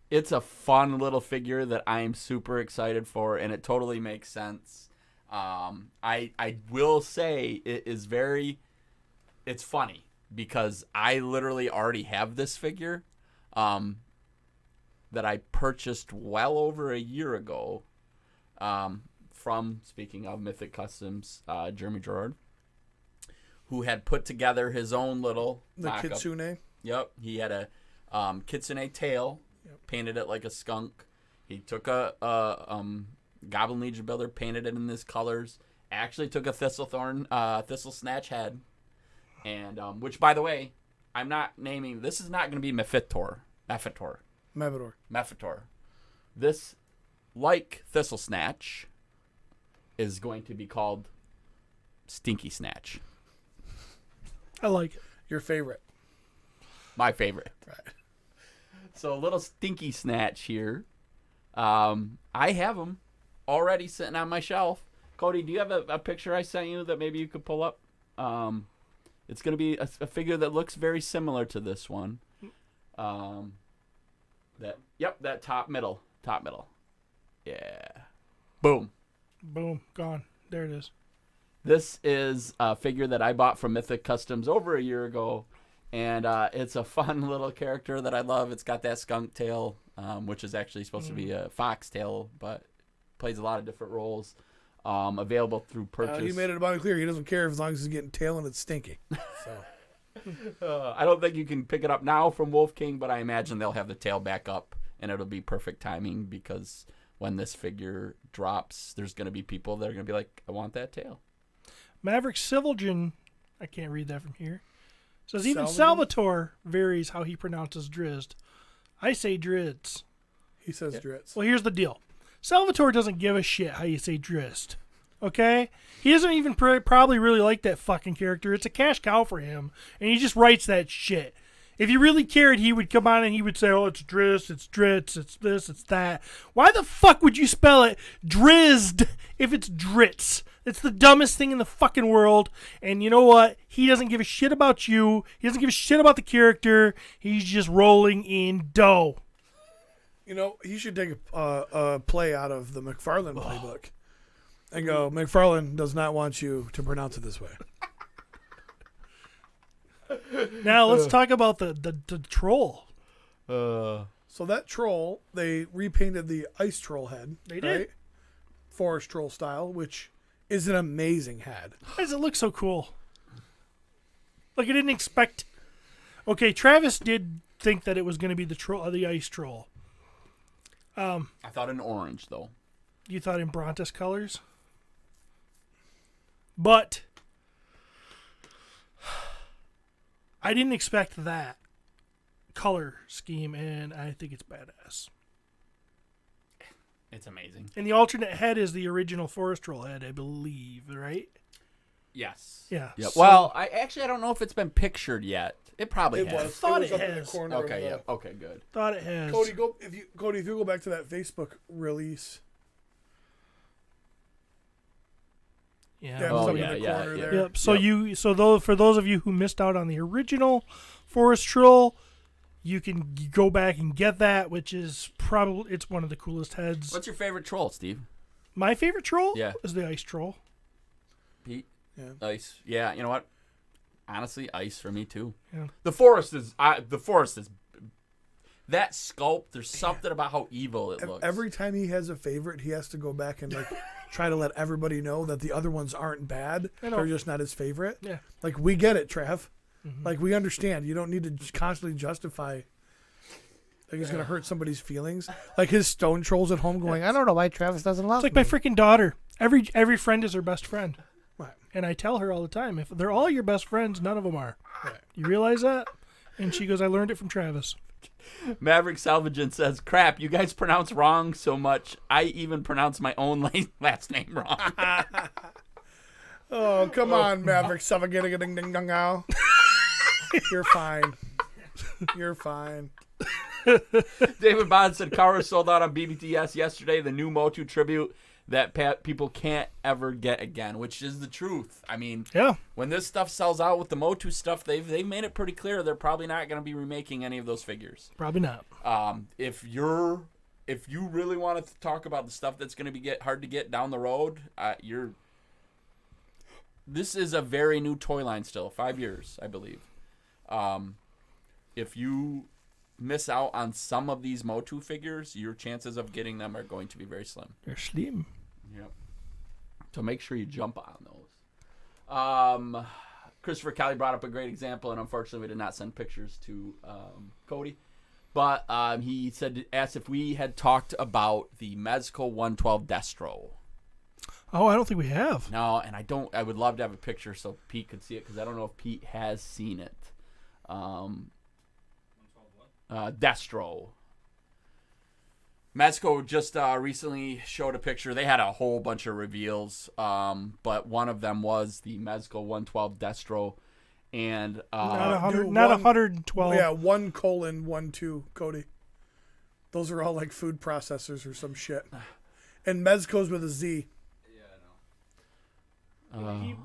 It's a fun little figure that I am super excited for, and it totally makes sense. I will say it is it's funny because I literally already have this figure that I purchased well over a year ago from, speaking of Mythic Customs, Jeremy Gerard, who had put together his own little The mock-up. kitsune. Yep, he had a kitsune tail, painted it like a skunk. He took a Goblin Legion builder, painted it in his colors. Actually took a thistle snatch head, and which, by the way, I'm not naming. This is not going to be Mephitor. This, like Thistle Snatch, is going to be called Stinky Snatch. I like it. Your favorite. My favorite. Right. So a little Stinky Snatch here. I have them already sitting on my shelf. Cody, do you have a picture I sent you that maybe you could pull up? It's going to be a figure that looks very similar to this one. That top middle. Yeah. Boom. Boom. Gone. There it is. This is a figure that I bought from Mythic Customs over a year ago, and it's a fun little character that I love. It's got that skunk tail, which is actually supposed to be a fox tail, but plays a lot of different roles. Available through purchase. He made it about clear. He doesn't care as long as he's getting tail and it's stinky. So I don't think you can pick it up now from Wolf King, but I imagine they'll have the tail back up, and it'll be perfect timing because when this figure drops, there's going to be people that are going to be like, I want that tail. Maverick Silvergen, I can't read that from here, says even Salvagen? Salvatore varies how he pronounces Drizzt. I say Drizzt. he says Dritz. Well, here's the deal. Salvatore doesn't give a shit how you say Drizzt. Okay? He doesn't even probably really like that fucking character. It's a cash cow for him, and he just writes that shit. If he really cared, he would come on and he would say, oh, it's Drizzt, it's Dritz, it's this, it's that. Why the fuck would you spell it Drizzed if it's Dritz? It's the dumbest thing in the fucking world. And you know what? He doesn't give a shit about you. He doesn't give a shit about the character. He's just rolling in dough. You know, he should take a play out of the McFarlane playbook and go, McFarlane does not want you to pronounce it this way. Now let's talk about the troll. So that troll, they repainted the ice troll head. They did. Right? Forest troll style, which is an amazing head. Why does it look so cool? Like I didn't expect. Okay, Travis did think that it was going to be the ice troll. I thought in orange, though. You thought in Brontus colors, but I didn't expect that color scheme, and I think it's badass. It's amazing. And the alternate head is the original Forest Troll head, I believe, right? Yes. Yeah. Yep. So- Well, I don't know if it's been pictured yet. It probably It has. was. Thought It was it up in the has. corner. Okay. of Yeah. the- Okay. Good. Thought it has. Cody, if you go back to that Facebook release. Yeah. Yeah, it was Oh, up yeah, in the yeah, corner yeah. there. Yep. So Yep. for those of you who missed out on the original Forest Troll, you can go back and get that, which is probably it's one of the coolest heads. What's your favorite troll, Steve? My favorite troll Yeah. is the Ice Troll. Pete? Yeah. Ice. Yeah, you know what? Honestly, ice for me too. Yeah. The forest is that sculpt. There's something about how evil it looks. Every time he has a favorite, he has to go back and like try to let everybody know that the other ones aren't bad. I know. They're just not his favorite. Yeah. Like we get it, Trav. Mm-hmm. Like we understand. You don't need to constantly justify. Like it's gonna hurt somebody's feelings. Like his stone trolls at home going, I don't know why Travis doesn't love It's like me. my freaking daughter. Every friend is her best friend. Right. And I tell her all the time, if they're all your best friends, none of them are. Right. You realize that? And she goes, I learned it from Travis. Maverick Salvagen says, "Crap, you guys pronounce wrong so much. I even pronounce my own last name wrong." Oh, come on, Maverick. Ding ding dong now. You're fine. You're fine. David Bond said, "Kara sold out on BBTS yesterday. The new MOTU tribute that people can't ever get again," which is the truth. I mean, Yeah. when this stuff sells out with the MOTU stuff, they've made it pretty clear they're probably not going to be remaking any of those figures. Probably not. If you really want to talk about the stuff that's going to be hard to get down the road, this is a very new toy line still, 5 years, I believe. If you miss out on some of these MOTU figures, your chances of getting them are going to be very slim. They're slim. Yep. So make sure you jump on those. Christopher Kelly brought up a great example, and unfortunately we did not send pictures to Cody. But he asked if we had talked about the Mezco 112 Destro. Oh, I don't think we have. No, and I would love to have a picture so Pete could see it, because I don't know if Pete has seen it. Destro. Mezco just recently showed a picture. They had a whole bunch of reveals, but one of them was the Mezco 112 Destro, and Not 100, do not one- 112. Yeah, 1:12, Cody. Those are all like food processors or some shit. And Mezco's with a Z.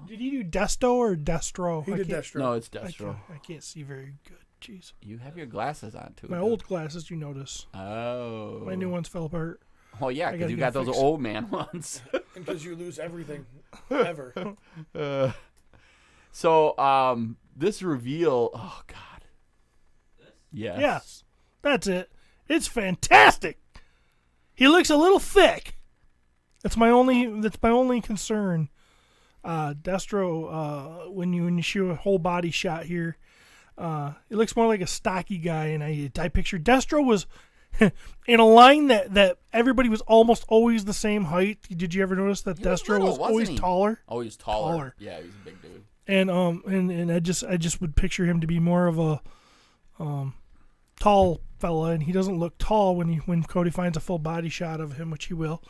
Did he do Desto or Destro? He I did can't- Destro. no, it's I Destro. can't see very good. Jeez. You have your glasses on too. My old glasses, you notice. Oh. My new ones fell apart. Oh yeah, I because gotta you get got them those fixed. old man ones. Because you lose everything. Ever. So this reveal. Oh God. Yes. Yes. That's it. It's fantastic. He looks a little thick. That's my only concern. Destro, when you shoot a whole body shot here, it looks more like a stocky guy, and I pictured Destro was in a line that everybody was almost always the same height. Did you ever notice that He was Destro little, was wasn't always he? taller? Oh, he's taller. Taller. Yeah, he's a big dude. And I just would picture him to be more of a tall fella, and he doesn't look tall when Cody finds a full body shot of him, which he will.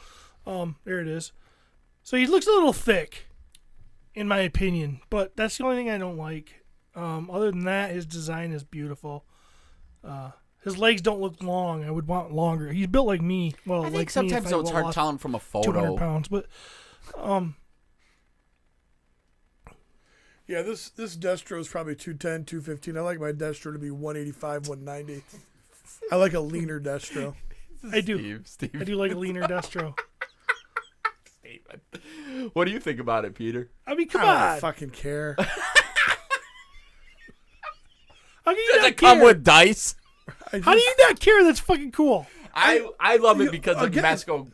There it is. So he looks a little thick, in my opinion, but that's the only thing I don't like. Other than that, his design is beautiful. His legs don't look long. I would want longer. He's built like me. Well, I think like me sometimes if though I it's hard lost telling from a 200 photo. pounds, but Yeah, this Destro is probably 210, 215. I like my Destro to be 185, 190. I like a leaner Destro. I do. Steve. I do like a leaner Destro. What do you think about it, Peter? I mean, come I don't on. fucking care. How can you Does not it come care? with dice? I How do you not care? That's fucking cool. I love it because of again- Mezco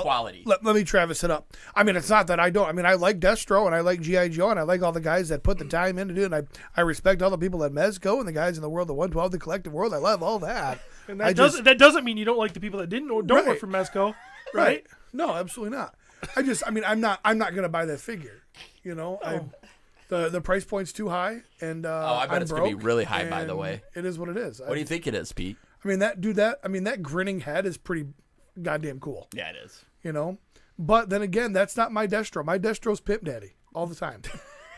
quality. Let me Travis it up. I mean, it's not that I don't. I mean, I like Destro and I like G.I. Joe and I like all the guys that put the time in to do it. And I respect all the people at Mezco and the guys in the world, the 112, the collective world. I love all that. And I that doesn't mean you don't like the people that don't Right. work for Mezco, Right? right? No, absolutely not. I mean, I'm not going to buy that figure. You know, the price point's too high, and I bet I'm it's gonna be broke, really high, by the and way. it is what it is. What do you think it is, Pete? I mean, that grinning head is pretty goddamn cool. Yeah, it is. You know? But then again, that's not my Destro. My Destro's Pimp Daddy all the time.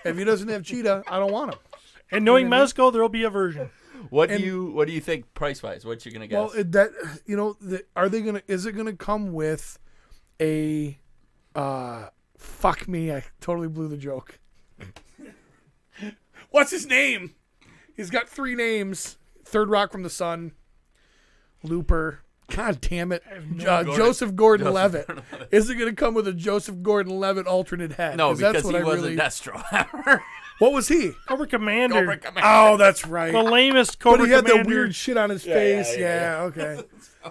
If he doesn't have Cheetah, I don't want him. And knowing Mezco, there'll be a version. What do you think price wise? What you gonna guess? Well, are they gonna? Is it gonna come with a? Fuck me! I totally blew the joke. What's his name? He's got 3 names: Third Rock from the Sun, Looper. God damn it! Joseph Gordon-Levitt. Is it gonna come with a Joseph Gordon-Levitt alternate head? No, because that's what he was really... a Destro. What was he? Cobra Commander. Oh, that's right. The lamest Cobra But he had Commander. the weird shit on his face. Yeah, okay.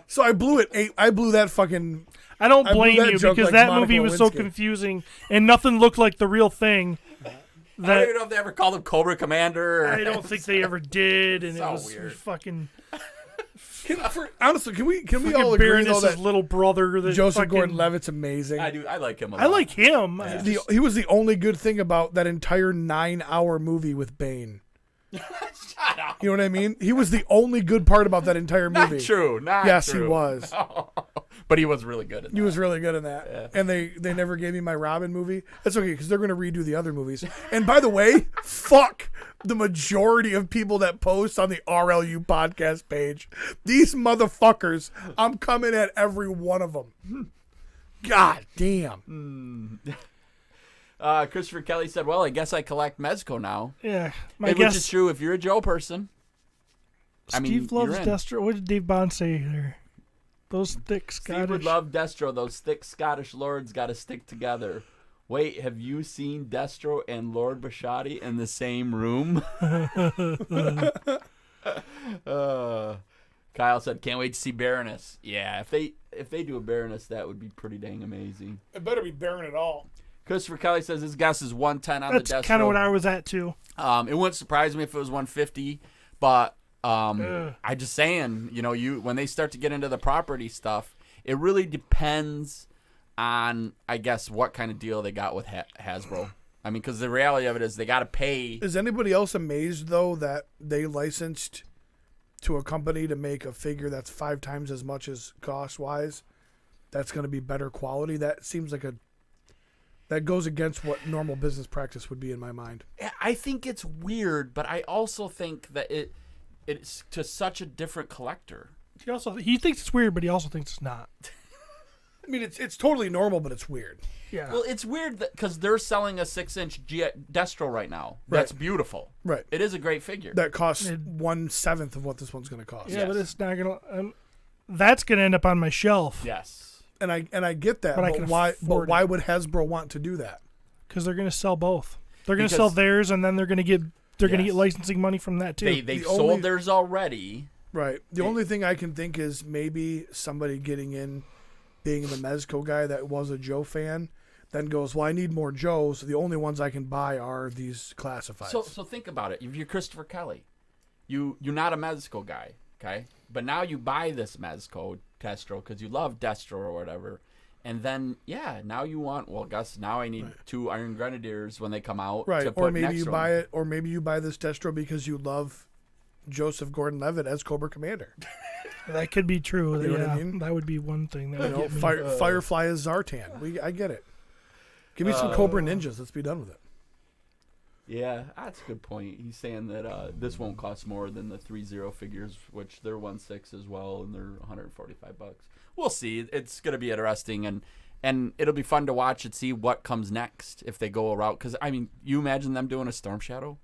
So I blew it. I blew that fucking. I don't blame that you joke because like that Monica movie was so Lewinsky. confusing and nothing looked like the real thing. I don't That even know if they ever called him Cobra Commander. I don't think they ever did, and So it was weird. fucking Honestly, can we all agree though Baroness's that little brother. That Joseph fucking, Gordon-Levitt's amazing? I like him a lot. I like him. He was the only good thing about that entire 9-hour movie with Bane. Shut up. You know what I mean? He was the only good part about that entire movie. Not true. Not Yes, true. he was. But he was really good at that. He was really good in that. Yeah. And they never gave me my Robin movie. That's okay, because they're going to redo the other movies. And by the way, fuck the majority of people that post on the RLU podcast page. These motherfuckers, I'm coming at every one of them. God damn. Christopher Kelly said, well, I guess I collect Mezco now. Yeah, Which is true if you're a Joe person. Steve you're loves in. Destro. What did Dave Bond say there? Those thick Steve Scottish. would love Destro. Those thick Scottish lords got to stick together. Wait, have you seen Destro and Lord Bashotti in the same room? Kyle said, can't wait to see Baroness. Yeah, if they do a Baroness, that would be pretty dang amazing. It better be Baron at all. Christopher Kelly says his guess is 110 on That's the Destro. kind of what I was at too. It wouldn't surprise me if it was 150, but I just saying, when they start to get into the property stuff, it really depends on, I guess, what kind of deal they got with Hasbro. I mean, because the reality of it is they got to pay. Is anybody else amazed, though, that they licensed to a company to make a figure that's 5 times as much as cost-wise? That's going to be better quality? That seems like that goes against what normal business practice would be in my mind. I think it's weird, but I also think that it's to such a different collector. He thinks it's weird, but he also thinks it's not. I mean, it's totally normal, but it's weird. Yeah. Well, it's weird because they're selling a 6-inch Destro right now. That's beautiful. Right. It is a great figure. That costs 1/7 of what this one's going to cost. Yeah, Yes. but it's not gonna. That's gonna end up on my shelf. Yes. And I get that, But I but can why? But afford why it. would Hasbro want to do that? Because they're gonna sell both. They're gonna Because- sell theirs, and then they're gonna get Yes. licensing money from that too. They've The sold only- theirs already. Right. The only thing I can think is maybe somebody getting in, being the Mezco guy that was a Joe fan, then goes, well, I need more Joes. The only ones I can buy are these classifieds. So think about it. If you're Christopher Kelly, you're not a Mezco guy, okay? But now you buy this Mezco Destro because you love Destro or whatever. And then, now you want, now I need 2 Iron Grenadiers when they come out. right. To Or put maybe next you to buy them. it, or maybe you buy this Destro because you love Joseph Gordon-Levitt as Cobra Commander. That could be true. You know what I yeah, mean? that would be one thing that You would know, get me. Firefly is Zartan. I get it. Give me some Cobra Ninjas. Let's be done with it. Yeah, that's a good point. He's saying that this won't cost more than the 3-0 figures, which they're 1/6 as well, and they're $145. We'll see. It's going to be interesting, and it'll be fun to watch and see what comes next if they go a route. Because, I mean, you imagine them doing a Storm Shadow?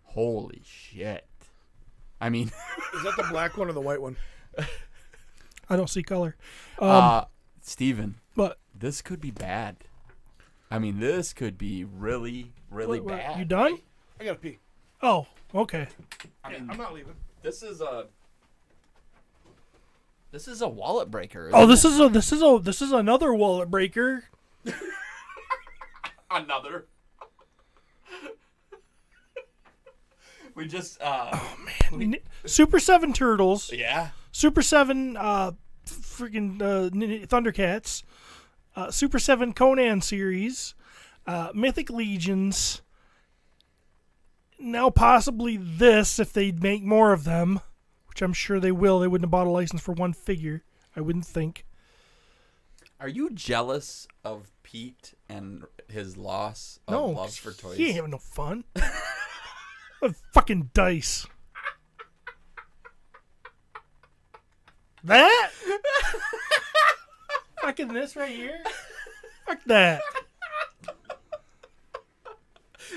Holy shit. I mean... Is that the black one or the white one? I don't see color. Steven, But this could be bad. I mean, this could be really, really what, bad. you done? I gotta pee. Oh, okay. I mean, I'm not leaving. this is a wallet breaker. Oh, isn't this is another wallet breaker. it? Another. We just Super 7 Turtles. yeah. Super 7 freaking Thundercats. Super 7 Conan series. Mythic Legions. Now possibly this if they make more of them, which I'm sure they will. They wouldn't have bought a license for one figure, I wouldn't think. Are you jealous of Pete and his loss of No, love for toys? he ain't having no fun. A fucking dice. That? Fucking this right here? Fuck that.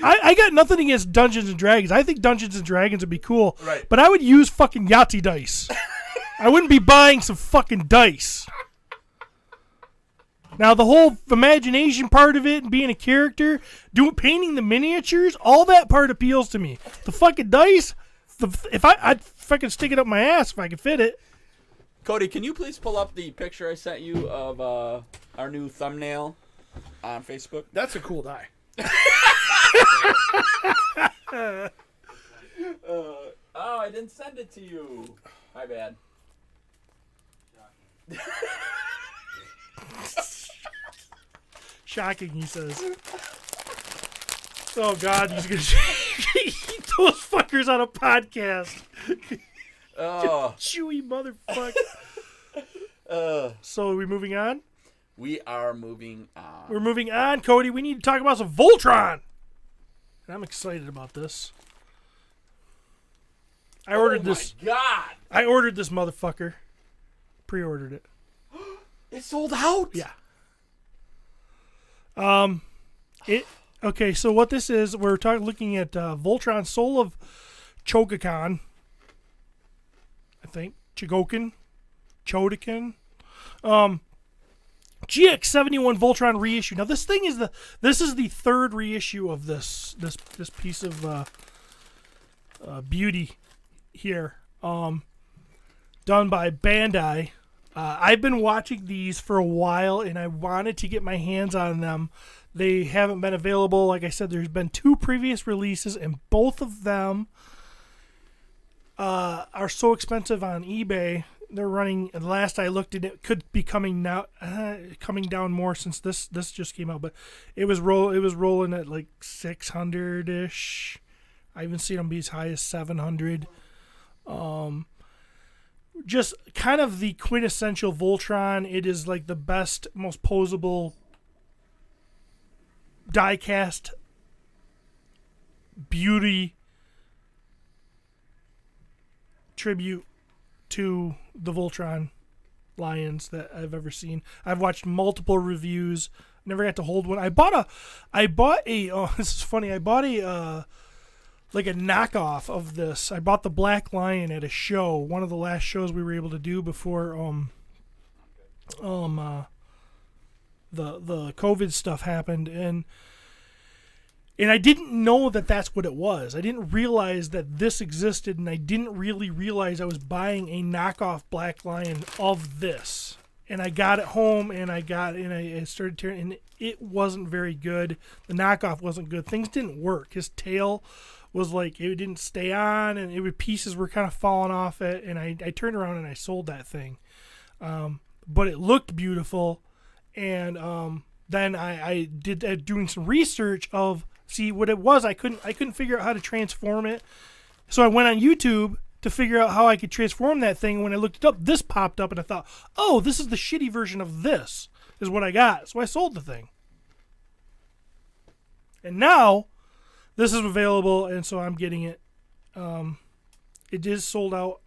I got nothing against Dungeons and Dragons. I think Dungeons and Dragons would be cool. Right. But I would use fucking Yahtzee dice. I wouldn't be buying some fucking dice. Now, the whole imagination part of it and being a character, painting the miniatures, all that part appeals to me. The fucking dice, I'd fucking stick it up my ass if I could fit it. Cody, can you please pull up the picture I sent you of our new thumbnail on Facebook? That's a cool die. Oh, I didn't send it to you. My bad. Shocking, he says. Oh, God, he's going to eat those fuckers on a podcast. Oh. Chewy motherfucker. So, are we moving on? We are moving on. We're moving on, Cody. We need to talk about some Voltron. And I'm excited about this. I ordered this. Oh, my God. I ordered this motherfucker. Pre-ordered it. It sold out? Yeah. Okay, so what this is, we're looking at Voltron Soul of Chogokan. I think. Chogokan. GX71 Voltron reissue. Now this thing is this is the third reissue of this piece of beauty here. Done by Bandai. I've been watching these for a while, and I wanted to get my hands on them. They haven't been available. Like I said, there's been 2 previous releases, and both of them are so expensive on eBay. They're running. And last I looked at it, could be coming down more since this just came out. But it was rolling at like 600-ish. I even seen them be as high as 700. Just kind of the quintessential Voltron. It is like the best, most posable die-cast beauty tribute to the Voltron lions that I've ever seen. I've watched multiple reviews. Never got to hold one. I bought a oh, this is funny. I bought a like a knockoff of this. I bought the Black Lion at a show, one of the last shows we were able to do before the COVID stuff happened, and I didn't know that that's what it was. I didn't realize that this existed, and I didn't really realize I was buying a knockoff Black Lion of this. And I got it home, and I started tearing, and it wasn't very good. The knockoff wasn't good. Things didn't work. His tail was like, it didn't stay on, and pieces were kind of falling off it, and I turned around and I sold that thing. But it looked beautiful, and then I did doing some research of see what it was. I couldn't figure out how to transform it, so I went on YouTube to figure out how I could transform that thing. When I looked it up, this popped up, and I thought, oh, this is the shitty version of this is what I got. So I sold the thing, and now this is available, and so I'm getting it. It is sold out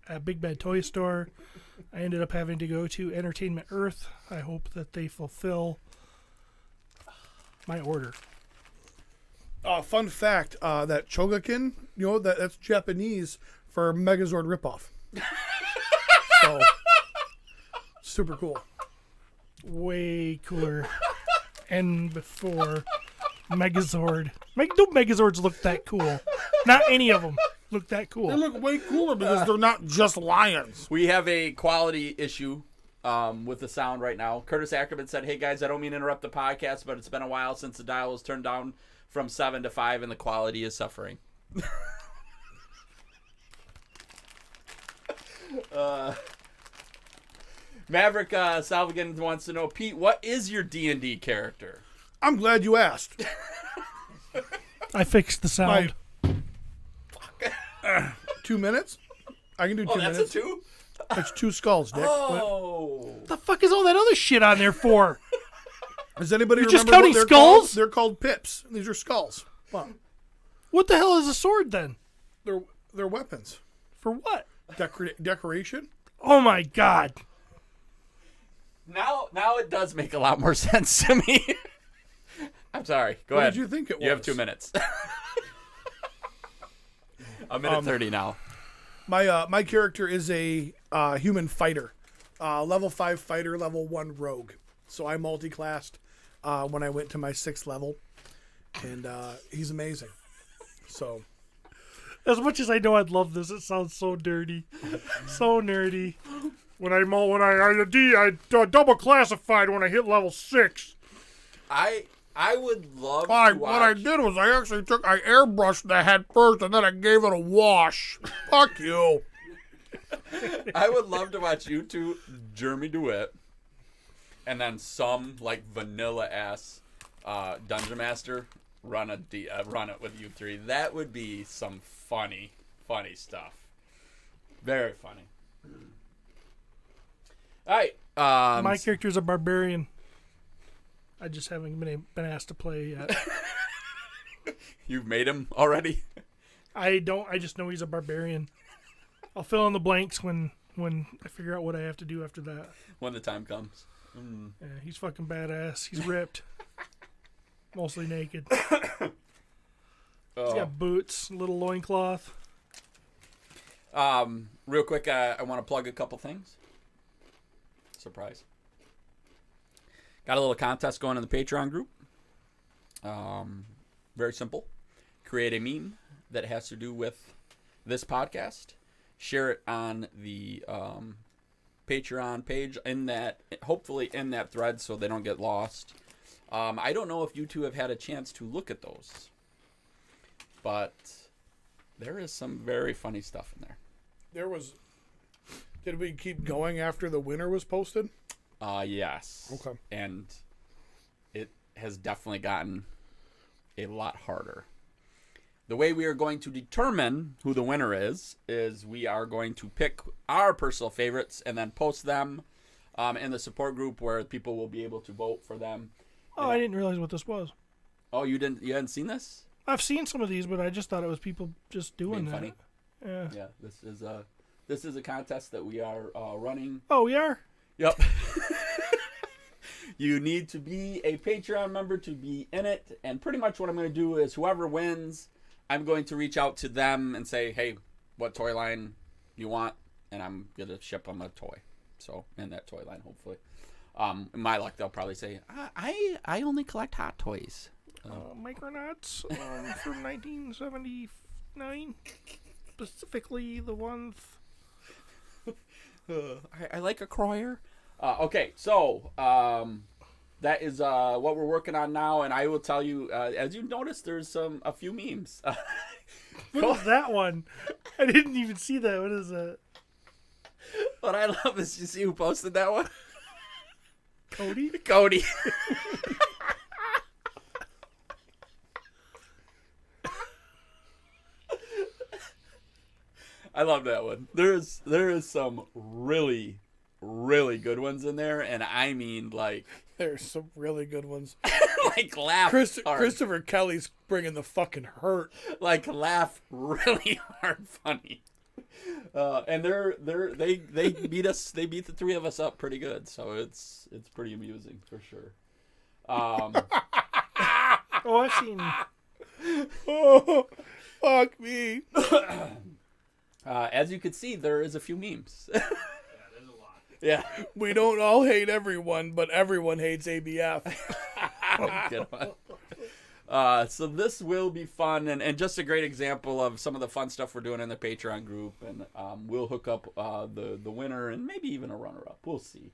at Big Bad Toy Store. I ended up having to go to Entertainment Earth. I hope that they fulfill my order. Fun fact, that Chogokin, that's Japanese for Megazord ripoff. So, super cool. Way cooler. And before Megazord. No Megazords look that cool. Not any of them look that cool. They look way cooler because they're not just lions. We have a quality issue with the sound right now. Curtis Ackerman said, hey guys, I don't mean to interrupt the podcast, but it's been a while since the dial was turned down from 7 to 5 and the quality is suffering. Maverick Salvagan wants to know, Pete, what is your D&D character? I'm glad you asked. I fixed the sound. 2 minutes? I can do 2 minutes. That's a 2? That's 2 skulls, Dick. Oh. What the fuck is all that other shit on there for? Does anybody You're remember just counting what they're skulls? called? They're called pips. These are skulls. Well, What the hell is a sword then? they're weapons. For what? Decoration. Oh my god. Now it does make a lot more sense to me. I'm sorry. Go What ahead. did you think it was? You have 2 minutes. A minute 30 now. My character is a human fighter, level 5 fighter, level 1 rogue. So I multi-classed when I went to my 6th level, and he's amazing. So As much as I know I'd love this, it sounds so dirty. So nerdy. I double classified when I hit level 6. I would love to what watch. I did was I airbrushed the head first, and then I gave it a wash. Fuck you. I would love to watch you two, Jeremy DeWitt, and then some like vanilla ass dungeon master run it with you three. That would be some funny stuff. Very funny. All right. My character's a barbarian. I just haven't been asked to play yet. You've made him already? I just know he's a barbarian. I'll fill in the blanks when I figure out what I have to do after that. When the time comes. Yeah, he's fucking badass. He's ripped. Mostly naked. Oh. He's got boots, a little loincloth. Real quick, I want to plug a couple things. Surprise. Got a little contest going in the Patreon group. Very simple. Create a meme that has to do with this podcast. Share it on the Patreon page hopefully in that thread so they don't get lost. I don't know if you two have had a chance to look at those, but there is some very funny stuff in there. Did we keep going after the winner was posted? Yes. Okay. And it has definitely gotten a lot harder. The way we are going to determine who the winner is we are going to pick our personal favorites and then post them in the support group where people will be able to vote for them. Oh, I didn't realize what this was. Oh, you hadn't seen this? I've seen some of these, but I just thought it was people just doing Being that. funny? Yeah. Yeah, this is a contest that we are running. Oh, we are? Yep. You need to be a Patreon member to be in it, and pretty much what I'm going to do is whoever wins, I'm going to reach out to them and say, hey, what toy line you want? And I'm going to ship them a toy. So, in that toy line, hopefully. In my luck, they'll probably say, I only collect Hot Toys. Micronauts from 1979. Specifically the ones... I like a Croyer. Okay, so that is what we're working on now, and I will tell you, as you noticed, there's a few memes. What is that one? I didn't even see that. What is that? What I love is, you see who posted that one? Cody? Cody. I love that one. There is some really, really good ones in there, and I mean like There's some really good ones. like laugh hard. Christopher Kelly's bringing the fucking hurt. Like laugh really hard funny. And they beat us. They beat the three of us up pretty good. So it's pretty amusing for sure. Oh, I've seen... Oh, fuck me. As you can see, there is a few memes. Yeah, there's a lot. Yeah. We don't all hate everyone, but everyone hates ABF. Good one. So this will be fun and just a great example of some of the fun stuff we're doing in the Patreon group, and we'll hook up the winner and maybe even a runner-up. We'll see.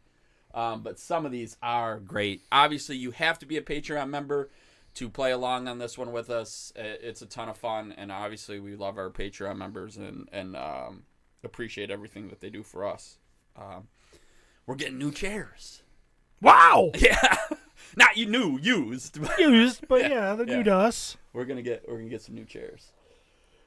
But some of these are great. Obviously, you have to be a Patreon member to play along on this one with us. It's a ton of fun, and obviously we love our Patreon members and appreciate everything that they do for us. We're getting new chairs. Wow! Yeah. Not used. Used, but yeah, they're new to us. We're gonna get some new chairs.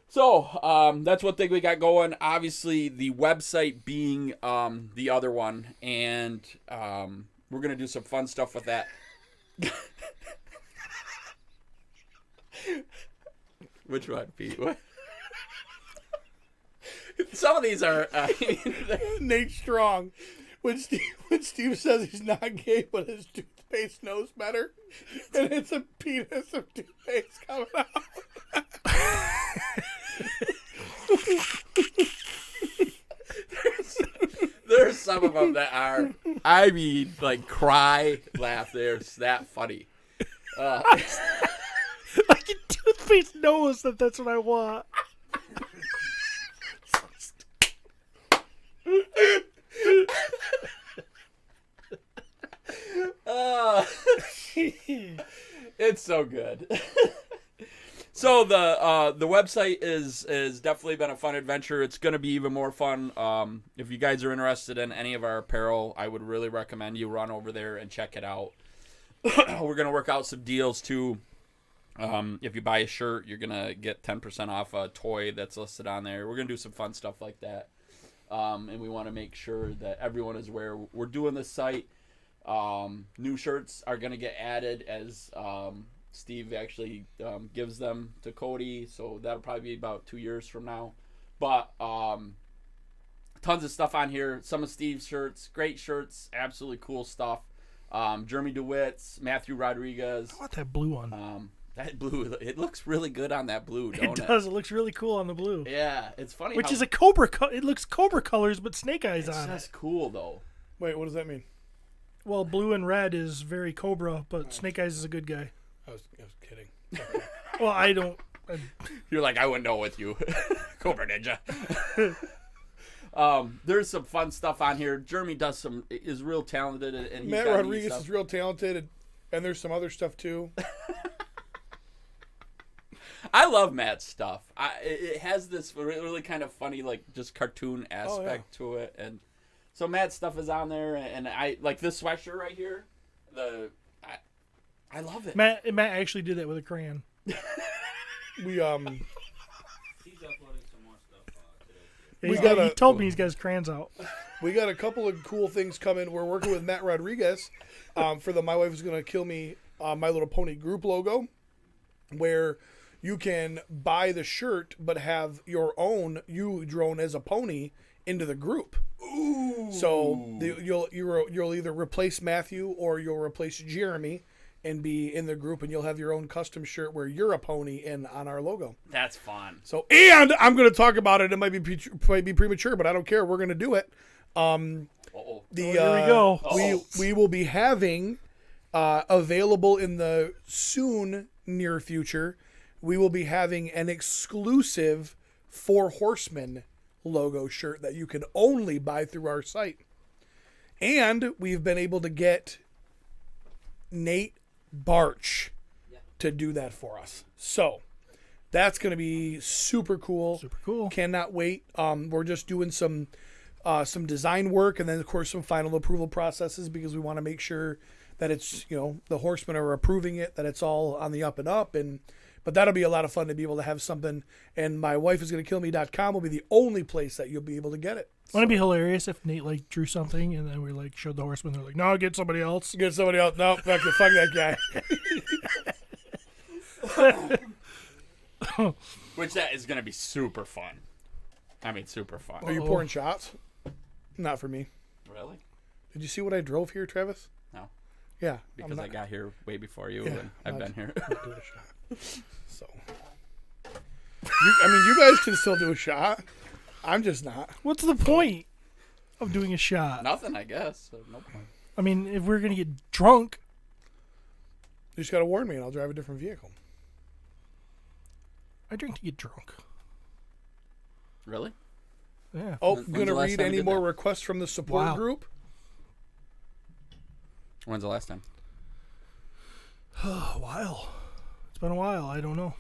So that's one thing we got going. Obviously, the website being the other one, and we're gonna do some fun stuff with that. Which one, Pete? What? Some of these are Nate Strong. When Steve says he's not gay, but his toothpaste knows better, and it's a penis of toothpaste coming out. there's some of them that are, I mean, like cry, laugh. They're that funny. Like a toothpaste knows that that's what I want. It's so good. So the website is definitely been a fun adventure. It's going to be even more fun. If you guys are interested in any of our apparel, I would really recommend you run over there and check it out. We're going to work out some deals too. If you buy a shirt, you're going to get 10% off a toy that's listed on there. We're going to do some fun stuff like that. And we want to make sure that everyone is aware we're doing this site. New shirts are going to get added as Steve actually gives them to Cody, so that'll probably be about 2 years from now. But tons of stuff on here. Some of Steve's shirts, great shirts, absolutely cool stuff. Jeremy DeWitt's, Matthew Rodriguez. I want that blue one. That blue, it looks really good on that blue, don't It does. It looks really cool on the blue. Yeah, it's funny. Which is a cobra. It looks cobra colors, but snake eyes on it. That's cool though. Wait, what does that mean? Well, blue and red is very cobra, but snake eyes is a good guy. I was kidding. Well, I don't. You're like, I wouldn't know with you, Cobra Ninja. There's some fun stuff on here. Jeremy is real talented, and he's Matt got neat Rodriguez stuff. is real talented, and there's some other stuff too. I love Matt's stuff. It has this really kind of funny, like just cartoon aspect to it, and so Matt's stuff is on there. And I like this sweatshirt right here. I love it. Matt actually did that with a crayon. We He's uploading some more stuff today. Yeah, he told me he's got his crayons out. We got a couple of cool things coming. We're working with Matt Rodriguez for the My Wife Is Gonna Kill Me My Little Pony group logo, where you can buy the shirt but have your own you drawn as a pony into the group. Ooh. So you'll either replace Matthew or you'll replace Jeremy and be in the group, and you'll have your own custom shirt where you're a pony on our logo. That's fun. So, and I'm going to talk about it. It might be premature, but I don't care. We're going to do it. Here we go. We will be having available in the soon near future. We will be having an exclusive Four Horsemen logo shirt that you can only buy through our site. And we've been able to get Nate Barch to do that for us. So that's going to be super cool. Super cool. Cannot wait. We're just doing some design work, and then of course some final approval processes, because we want to make sure that it's, the horsemen are approving it, that it's all on the up and up. But that'll be a lot of fun to be able to have something. And mywifeisgonnakillme.com will be the only place that you'll be able to get it. Wouldn't it be hilarious if Nate drew something and then we showed the horseman? They're like, "No, get somebody else." Get somebody else. No, fuck that guy. Which that is going to be super fun. I mean, super fun. Are you pouring shots? Not for me. Really? Did you see what I drove here, Travis? No. Yeah. Because I got here way before you, Yeah, and I've been here. I'm not doing a shot. So, you guys can still do a shot. I'm just not. What's the point of doing a shot? Nothing, I guess. So no point. I mean, if we're gonna get drunk, You just got to warn me, and I'll drive a different vehicle. I drink to get drunk. Really? Yeah. Oh, When's going the to last read time you any did more that? requests from the support Wow. group? When's the last time? A while. It's been a while. I don't know.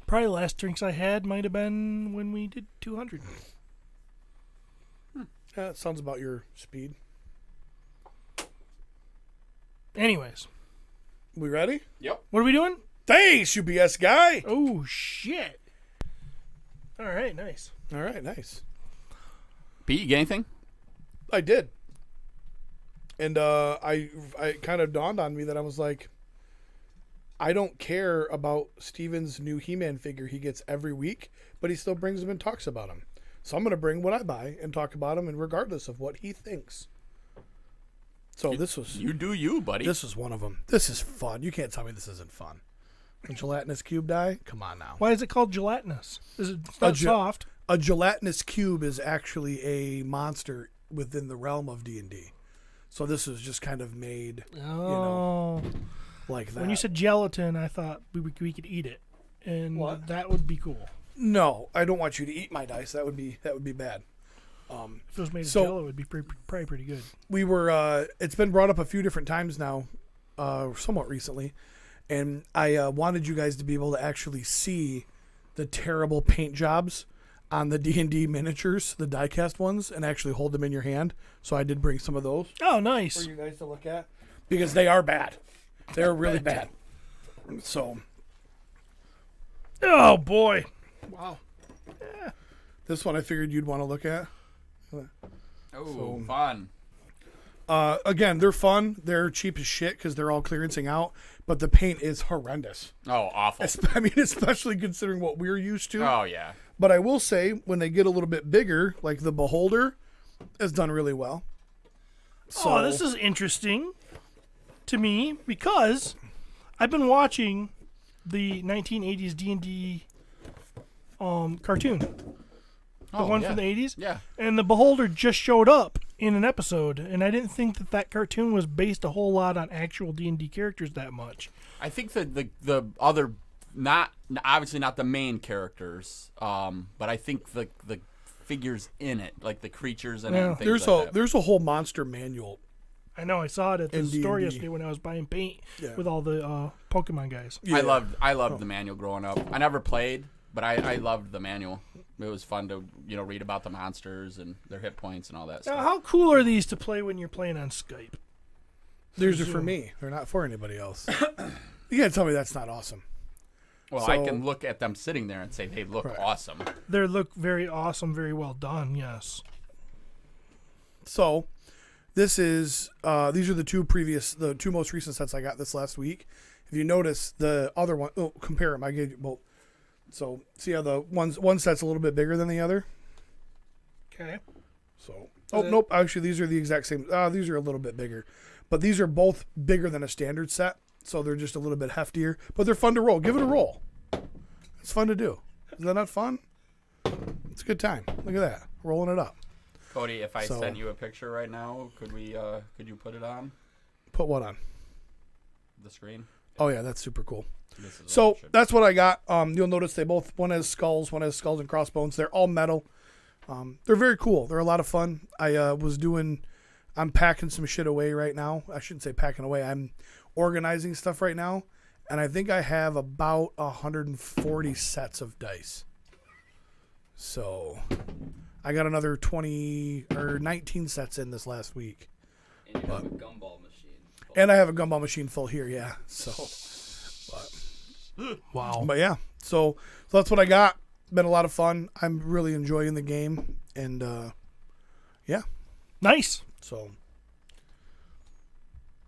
Probably the last drinks I had might have been when we did 200. Yeah, that sounds about your speed. Anyways, We ready? Yep. what are we doing? Thanks, UPS guy. Oh shit! All right, nice. All right, nice. Pete, you get anything? I did. And I kind of dawned on me that I was like, I don't care about Steven's new He-Man figure he gets every week, but he still brings them and talks about them. So I'm going to bring what I buy and talk about them, and regardless of what he thinks. So this was... You do you, buddy. This was one of them. This is fun. You can't tell me this isn't fun. A gelatinous cube die? Come on now. Why is it called gelatinous? Is it not soft? A gelatinous cube is actually a monster within the realm of D&D. So this was just kind of made, like that. When you said gelatin, I thought we could eat it, and What? that would be cool. No, I don't want you to eat my dice. That would be bad. If it was made of So- Jello, it would be probably pretty good. We were. It's been brought up a few different times now, somewhat recently, and I wanted you guys to be able to actually see the terrible paint jobs on the D&D miniatures, the die-cast ones, and actually hold them in your hand. So I did bring some of those Oh, nice. for you guys to look at because they are bad. They're really bad. So Oh boy. Wow. this one I figured you'd want to look at. Oh, fun. Again, they're fun. They're cheap as shit because they're all clearancing out, but the paint is horrendous. Oh, awful. I mean, especially considering what we're used to. Oh, yeah. But I will say, when they get a little bit bigger, like the Beholder, has done really well. So, Oh, this is interesting to me because I've been watching the 1980s D&D cartoon, the one from the 80s. Yeah. And the Beholder just showed up in an episode, and I didn't think that cartoon was based a whole lot on actual D&D characters that much. I think that the other, not obviously not the main characters, but I think the figures in it, like the creatures and things there's like that. there's a whole monster manual. I know, I saw it at the In store D&D. yesterday when I was buying paint Yeah. with all the Pokemon guys. Yeah. I loved the manual growing up. I never played, but I loved the manual. It was fun to read about the monsters and their hit points and all that Now, stuff. how cool are these to play when you're playing on Skype? These are for me. They're not for anybody else. You can't tell me that's not awesome. Well, so- I can look at them sitting there and say they look Right. awesome. They look very awesome, very well done, yes. So, these are the two most recent sets I got this last week. If you notice, the other one, compare them. I gave you both. So, see how the one set's a little bit bigger than the other? Okay. So, nope. Actually, these are the exact same. These are a little bit bigger, but these are both bigger than a standard set, so they're just a little bit heftier. But they're fun to roll. Give it a roll. It's fun to do. Is that not fun? It's a good time. Look at that, rolling it up. Cody, if I So- sent you a picture right now, could you put it on Put what on? the screen? Oh yeah, that's super cool. This is what So it should be. that's what I got. You'll notice one has skulls and crossbones. They're all metal. They're very cool. They're a lot of fun. I'm packing some shit away right now. I shouldn't say packing away. I'm organizing stuff right now, and I think I have about 140 sets of dice. So I got another 20 or 19 sets in this last week. And you have a gumball machine. And I have a gumball machine full here, yeah. So, Wow. but yeah, so that's what I got. Been a lot of fun. I'm really enjoying the game, and yeah. Nice. So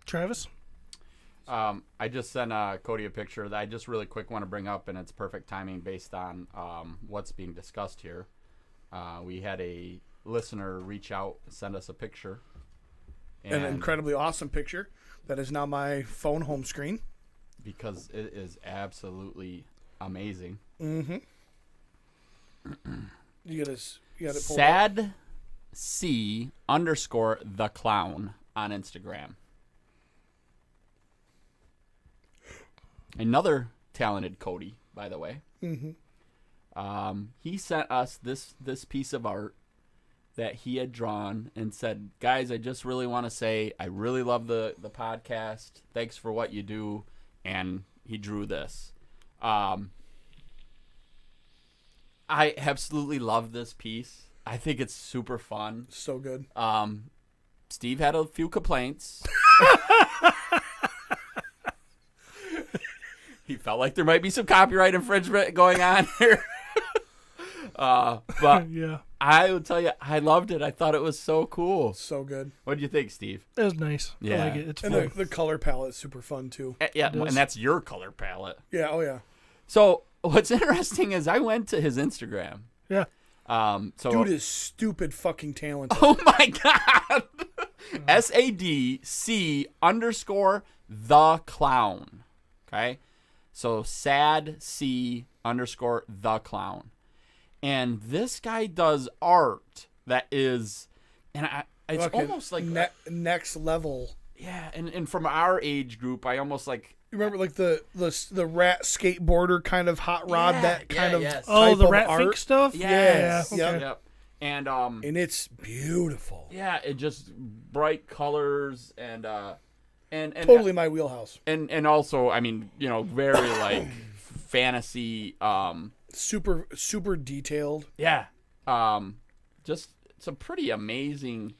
Travis? I just sent Cody a picture that I just really quick want to bring up, and it's perfect timing based on what's being discussed here. We had a listener reach out and send us a picture. an incredibly awesome picture that is now my phone home screen. Because it is absolutely amazing. Mm-hmm. You got it pulled up? Sad C _ the clown on Instagram. Another talented Cody, by the way. Mm-hmm. He sent us this piece of art that he had drawn and said, guys, I just really want to say I really love the podcast. Thanks for what you do. And he drew this. I absolutely love this piece. I think it's super fun. So good. Steve had a few complaints. he felt like there might be some copyright infringement going on here. But Yeah, I will tell you, I loved it. I thought it was so cool. So good. What do you think, Steve? it was nice. I Yeah. like it. It's And fun. the color palette is super fun too. Yeah, It is. and that's your color palette. Yeah. Oh yeah. So what's interesting is I went to his Instagram. Yeah. So Dude is stupid fucking talented. oh my god, SADC_the_clown. Okay, so SADC_the_clown, and this guy does art that is, and it's Fucking almost like next level. yeah, and from our age group, I almost like. You remember like the rat skateboarder kind of hot rod, Yeah, that kind yeah, of yes. Oh, the type of rat art. fink stuff. Yes. Yeah. Okay. Yep. Yep. And And it's beautiful. yeah, it just bright colors and Totally my wheelhouse. and also, I mean, you know, very like fantasy. Super detailed. Yeah. Just some pretty amazing,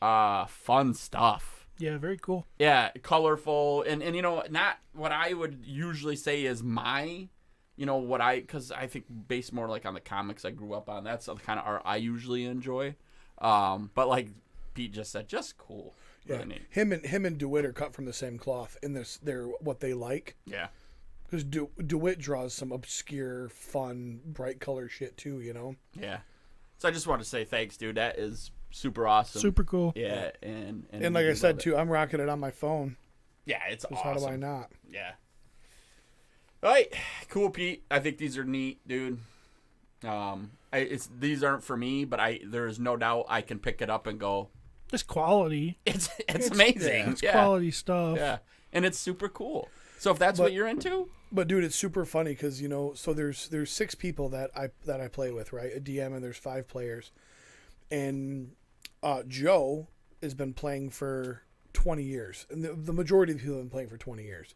fun stuff. Yeah, very cool. Yeah, colorful and you know, not what I would usually say is my, you know, because I think based more like on the comics I grew up on. That's the kind of art I usually enjoy. But like Pete just said, just cool. Yeah. Really neat. Him and DeWitt are cut from the same cloth, and they're what they like. Yeah. Because DeWitt draws some obscure, fun, bright color shit too. You know. Yeah. So I just want to say thanks, dude. That is super awesome. Super cool. Yeah, and And like I we said love it. too, I'm rocking it on my phone. Yeah, it's 'Cause awesome. how do I not? Yeah. All right, cool, Pete. I think these are neat, dude. These aren't for me, but there's no doubt I can pick it up and go. It's quality. It's amazing. It's Yeah. quality stuff. Yeah, and it's super cool. So if that's what you're into, But dude, it's super funny because you know, so there's 6 people that I play with, right? A DM, and there's 5 players, and Joe has been playing for 20 years, and the majority of the people have been playing for 20 years.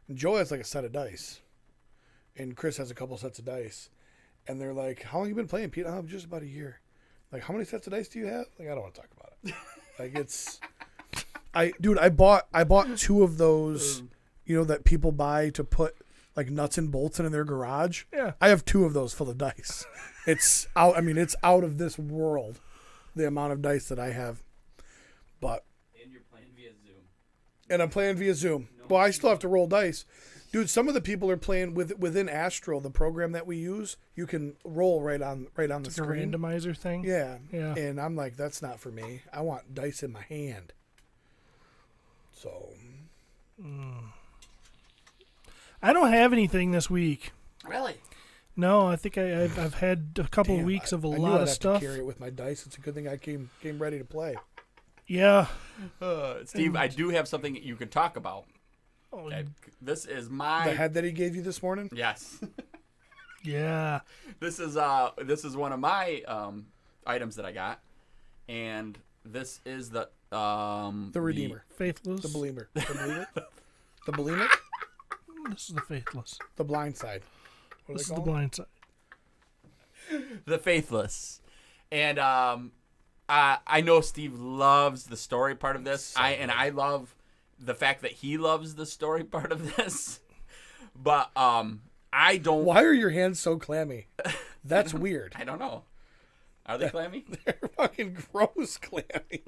And Joe has like a set of dice, and Chris has a couple sets of dice, and they're like, "How long you been playing, Pete?" "Oh, just about a year." Like, "How many sets of dice do you have?" Like, I don't want to talk about it. Like, it's, I bought 2 of those, you know, that people buy to put like nuts and bolts in their garage. Yeah. I have 2 of those full of dice. It's out. I mean, it's out of this world, the amount of dice that I have. But And you're playing via Zoom. and I'm playing via Zoom. Well, I still have to roll dice, dude. Some of the people are playing within Astro, the program that we use. You can roll right on the Like a screen. randomizer thing. Yeah. Yeah. And I'm like, that's not for me. I want dice in my hand. So I don't have anything this week. really, No, I think I've had a couple of damn, weeks of a I knew lot I'd of have stuff. to carry it with my dice. It's a good thing I came ready to play. Yeah. Steve, I do have something that you could talk about. Oh, Okay, this is The my head that he gave you this morning. yes. yeah. This is one of my items that I got, and this is the Redeemer. Faithless. The Believer. The Believer. The Bulimic. This is the Faithless. The Blind Side. What This is are the they called? blind side. the Faithless, and I know Steve loves the story part of this. I love the fact that he loves the story part of this, but I don't. Why are your hands so clammy? That's weird. I don't know. Are they clammy? They're fucking gross clammy.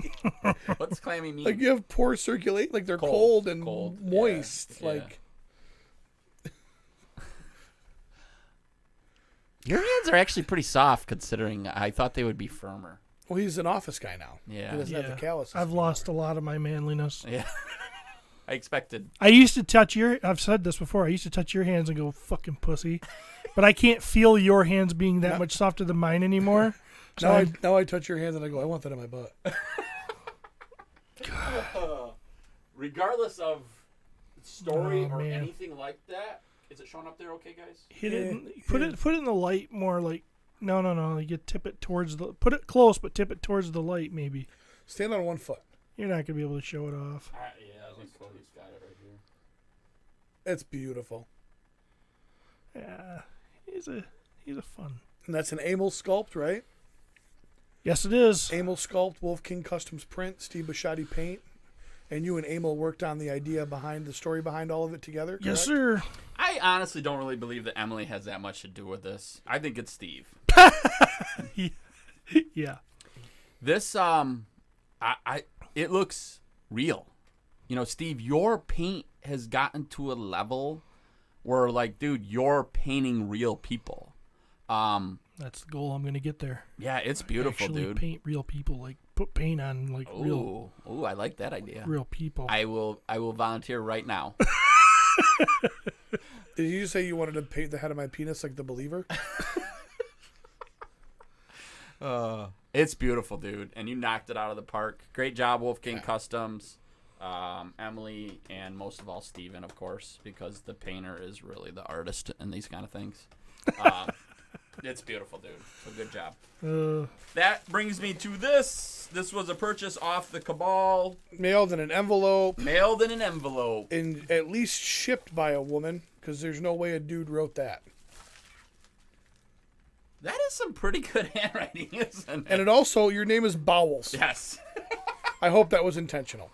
What's clammy mean? Like you have poor circulate. Like they're cold and moist. Yeah. Like Your hands are actually pretty soft, considering I thought they would be firmer. well, he's an office guy now. Yeah. He doesn't have the calluses. I've lost a lot of my manliness. Yeah, I expected. I used to touch I've said this before. I used to touch your hands and go, fucking pussy. But I can't feel your hands being that much softer than mine anymore. So Now I touch your hands and I go, I want that in my butt. Regardless of story Oh, or man. anything like that, is it showing up there? Okay, guys. hit it. Put it in the light more. Like no. You tip it towards put it close, but tip it towards the light. Maybe Stand on one foot. you're not gonna be able to show it off. Yeah, I think Cody's got it right here. It's beautiful. Yeah, he's a fun. And that's an Amel sculpt, right? Yes, it is. Amel sculpt, Wolf King Customs print, Steve Bisciotti paint. And you and Emil worked on the idea behind the story behind all of it together, correct? Yes, sir. I honestly don't really believe that Emily has that much to do with this. I think it's Steve. Yeah. This it looks real. You know, Steve, your paint has gotten to a level where, like, dude, you're painting real people. That's the goal. I'm going to get there. Yeah, it's beautiful, Actually dude. paint real people. Like, put paint on, like, real Ooh, I like that idea. real people. I will volunteer right now. Did you say you wanted to paint the head of my penis like the Believer? It's beautiful, dude, and you knocked it out of the park. Great job, Wolfgang Customs, Emily, and most of all, Steven, of course, because the painter is really the artist in these kind of things. It's beautiful, dude. So good job. That brings me to this. This was a purchase off the Cabal. Mailed in an envelope. Mailed in an envelope. And at least shipped by a woman, because there's no way a dude wrote that. That is some pretty good handwriting, isn't it? And it also, your name is Bowles. Yes. I hope that was intentional.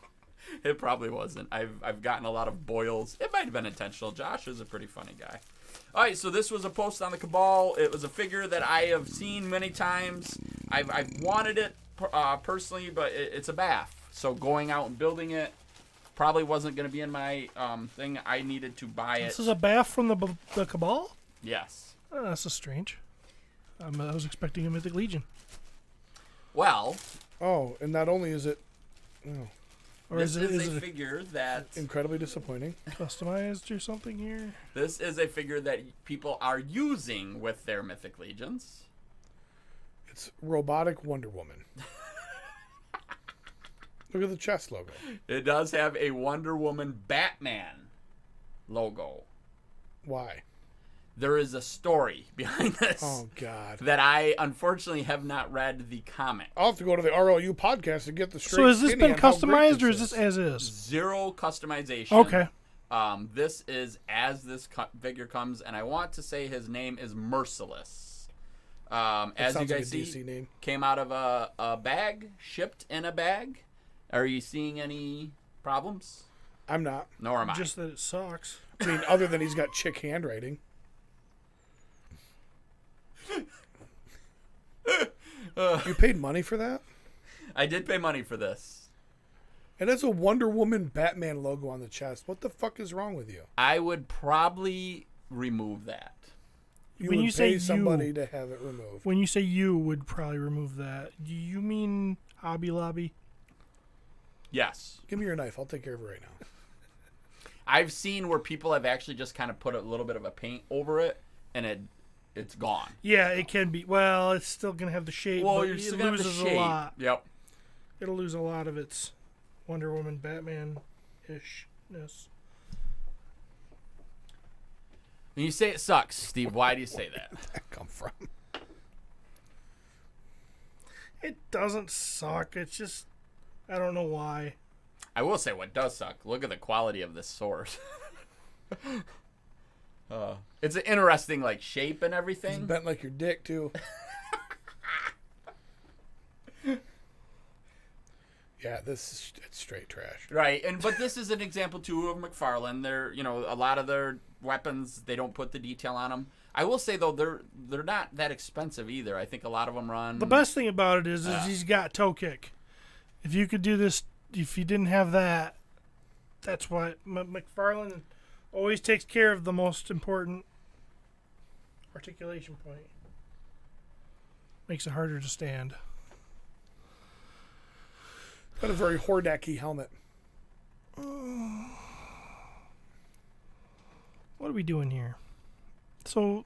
It probably wasn't. I've gotten a lot of boils. It might have been intentional. Josh is a pretty funny guy. All right, so this was a post on the Cabal. It was a figure that I have seen many times. I've wanted it personally, but it's a bath. So going out and building it probably wasn't going to be in my thing. I needed to buy it. This is a bath from the Cabal? Yes. Oh, that's just strange. I was expecting a Mythic Legion. Well. Oh, and not only is it... Oh, Or This is is it a figure that incredibly disappointing. customized or something here? this is a figure that people are using with their Mythic Legions. It's robotic Wonder Woman. Look at the chest logo. It does have a Wonder Woman Batman logo. Why? There is a story behind this Oh, God. that I unfortunately have not read the comic. I'll have to go to the RLU podcast to get the straight So has this skinny been on how great customized or is this as is? Zero customization. Okay. This is as this figure comes, and I want to say his name is Merciless. That As you sounds like guys a see, DC name. came out of a bag, shipped in a bag. Are you seeing any problems? I'm not. Nor am I. Just that it sucks. I mean, other than he's got chick handwriting. You paid money for that? I did pay money for this. And it's a Wonder Woman Batman logo on the chest. What the fuck is wrong with you? I would probably remove that. You When would you say pay somebody to have it removed. When you say you would probably remove that, do you mean Hobby Lobby? Yes. Give me your knife. I'll take care of it right now. I've seen where people have actually just kind of put a little bit of a paint over it, and it's gone. Yeah, it can be. Well, it's still going to have the shape, Well, but you're it still gonna have the loses shape. a lot. Yep. It'll lose a lot of its Wonder Woman Batman-ishness. When you say it sucks, Steve, why do you say that? Where'd that come from? It doesn't suck. It's just, I don't know why. I will say what does suck. Look at the quality of this sword. It's an interesting like shape and It's everything. bent like your dick, too. Yeah, it's straight trash. Right, but this is an example too of McFarlane. They're a lot of their weapons they don't put the detail on them. I will say though they're not that expensive either. I think a lot of them run. The best thing about it is he's got toe kick. If you could do this, if you didn't have that, that's why McFarlane always takes care of the most important articulation point. Makes it harder to stand. Got a very Hordak-y helmet. What are we doing here? So,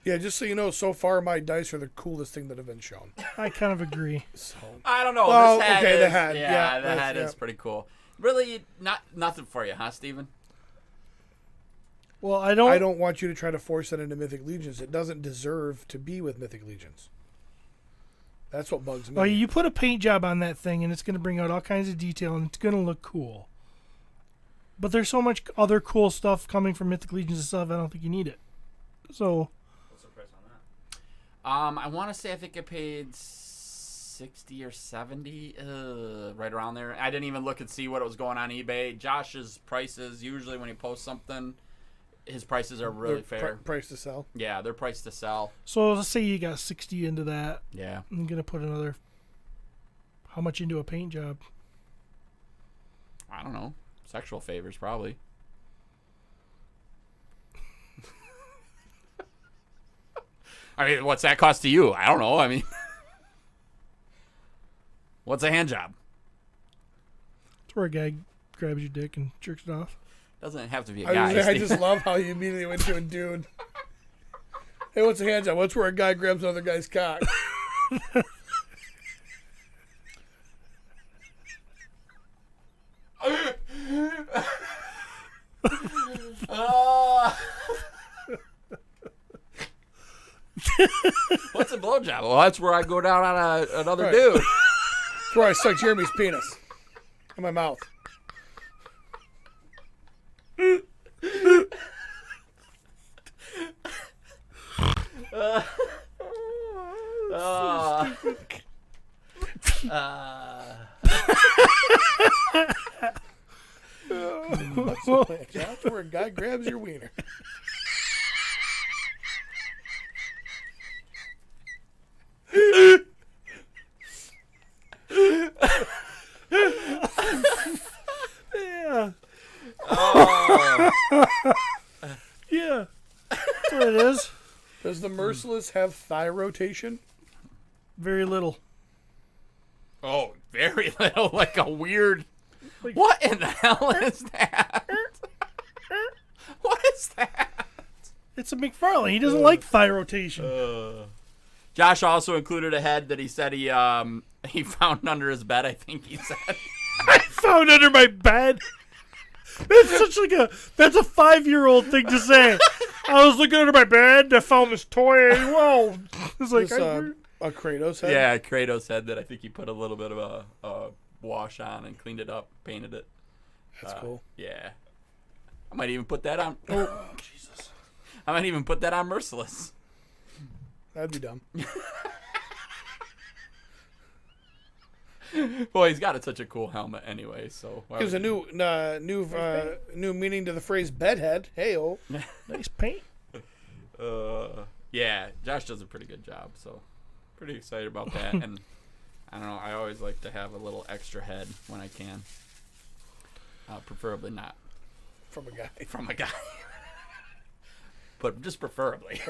Yeah, just so you know, so far my dice are the coolest thing that have been shown. I kind of agree. So I don't know. Well, This head okay, is, the head. Yeah, Yeah, the that's- head is yeah. pretty cool. Really, nothing for you, huh, Steven? Well, I don't want you to try to force it into Mythic Legions. It doesn't deserve to be with Mythic Legions. That's what bugs me. Well, you put a paint job on that thing, and it's going to bring out all kinds of detail, and it's going to look cool. But there's so much other cool stuff coming from Mythic Legions and stuff, I don't think you need it. So, What's the price on that? I want to say I think I paid 60 or 70, right around there. I didn't even look and see what it was going on eBay. Josh's prices, usually when he posts something, his prices are really fair. Price to sell. Yeah, they're priced to sell. So let's say you got 60 into that. Yeah. I'm going to put another, how much into a paint job? I don't know. Sexual favors, probably. I mean, what's that cost to you? I don't know. I mean, what's a hand job? It's where a guy grabs your dick and jerks it off. Doesn't have to be a guy. I just love how you immediately went to a dude. Hey, what's a hand job? What's where a guy grabs another guy's cock? What's a blowjob? Well, that's where I go down on another Right. dude. That's where I suck Jeremy's penis in my mouth. That's where a guy grabs your wiener. Yeah. Oh. Yeah. That's what it is. Does the Merciless have thigh rotation? Very little. Oh, very little, like a weird. What in the hell is that? What is that? It's a McFarlane. He doesn't like thigh rotation. Josh also included a head that he said he found under his bed. I think he said. I found under my bed. That's such like that's a 5-year-old thing to say. I was looking under my bed and I found this toy. Whoa. It's like This, a Kratos head? Yeah, Kratos said that. I think he put a little bit of a wash on and cleaned it up, painted it. That's cool. Yeah. I might even put that on. Oh, Jesus. I might even put that on Merciless. That'd be dumb. Well, he's got such a cool helmet anyway, so. Gives a new meaning to the phrase bedhead. Hey-oh. Nice paint. Yeah, Josh does a pretty good job, so pretty excited about that. And I don't know, I always like to have a little extra head when I can. Preferably not From a guy. from a guy. But just preferably.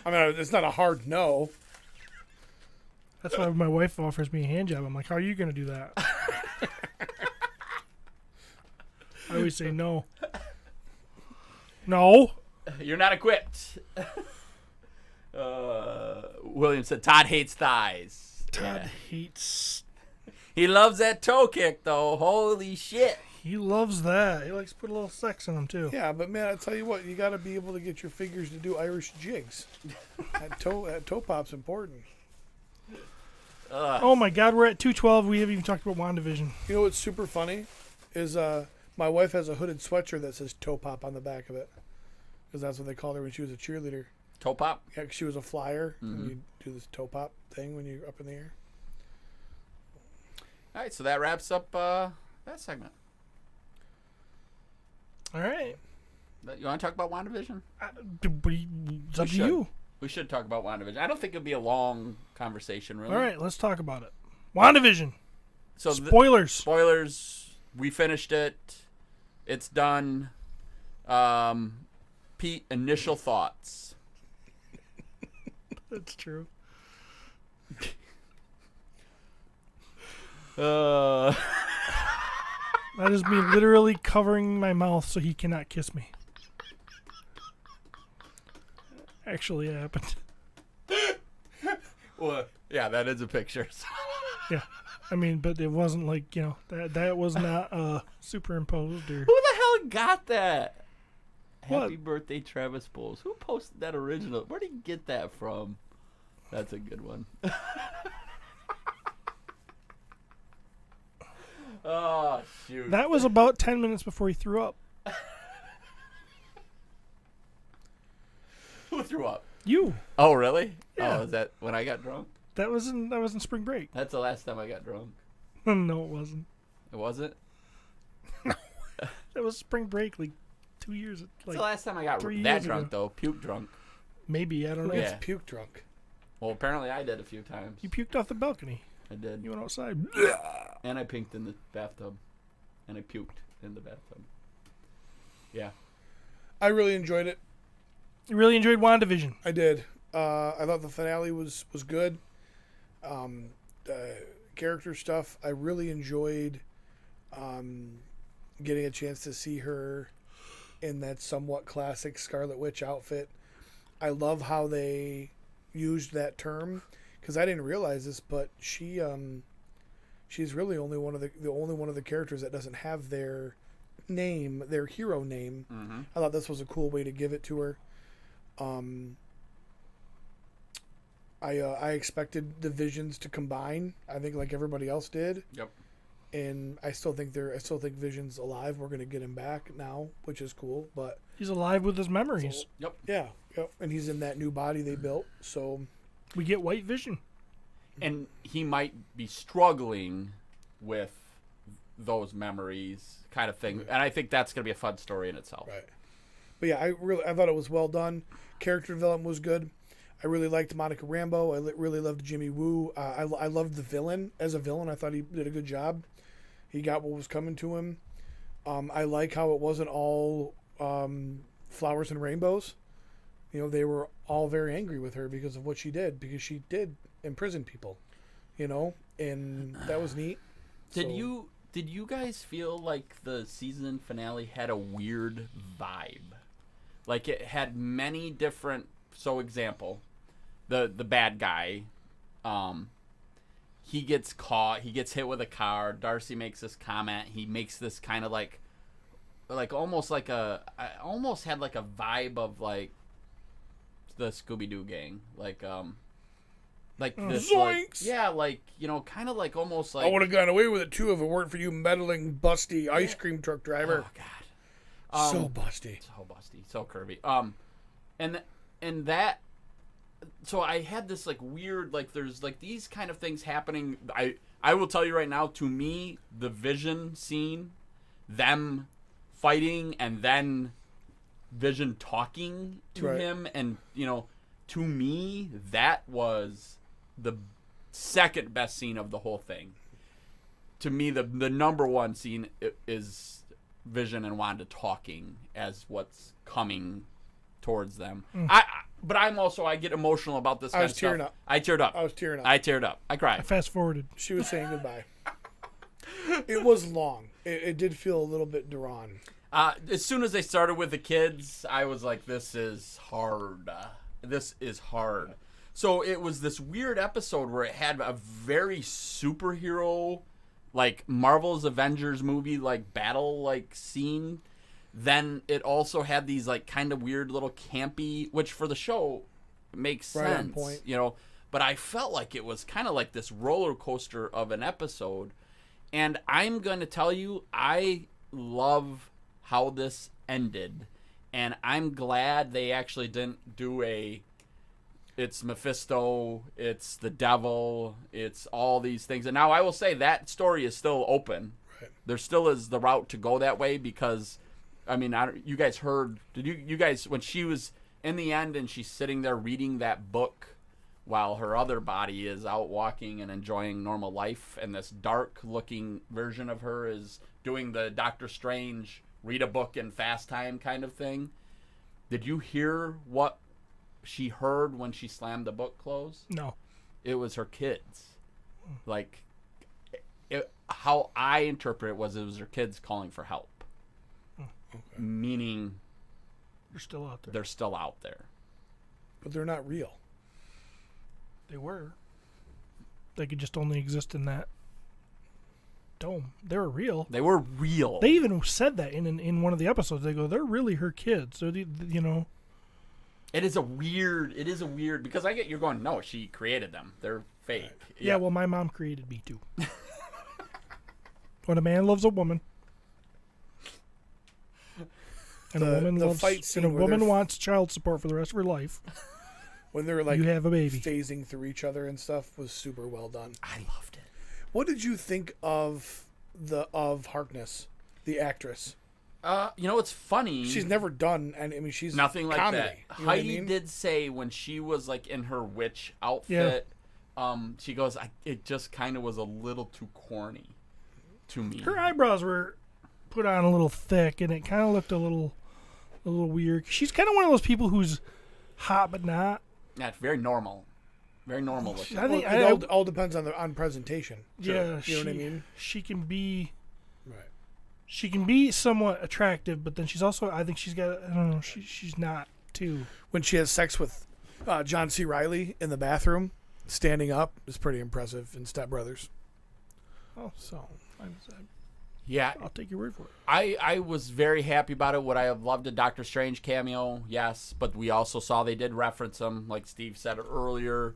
I mean, it's not a hard no. That's why my wife offers me a hand job. I'm like, how are you going to do that? I always say no. No. You're not equipped. William said Todd hates thighs. Todd hates. He loves that toe kick, though. Holy shit. He loves that. He likes to put a little sex in them, too. Yeah, but man, I tell you what, you got to be able to get your figures to do Irish jigs. that toe pop's important. Oh, my God. We're at 2:12. We haven't even talked about WandaVision. You know what's super funny is my wife has a hooded sweatshirt that says toe pop on the back of it. Because that's what they called her when she was a cheerleader. Toe pop? Yeah, 'cause she was a flyer. And you do this toe pop thing when you're up in the air. All right, so that wraps up that segment. All right. You want to talk about WandaVision? It's up to you. We should talk about WandaVision. I don't think it'll be a long conversation, really. All right, let's talk about it. WandaVision. So Spoilers. Spoilers. We finished it. It's done. Pete, initial thoughts. That's true. Uh, That is me literally covering my mouth so he cannot kiss me. Actually, it happened. well, yeah, that is a picture. Yeah. I mean, but it wasn't like, that was not superimposed or... Who the hell got that? What? Happy birthday, Travis Bowles. Who posted that original? Where did he get that from? That's a good one. Oh, shoot. That was about 10 minutes before he threw up. Who threw up? You. Oh, really? Yeah. Oh, is that when I got drunk? That was in spring break. That's the last time I got drunk. No, it wasn't. It wasn't? That was spring break, like 2 years. That's Like the last time I got 3 that years drunk, ago. though. Puke drunk. maybe, I don't know. Yeah. It's puke drunk. Well, apparently I did a few times. You puked off the balcony. I did. You went outside. And I pinked in the bathtub. And I puked in the bathtub. Yeah. I really enjoyed it. You really enjoyed WandaVision. I did. I thought the finale was good. Character stuff. I really enjoyed getting a chance to see her in that somewhat classic Scarlet Witch outfit. I love how they used that term because I didn't realize this, but she's really only one of the characters that doesn't have their name, their hero name. Mm-hmm. I thought this was a cool way to give it to her. I expected the Visions to combine. I think like everybody else did. Yep. And I still think Vision's alive. We're gonna get him back now, which is cool. But He's alive with his memories. Yep. yeah, and he's in that new body they built. So We get White Vision. And he might be struggling with those memories kind of thing. And I think that's going to be a fun story in itself. right. But yeah, I thought it was well done. Character development was good. I really liked Monica Rambeau. I really loved Jimmy Woo. I loved the villain as a villain. I thought he did a good job. He got what was coming to him. I like how it wasn't all flowers and rainbows. You know, they were all very angry with her because of what she did, because she did imprison people, you know, and that was neat. Did So- you guys feel like the season finale had a weird vibe? Like it had many different. So example, the bad guy, he gets caught. He gets hit with a car. Darcy makes this comment. He makes this kind of like almost like I almost had like a vibe of like the Scooby-Doo gang, like this, like, Zoinks! yeah, like, you know, kind of like almost like I would have gone away with it too if it weren't for you meddling, busty ice cream truck driver. oh god, So busty. so busty, so curvy. And that, so I had this like weird, like there's like these kind of things happening. I will tell you right now, to me, the Vision scene, them fighting and then Vision talking to Right. him, and you know, to me that was the second best scene of the whole thing. To me, the number one scene is Vision and Wanda talking as what's coming towards them. But I get emotional about this. I kind was of tearing stuff. up. I teared up. I was tearing up. I teared up. I I cried. fast forwarded. She was saying goodbye. It was long. It did feel a little bit drawn. As soon as they started with the kids, I was like, "This is hard. This is hard." So it was this weird episode where it had a very superhero, like Marvel's Avengers movie, like battle like scene. Then it also had these like kind of weird little campy, which for the show makes Right on sense, point. you know. But I felt like it was kind of like this roller coaster of an episode. And I'm going to tell you, I love how this ended. And I'm glad they actually didn't do it's Mephisto, it's the devil, it's all these things. And now I will say that story is still open. Right. There still is the route to go that way because, I mean, you guys heard, did you guys, when she was in the end and she's sitting there reading that book while her other body is out walking and enjoying normal life, and this dark looking version of her is doing the Doctor Strange read a book in fast time kind of thing. Did you hear what she heard when she slammed the book closed? No. It was her kids. Like, how I interpret it was her kids calling for help. Meaning They're still out there. they're still out there. But they're not real. They were. They could just only exist in that dome. They were real. They were real. They even said that in one of the episodes. They go, they're really her kids. So, you know. It is a weird, because I get you're going, no, she created them. They're fake. Yeah, well, my mom created me too. When a man loves a woman, and a woman the fight scene and a where woman they're- wants child support for the rest of her life. when they're like You have a baby. phasing through each other and stuff was super well done. I loved it. What did you think of Harkness, the actress? It's funny. She's never done, and I mean, she's nothing like comedy, that. you know what I Heidi mean? did say when she was like in her witch outfit, she goes, it just kind of was a little too corny to me. Her eyebrows were put on a little thick, and it kind of looked a little weird. She's kind of one of those people who's hot but not. Yeah, it's very normal. Very normal looking. I think Well, it all depends on presentation. yeah, you know what I mean? She can be. Right. She can be somewhat attractive, but then she's also. I think she's got. I don't know. She's not too. When she has sex with John C. Reilly in the bathroom, standing up, is pretty impressive in Step Brothers. Oh, So Yeah, I'll take your word for it. I was very happy about it. Would I have loved a Doctor Strange cameo? Yes, but we also saw they did reference him, like Steve said earlier.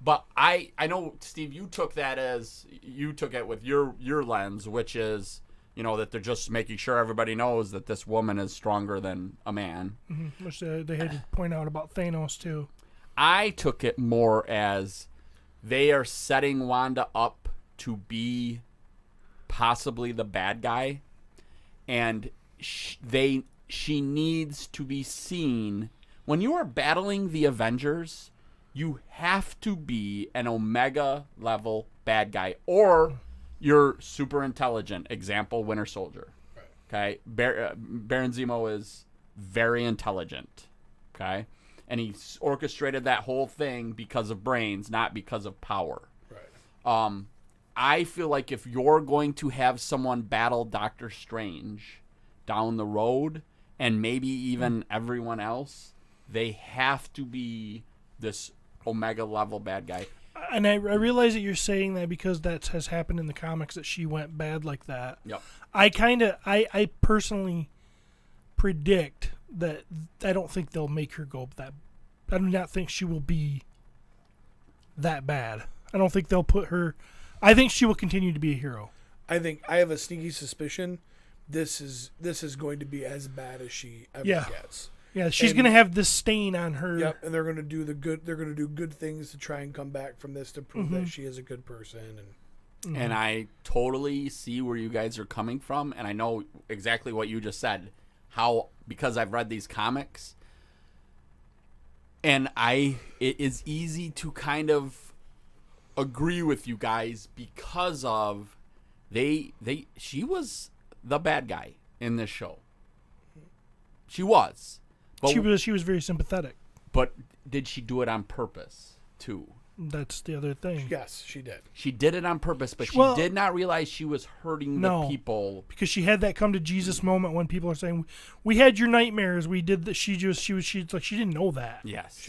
But I know, Steve, you took it with your lens, which is, that they're just making sure everybody knows that this woman is stronger than a man. Which they had to point out about Thanos too. I took it more as they are setting Wanda up to be possibly the bad guy, and she needs to be seen. When you are battling the Avengers, you have to be an Omega level bad guy, or you're super intelligent. Example, Winter Soldier. Okay, Baron Zemo is very intelligent. Okay, and he orchestrated that whole thing because of brains, not because of power. right. I feel like if you're going to have someone battle Doctor Strange down the road, and maybe even everyone else, they have to be this Omega level bad guy. And I realize that you're saying that because that has happened in the comics, that she went bad like that. Yep. I personally predict that I don't think they'll make her go that. I do not think she will be that bad. I don't think they'll put her. I think she will continue to be a hero. I think I have a sneaky suspicion this is going to be as bad as she ever gets. Yeah, she's And- going to have this stain on her. Yep, and they're going to do They're going to do good things to try and come back from this to prove that she is a good person. And I totally see where you guys are coming from, and I know exactly what you just said. Because I've read these comics, and it is easy to kind of agree with you guys because of she was the bad guy in this show. She was. But, She was very sympathetic. but did she do it on purpose too? That's the other thing. Yes, she did. She did it on purpose, but she Well- did not realize she was hurting No. the people. Because she had that come to Jesus moment when people are saying, "We had your nightmares. We did that." She's like she didn't know that. Yes.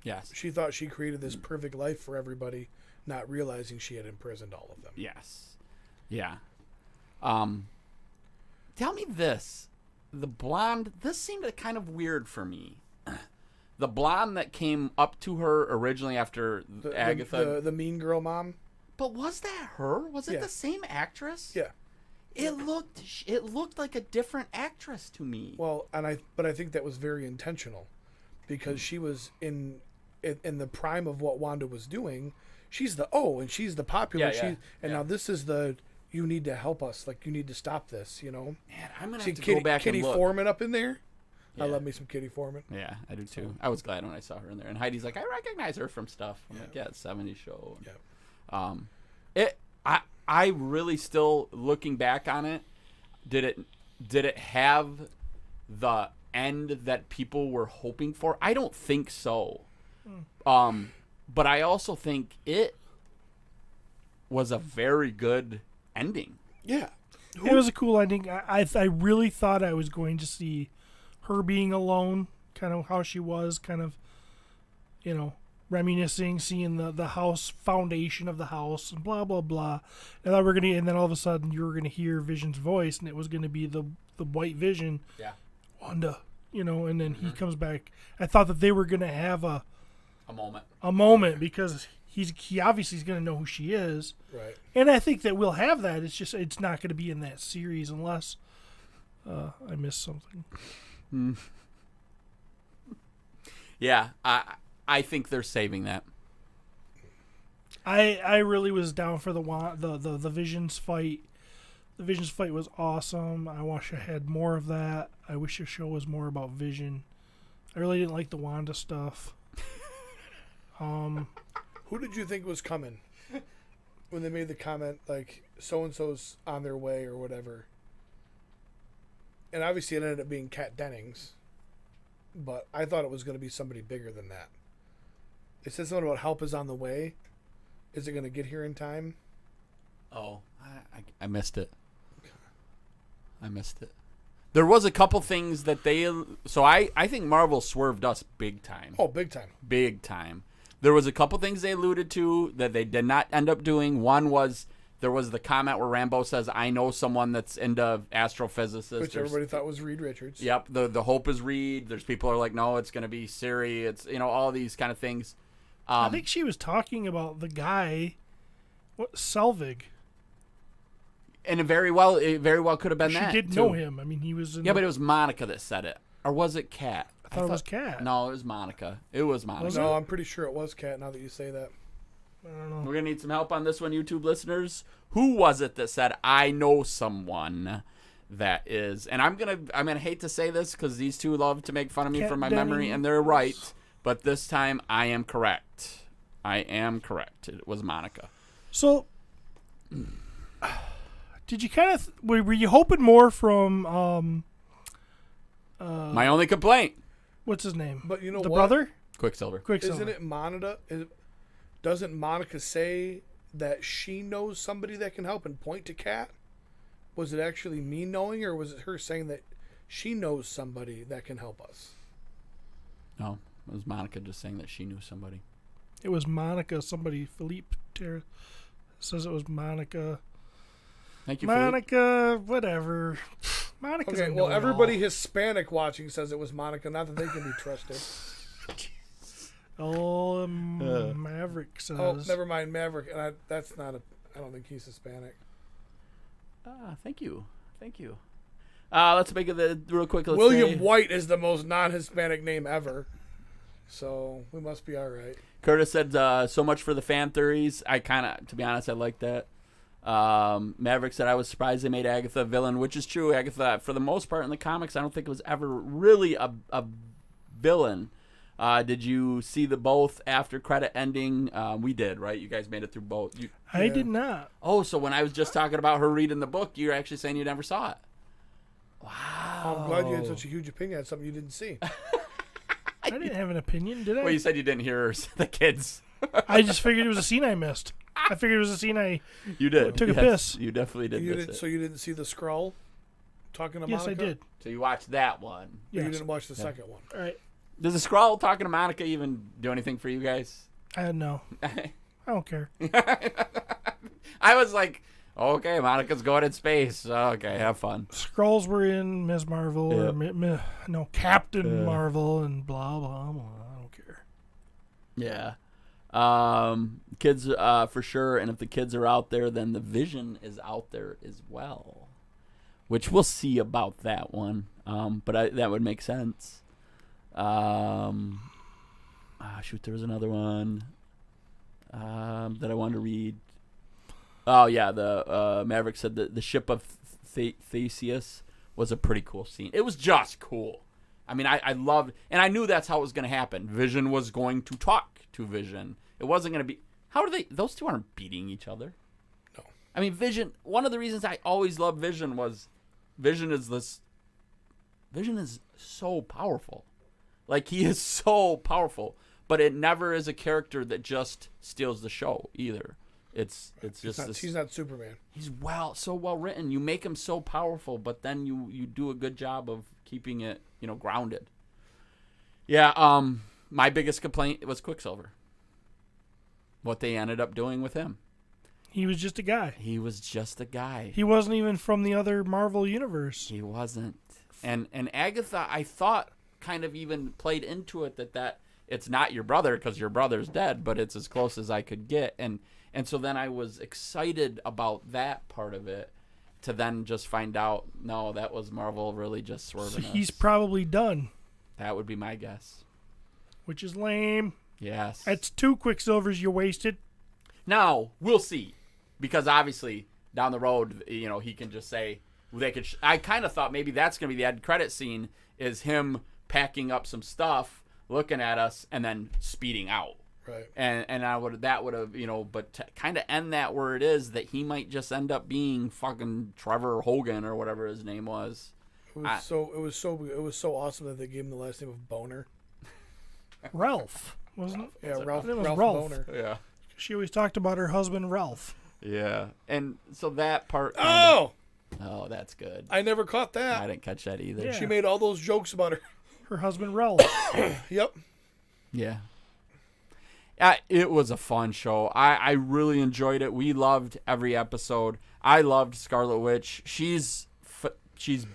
Yes. She thought she created this perfect life for everybody, not realizing she had imprisoned all of them. Yes. Yeah. Tell me this. The blonde, this seemed kind of weird for me. The blonde that came up to her originally after Agatha. The mean girl mom. But was that her? Was it Yeah. the same actress? Yeah. It looked like a different actress to me. Well, but I think that was very intentional, because she was in the prime of what Wanda was doing. She's the she's the popular. Yeah, yeah. Now this is the, you need to help us. Like, you need to stop this. Man, I'm gonna See have to go back Kitty and look. Foreman up in there. I Yeah. love me some Kitty Foreman. Yeah, I do too. I was glad when I saw her in there. And Heidi's like, I recognize her from stuff. I'm like, yeah, it's 70s show. Yeah. I really still, looking back on it, did it have the end that people were hoping for? I don't think so. But I also think it was a very good ending. Yeah. It was a cool ending. I really thought I was going to see her being alone, kind of how she was, kind of, reminiscing, seeing the house foundation of the house, and blah blah blah. And then all of a sudden you were gonna hear Vision's voice, and it was gonna be the White Vision, Yeah. Wanda, and then he comes back. I thought that they were gonna have a moment. because he obviously is gonna know who she is. Right. And I think that we'll have that. It's just it's not going to be in that series unless I miss something. Yeah, I think they're saving that. I really was down for the Visions fight. The Visions fight was awesome. I wish I had more of that. I wish the show was more about Vision. I really didn't like the Wanda stuff. Who did you think was coming when they made the comment like so and so's on their way or whatever? And obviously it ended up being Kat Dennings, but I thought it was going to be somebody bigger than that. It said something about help is on the way. Is it going to get here in time? Oh, I missed it. I missed it. There was a couple things that they... So I think Marvel swerved us big time. Oh, big time. Big time. There was a couple things they alluded to that they did not end up doing. One was... There was the comment where Rambo says, I know someone that's into astrophysicists. Which everybody thought was Reed Richards. Yep. The hope is Reed. There's people who are like, no, it's going to be Siri. It's, all these kind of things. I think she was talking about the guy, Selvig. And it very well could have been She that. did know him. I mean, he was in Yeah, but it was Monica that said it. Or was it Kat? I thought it was Kat. No, it was Monica. It was Monica. No, I'm pretty sure it was Kat now that you say that. I don't know. We're going to need some help on this one, YouTube listeners. Who was it that said, I know someone that is... And I'm gonna hate to say this because these two love to make fun of me Kat for my memory, Dennings. and they're right. But this time, I am correct. I am correct. It was Monica. So, did you kind of... Were you hoping more from... My only complaint. what's his name? But you know the what? brother? Quicksilver. Quicksilver. Isn't it Monica? Doesn't Monica say that she knows somebody that can help and point to Kat? Was it actually me knowing, or was it her saying that she knows somebody that can help us? No, it was Monica just saying that she knew somebody. It was Monica. Somebody, Philippe Terra, says it was Monica. Thank you, Philippe. Monica, whatever. Monica's Okay, a well, know-it-all. everybody Hispanic watching says it was Monica. Not that they can be trusted. Oh, Maverick says. Oh, never mind, Maverick. And that's not a. I don't think he's Hispanic. Thank you. Let's make it real quick. Let's William say, White is the most non-Hispanic name ever, so we must be all right. Curtis said, so much for the fan theories. I kind of, to be honest, I like that. Maverick said, I was surprised they made Agatha a villain, which is true. Agatha, for the most part in the comics, I don't think it was ever really a villain. Did you see the both after credit ending? We did, right? You guys made it through both. I did not. Oh, so when I was just talking about her reading the book, you're actually saying you never saw it. Wow. I'm glad you had such a huge opinion on something you didn't see. I didn't have an opinion, did I? Well, you said you didn't hear the kids. I just figured it was a scene I missed. I figured it was a scene I You did. took a piss. You definitely did. You miss didn't, it. so you didn't see the scroll talking to Yes, Monica? I did. So you watched that one. But you Yes. didn't watch the second one. All right. Does the scroll talking to Monica even do anything for you guys? No. I don't care. I was like, okay, Monica's going in space. Okay, have fun. Skrulls were in Ms. Marvel, Yeah. or Captain Marvel, and blah, blah, blah. I don't care. Yeah. Kids, for sure. And if the kids are out there, then the Vision is out there as well, which we'll see about that one. But that would make sense. Shoot, there was another one that I wanted to read. Oh, yeah, the Maverick said that the ship of Theseus was a pretty cool scene. It was just cool. I mean, I loved, and I knew that's how it was going to happen. Vision was going to talk to Vision. It wasn't going to be, how do they, those two aren't beating each other. No. I mean, Vision, one of the reasons I always loved Vision was Vision is so powerful. Like, he is so powerful, but it never is a character that just steals the show either. It's just this. He's not Superman. He's so well written. You make him so powerful, but then you do a good job of keeping it, grounded. Yeah. My biggest complaint was Quicksilver. What they ended up doing with him. He was just a guy. He was just a guy. He wasn't even from the other Marvel universe. He wasn't. And Agatha, I thought, kind of even played into it that it's not your brother because your brother's dead, but it's as close as I could get. And so then I was excited about that part of it to then just find out, no, that was Marvel really just swerving So he's us. probably done, That would be my guess. which is lame. Yes. That's 2 Quicksilvers you wasted. Now, we'll see. Because obviously, down the road, he can just say, I kind of thought maybe that's going to be the end credit scene, is him packing up some stuff, looking at us, and then speeding out. Right. And that would have, but to kind of end that where it is, that he might just end up being fucking Trevor Hogan or whatever his name was. It was so awesome that they gave him the last name of Boner. Ralph, wasn't it? Yeah, Ralph Ralph. Boner. Yeah. She always talked about her husband, Ralph. Yeah. And so that part. Oh, that's good. I never caught that. I didn't catch that either. Yeah. She made all those jokes about Her husband, Ralph. Yep. Yeah. It was a fun show. I really enjoyed it. We loved every episode. I loved Scarlet Witch. She's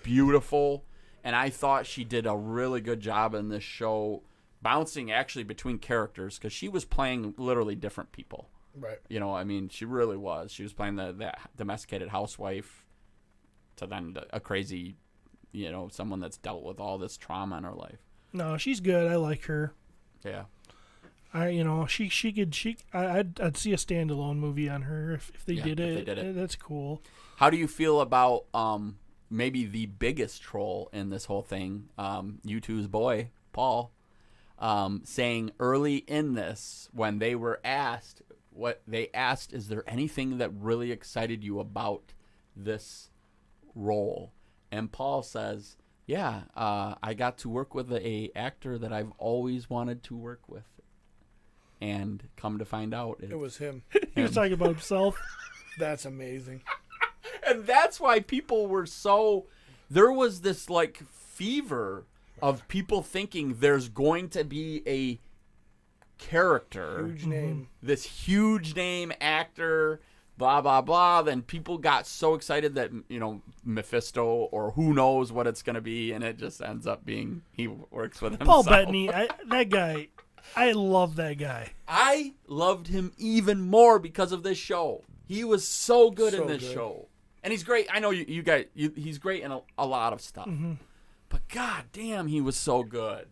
beautiful, and I thought she did a really good job in this show, bouncing actually between characters, because she was playing literally different people. Right. She really was. She was playing the domesticated housewife to then a crazy, someone that's dealt with all this trauma in her life. No, she's good. I like her. Yeah. I'd see a standalone movie on her if they did it. If they did it. That's cool. How do you feel about maybe the biggest troll in this whole thing, U2's boy, Paul, saying early in this, when they were asked, is there anything that really excited you about this role? And Paul says, yeah, I got to work with a actor that I've always wanted to work with. And come to find out, It was him. He was talking about himself. That's amazing. And that's why people were there was this fever of people thinking there's going to be a character, Huge name. this huge name actor, blah, blah, blah. Then people got so excited that, Mephisto or who knows what it's going to be. And it just ends up being he works with himself. Paul Bettany, that guy, I love that guy. I loved him even more because of this show. He was so good in this show. And he's great. I know you guys, he's great in a lot of stuff. Mm-hmm. But god damn, he was so good.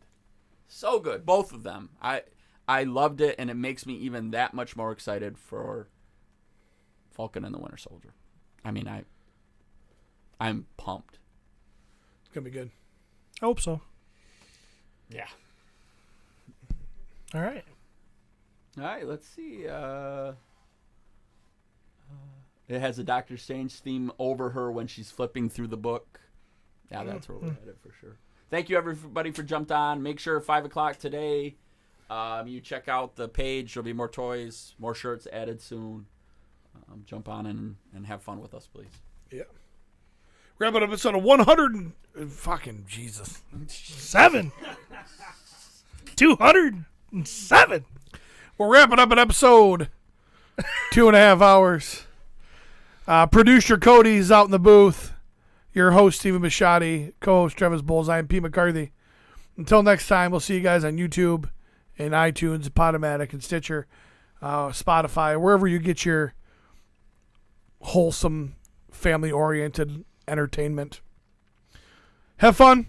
So good. Both of them. I loved it, and it makes me even that much more excited for Falcon and the Winter Soldier. I mean, I'm pumped. It's going to be good. I hope so. Yeah. All right. All right, let's see. It has a Doctor Strange theme over her when she's flipping through the book. Yeah, that's where we're headed for sure. Thank you, everybody, for jumped on. Make sure 5 o'clock today, you check out the page. There'll be more toys, more shirts added soon. Jump on and have fun with us, please. Yeah. Wrap it up. It's on a 100 fucking Jesus. 7. 207. We're wrapping up an episode. 2.5 hours. Producer Cody's out in the booth. Your host, Stephen Bisciotti. Co-host, Travis Bowles. I am Pete McCarthy. Until next time, we'll see you guys on YouTube and iTunes, Podomatic, and Stitcher, Spotify, wherever you get your wholesome, family-oriented entertainment. Have fun.